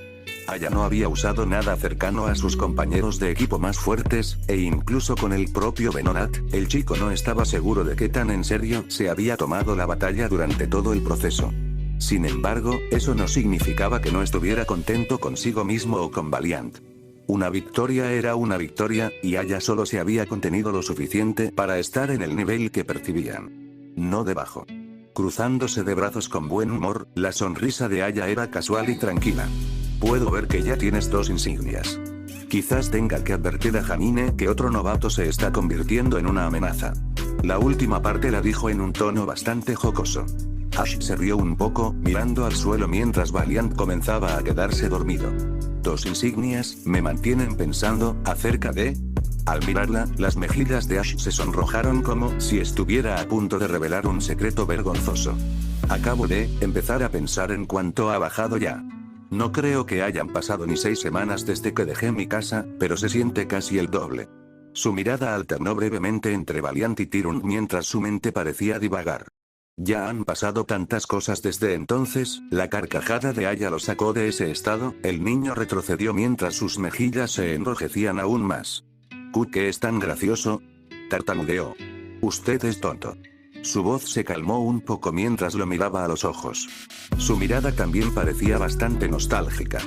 Aya no había usado nada cercano a sus compañeros de equipo más fuertes, e incluso con el propio Venonat, el chico no estaba seguro de qué tan en serio se había tomado la batalla durante todo el proceso. Sin embargo, eso no significaba que no estuviera contento consigo mismo o con Valiant. Una victoria era una victoria, y Aya solo se había contenido lo suficiente para estar en el nivel que percibían. No debajo. Cruzándose de brazos con buen humor, la sonrisa de Aya era casual y tranquila. Puedo ver que ya tienes 2 insignias. Quizás tenga que advertir a Janine que otro novato se está convirtiendo en una amenaza. La última parte la dijo en un tono bastante jocoso. Ash se rió un poco, mirando al suelo mientras Valiant comenzaba a quedarse dormido. 2 insignias, me mantienen pensando, acerca de... Al mirarla, las mejillas de Ash se sonrojaron como si estuviera a punto de revelar un secreto vergonzoso. Acabo de empezar a pensar en cuánto ha bajado ya. No creo que hayan pasado ni 6 semanas desde que dejé mi casa, pero se siente casi el doble. Su mirada alternó brevemente entre Valiant y Tyrant mientras su mente parecía divagar. Ya han pasado tantas cosas desde entonces, la carcajada de Aya lo sacó de ese estado, el niño retrocedió mientras sus mejillas se enrojecían aún más. ¿Qué es tan gracioso? Tartamudeó. Usted es tonto. Su voz se calmó un poco mientras lo miraba a los ojos. Su mirada también parecía bastante nostálgica.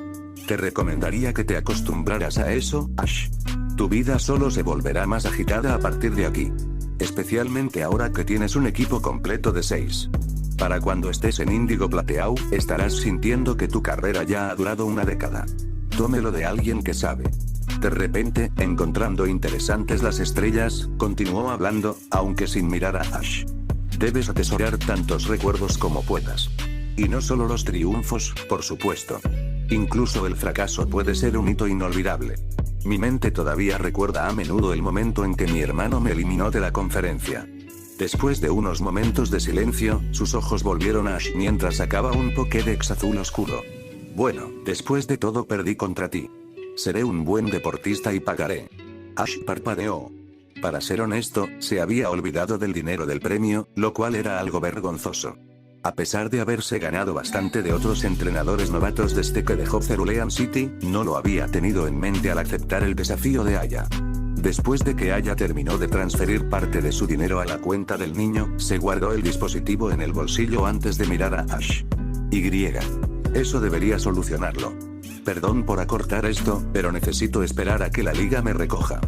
Te recomendaría que te acostumbraras a eso, Ash. Tu vida solo se volverá más agitada a partir de aquí. Especialmente ahora que tienes un equipo completo de 6. Para cuando estés en Índigo Plateau, estarás sintiendo que tu carrera ya ha durado una década. Tómelo de alguien que sabe. De repente, encontrando interesantes las estrellas, continuó hablando, aunque sin mirar a Ash. Debes atesorar tantos recuerdos como puedas. Y no solo los triunfos, por supuesto. Incluso el fracaso puede ser un hito inolvidable. Mi mente todavía recuerda a menudo el momento en que mi hermano me eliminó de la conferencia. Después de unos momentos de silencio, sus ojos volvieron a Ash mientras sacaba un Pokédex azul oscuro. Bueno, después de todo perdí contra ti. Seré un buen deportista y pagaré. Ash parpadeó. Para ser honesto, se había olvidado del dinero del premio, lo cual era algo vergonzoso. A pesar de haberse ganado bastante de otros entrenadores novatos desde que dejó Cerulean City, no lo había tenido en mente al aceptar el desafío de Aya. Después de que Aya terminó de transferir parte de su dinero a la cuenta del niño, se guardó el dispositivo en el bolsillo antes de mirar a Ash. Eso debería solucionarlo. Perdón por acortar esto, pero necesito esperar a que la liga me recoja.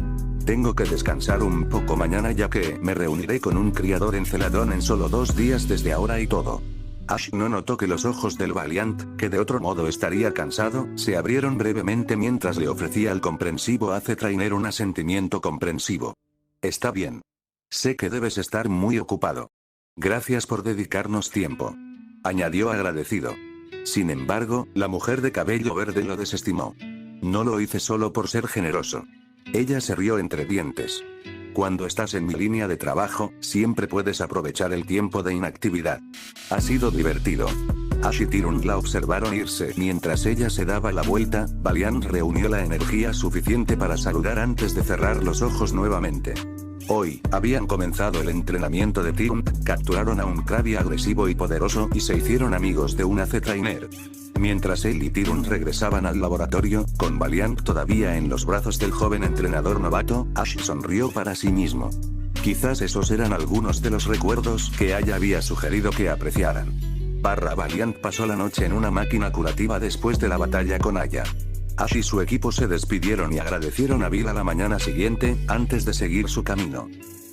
Tengo que descansar un poco mañana ya que me reuniré con un criador en Celadón en solo 2 días desde ahora y todo. Ash no notó que los ojos del Valiant, que de otro modo estaría cansado, se abrieron brevemente mientras le ofrecía al comprensivo Ace Trainer un asentimiento comprensivo. Está bien. Sé que debes estar muy ocupado. Gracias por dedicarnos tiempo. Añadió agradecido. Sin embargo, la mujer de cabello verde lo desestimó. No lo hice solo por ser generoso. Ella se rió entre dientes. Cuando estás en mi línea de trabajo, siempre puedes aprovechar el tiempo de inactividad. Ha sido divertido. Ash y Tyrant la observaron irse mientras ella se daba la vuelta. Valiant reunió la energía suficiente para saludar antes de cerrar los ojos nuevamente. Hoy, habían comenzado el entrenamiento de Tyrant, capturaron a un Krabby agresivo y poderoso y se hicieron amigos de un Ace Trainer. Mientras él y Tyrant regresaban al laboratorio, con Valiant todavía en los brazos del joven entrenador novato, Ash sonrió para sí mismo. Quizás esos eran algunos de los recuerdos que Aya había sugerido que apreciaran. Valiant pasó la noche en una máquina curativa después de la batalla con Aya. Ash y su equipo se despidieron y agradecieron a Bill a la mañana siguiente, antes de seguir su camino.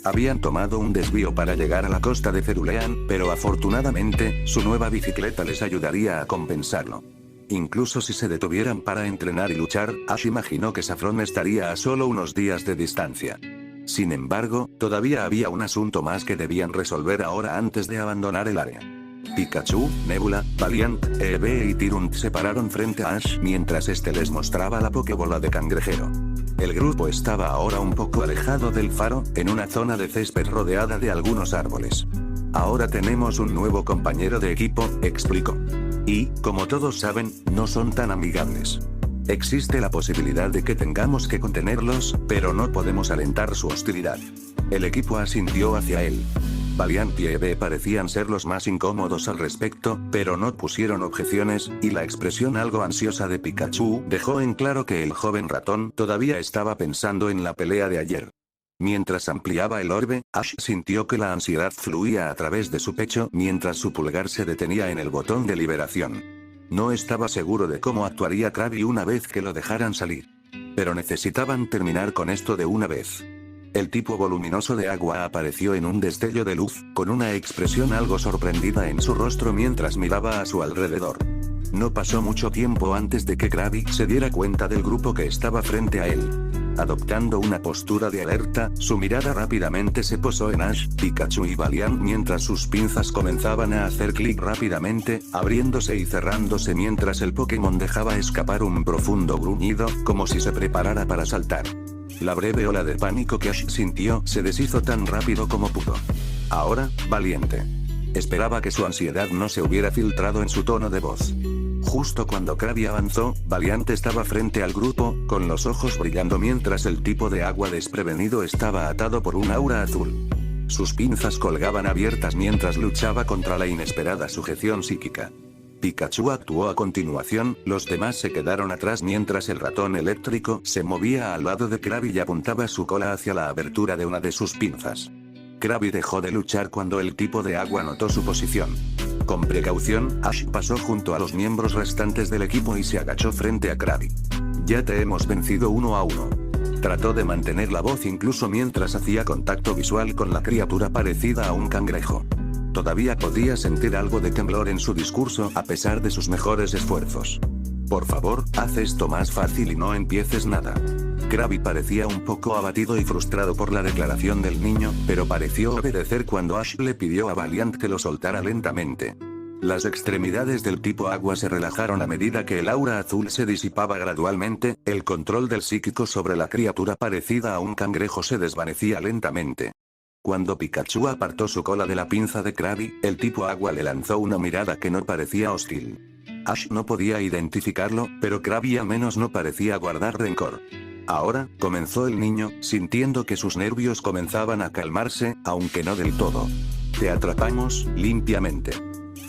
Habían tomado un desvío para llegar a la costa de Cerulean, pero afortunadamente, su nueva bicicleta les ayudaría a compensarlo. Incluso si se detuvieran para entrenar y luchar, Ash imaginó que Saffron estaría a solo unos días de distancia. Sin embargo, todavía había un asunto más que debían resolver ahora antes de abandonar el área. Pikachu, Nebula, Valiant, Eevee y Tyrant se pararon frente a Ash mientras este les mostraba la Pokébola de cangrejero. El grupo estaba ahora un poco alejado del faro, en una zona de césped rodeada de algunos árboles. Ahora tenemos un nuevo compañero de equipo, explicó. Y, como todos saben, no son tan amigables. Existe la posibilidad de que tengamos que contenerlos, pero no podemos alentar su hostilidad. El equipo asintió hacia él. Valiant y Eevee parecían ser los más incómodos al respecto, pero no pusieron objeciones, y la expresión algo ansiosa de Pikachu dejó en claro que el joven ratón todavía estaba pensando en la pelea de ayer. Mientras ampliaba el orbe, Ash sintió que la ansiedad fluía a través de su pecho mientras su pulgar se detenía en el botón de liberación. No estaba seguro de cómo actuaría Krabby una vez que lo dejaran salir. Pero necesitaban terminar con esto de una vez. El tipo voluminoso de agua apareció en un destello de luz, con una expresión algo sorprendida en su rostro mientras miraba a su alrededor. No pasó mucho tiempo antes de que Krabby se diera cuenta del grupo que estaba frente a él. Adoptando una postura de alerta, su mirada rápidamente se posó en Ash, Pikachu y Valiant mientras sus pinzas comenzaban a hacer clic rápidamente, abriéndose y cerrándose mientras el Pokémon dejaba escapar un profundo gruñido, como si se preparara para saltar. La breve ola de pánico que Ash sintió se deshizo tan rápido como pudo. Ahora, valiente. Esperaba que su ansiedad no se hubiera filtrado en su tono de voz. Justo cuando Krabby avanzó, Valiant estaba frente al grupo, con los ojos brillando mientras el tipo de agua desprevenido estaba atado por un aura azul. Sus pinzas colgaban abiertas mientras luchaba contra la inesperada sujeción psíquica. Pikachu actuó a continuación, los demás se quedaron atrás mientras el ratón eléctrico se movía al lado de Krabby y apuntaba su cola hacia la abertura de una de sus pinzas. Krabby dejó de luchar cuando el tipo de agua notó su posición. Con precaución, Ash pasó junto a los miembros restantes del equipo y se agachó frente a Krabby. Ya te hemos vencido 1 a 1. Trató de mantener la voz incluso mientras hacía contacto visual con la criatura parecida a un cangrejo. Todavía podía sentir algo de temblor en su discurso a pesar de sus mejores esfuerzos. Por favor, haz esto más fácil y no empieces nada. Krabby parecía un poco abatido y frustrado por la declaración del niño, pero pareció obedecer cuando Ash le pidió a Valiant que lo soltara lentamente. Las extremidades del tipo agua se relajaron a medida que el aura azul se disipaba gradualmente, el control del psíquico sobre la criatura parecida a un cangrejo se desvanecía lentamente. Cuando Pikachu apartó su cola de la pinza de Krabby, el tipo agua le lanzó una mirada que no parecía hostil. Ash no podía identificarlo, pero Krabby al menos no parecía guardar rencor. Ahora, comenzó el niño, sintiendo que sus nervios comenzaban a calmarse, aunque no del todo. Te atrapamos, limpiamente.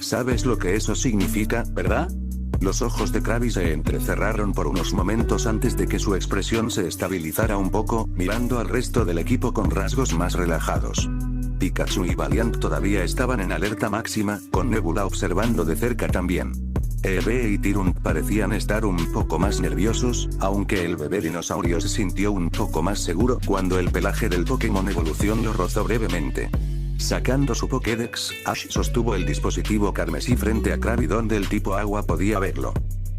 ¿Sabes lo que eso significa, verdad? Los ojos de Krabby se entrecerraron por unos momentos antes de que su expresión se estabilizara un poco, mirando al resto del equipo con rasgos más relajados. Pikachu y Valiant todavía estaban en alerta máxima, con Nebula observando de cerca también. Eevee y Tyrunt parecían estar un poco más nerviosos, aunque el bebé dinosaurio se sintió un poco más seguro cuando el pelaje del Pokémon Evolución lo rozó brevemente. Sacando su Pokédex, Ash sostuvo el dispositivo carmesí frente a Krabby donde el tipo agua podía verlo.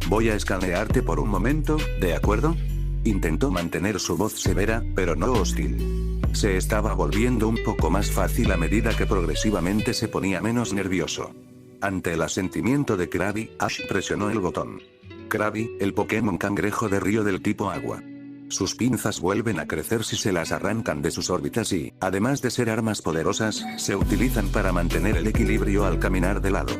Voy a escanearte por un momento, ¿de acuerdo? Intentó mantener su voz severa, pero no hostil. Se estaba volviendo un poco más fácil a medida que progresivamente se ponía menos nervioso. Ante el asentimiento de Krabby, Ash presionó el botón. Krabby, el Pokémon cangrejo de río del tipo agua. Sus pinzas vuelven a crecer si se las arrancan de sus órbitas y, además de ser armas poderosas, se utilizan para mantener el equilibrio al caminar de lado.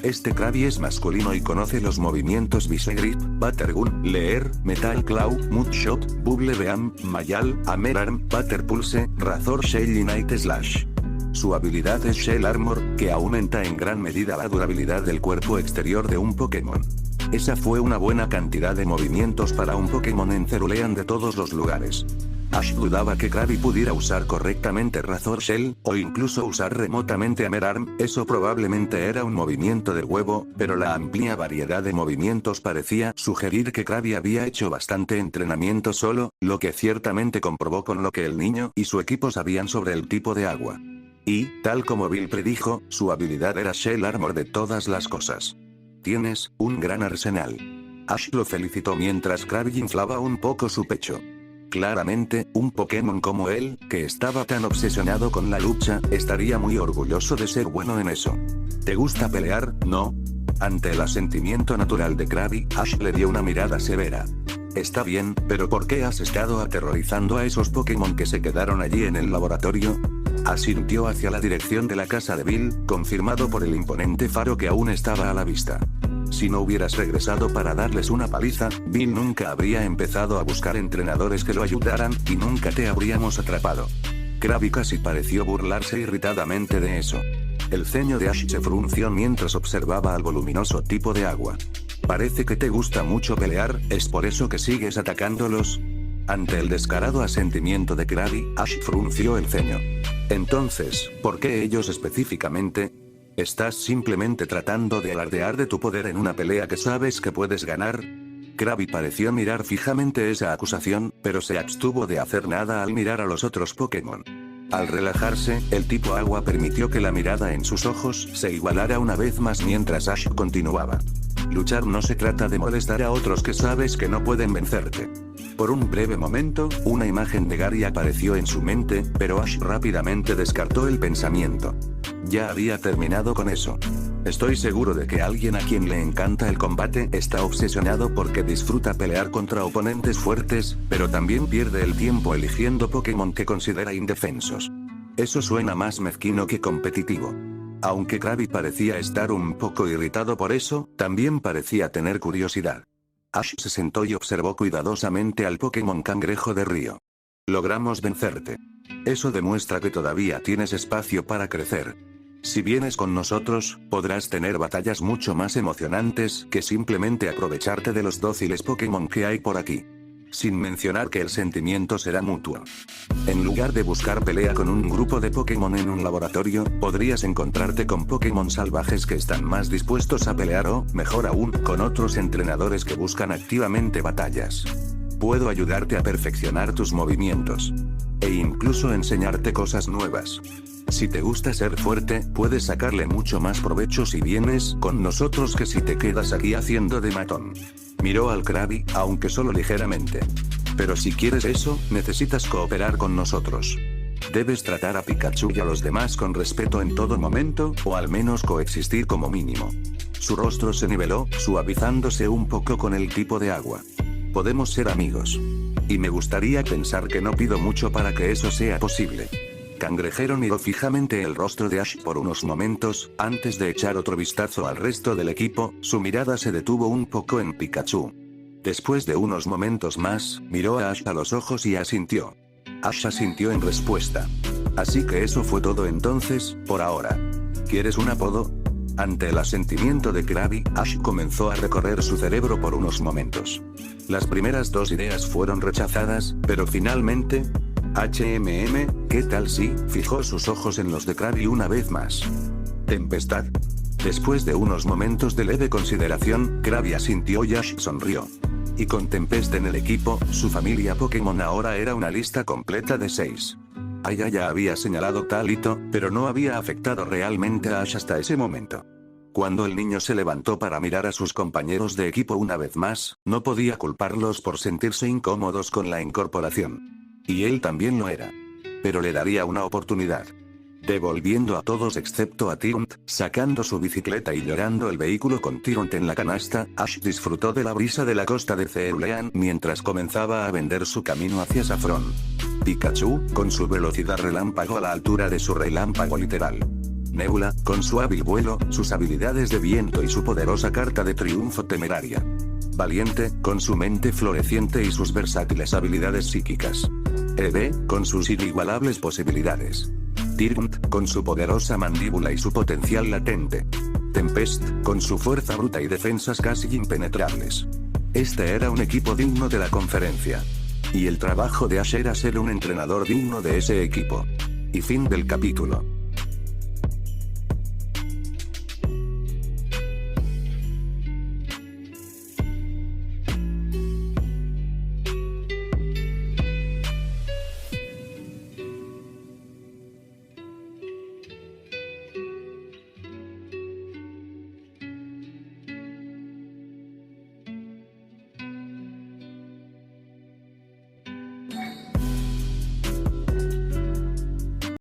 Este Krabby es masculino y conoce los movimientos Visegrip, Battergun, Leer, Metal Claw, Mudshot, Bubble Beam, Mayal, Amerarm, Batterpulse, Razor Shell y Night Slash. Su habilidad es Shell Armor, que aumenta en gran medida la durabilidad del cuerpo exterior de un Pokémon. Esa fue una buena cantidad de movimientos para un Pokémon en Cerulean de todos los lugares. Ash dudaba que Krabby pudiera usar correctamente Razor Shell, o incluso usar remotamente Amerarm, eso probablemente era un movimiento del huevo, pero la amplia variedad de movimientos parecía sugerir que Krabby había hecho bastante entrenamiento solo, lo que ciertamente comprobó con lo que el niño y su equipo sabían sobre el tipo de agua. Y, tal como Bill predijo, su habilidad era Shell Armor de todas las cosas. Tienes un gran arsenal. Ash lo felicitó mientras Krabby inflaba un poco su pecho. Claramente, un Pokémon como él, que estaba tan obsesionado con la lucha, estaría muy orgulloso de ser bueno en eso. ¿Te gusta pelear, no? Ante el asentimiento natural de Krabby, Ash le dio una mirada severa. Está bien, pero ¿por qué has estado aterrorizando a esos Pokémon que se quedaron allí en el laboratorio? Asintió hacia la dirección de la casa de Bill, confirmado por el imponente faro que aún estaba a la vista. Si no hubieras regresado para darles una paliza, Bill nunca habría empezado a buscar entrenadores que lo ayudaran, y nunca te habríamos atrapado. Krabby casi pareció burlarse irritadamente de eso. El ceño de Ash se frunció mientras observaba al voluminoso tipo de agua. Parece que te gusta mucho pelear, ¿es por eso que sigues atacándolos? Ante el descarado asentimiento de Krabby, Ash frunció el ceño. Entonces, ¿por qué ellos específicamente? ¿Estás simplemente tratando de alardear de tu poder en una pelea que sabes que puedes ganar? Krabby pareció mirar fijamente esa acusación, pero se abstuvo de hacer nada al mirar a los otros Pokémon. Al relajarse, el tipo agua permitió que la mirada en sus ojos se igualara una vez más mientras Ash continuaba. Luchar no se trata de molestar a otros que sabes que no pueden vencerte. Por un breve momento, una imagen de Gary apareció en su mente, pero Ash rápidamente descartó el pensamiento. Ya había terminado con eso. Estoy seguro de que alguien a quien le encanta el combate está obsesionado porque disfruta pelear contra oponentes fuertes, pero también pierde el tiempo eligiendo Pokémon que considera indefensos. Eso suena más mezquino que competitivo. Aunque Krabby parecía estar un poco irritado por eso, también parecía tener curiosidad. Ash se sentó y observó cuidadosamente al Pokémon cangrejo de río. Logramos vencerte. Eso demuestra que todavía tienes espacio para crecer. Si vienes con nosotros, podrás tener batallas mucho más emocionantes que simplemente aprovecharte de los dóciles Pokémon que hay por aquí. Sin mencionar que el sentimiento será mutuo. En lugar de buscar pelea con un grupo de Pokémon en un laboratorio, podrías encontrarte con Pokémon salvajes que están más dispuestos a pelear o, mejor aún, con otros entrenadores que buscan activamente batallas. Puedo ayudarte a perfeccionar tus movimientos. E incluso enseñarte cosas nuevas. Si te gusta ser fuerte, puedes sacarle mucho más provecho si vienes con nosotros que si te quedas aquí haciendo de matón. Miró al Krabby, aunque solo ligeramente. Pero si quieres eso, necesitas cooperar con nosotros. Debes tratar a Pikachu y a los demás con respeto en todo momento, o al menos coexistir como mínimo. Su rostro se niveló, suavizándose un poco con el tipo de agua. Podemos ser amigos. Y me gustaría pensar que no pido mucho para que eso sea posible. Cangrejero miró fijamente el rostro de Ash por unos momentos, antes de echar otro vistazo al resto del equipo, su mirada se detuvo un poco en Pikachu. Después de unos momentos más, miró a Ash a los ojos y asintió. Ash asintió en respuesta. Así que eso fue todo entonces, por ahora. ¿Quieres un apodo? Ante el asentimiento de Krabby, Ash comenzó a recorrer su cerebro por unos momentos. Las primeras dos ideas fueron rechazadas, pero finalmente... ¿qué tal si? Fijó sus ojos en los de Krabby una vez más. ¿Tempestad? Después de unos momentos de leve consideración, Krabby asintió y Ash sonrió. Y con Tempest en el equipo, su familia Pokémon ahora era una lista completa de 6. Aya ya había señalado tal hito, pero no había afectado realmente a Ash hasta ese momento. Cuando el niño se levantó para mirar a sus compañeros de equipo una vez más, no podía culparlos por sentirse incómodos con la incorporación. Y él también lo era. Pero le daría una oportunidad. Devolviendo a todos excepto a Tyrunt, sacando su bicicleta y llorando el vehículo con Tyrunt en la canasta, Ash disfrutó de la brisa de la costa de Cerulean mientras comenzaba a vender su camino hacia Saffron. Pikachu, con su velocidad relámpago a la altura de su relámpago literal. Nebula, con su hábil vuelo, sus habilidades de viento y su poderosa carta de triunfo temeraria. Valiente, con su mente floreciente y sus versátiles habilidades psíquicas. Eevee, con sus inigualables posibilidades. Tyrunt, con su poderosa mandíbula y su potencial latente. Tempest, con su fuerza bruta y defensas casi impenetrables. Este era un equipo digno de la conferencia. Y el trabajo de Ash era ser un entrenador digno de ese equipo. Y fin del capítulo.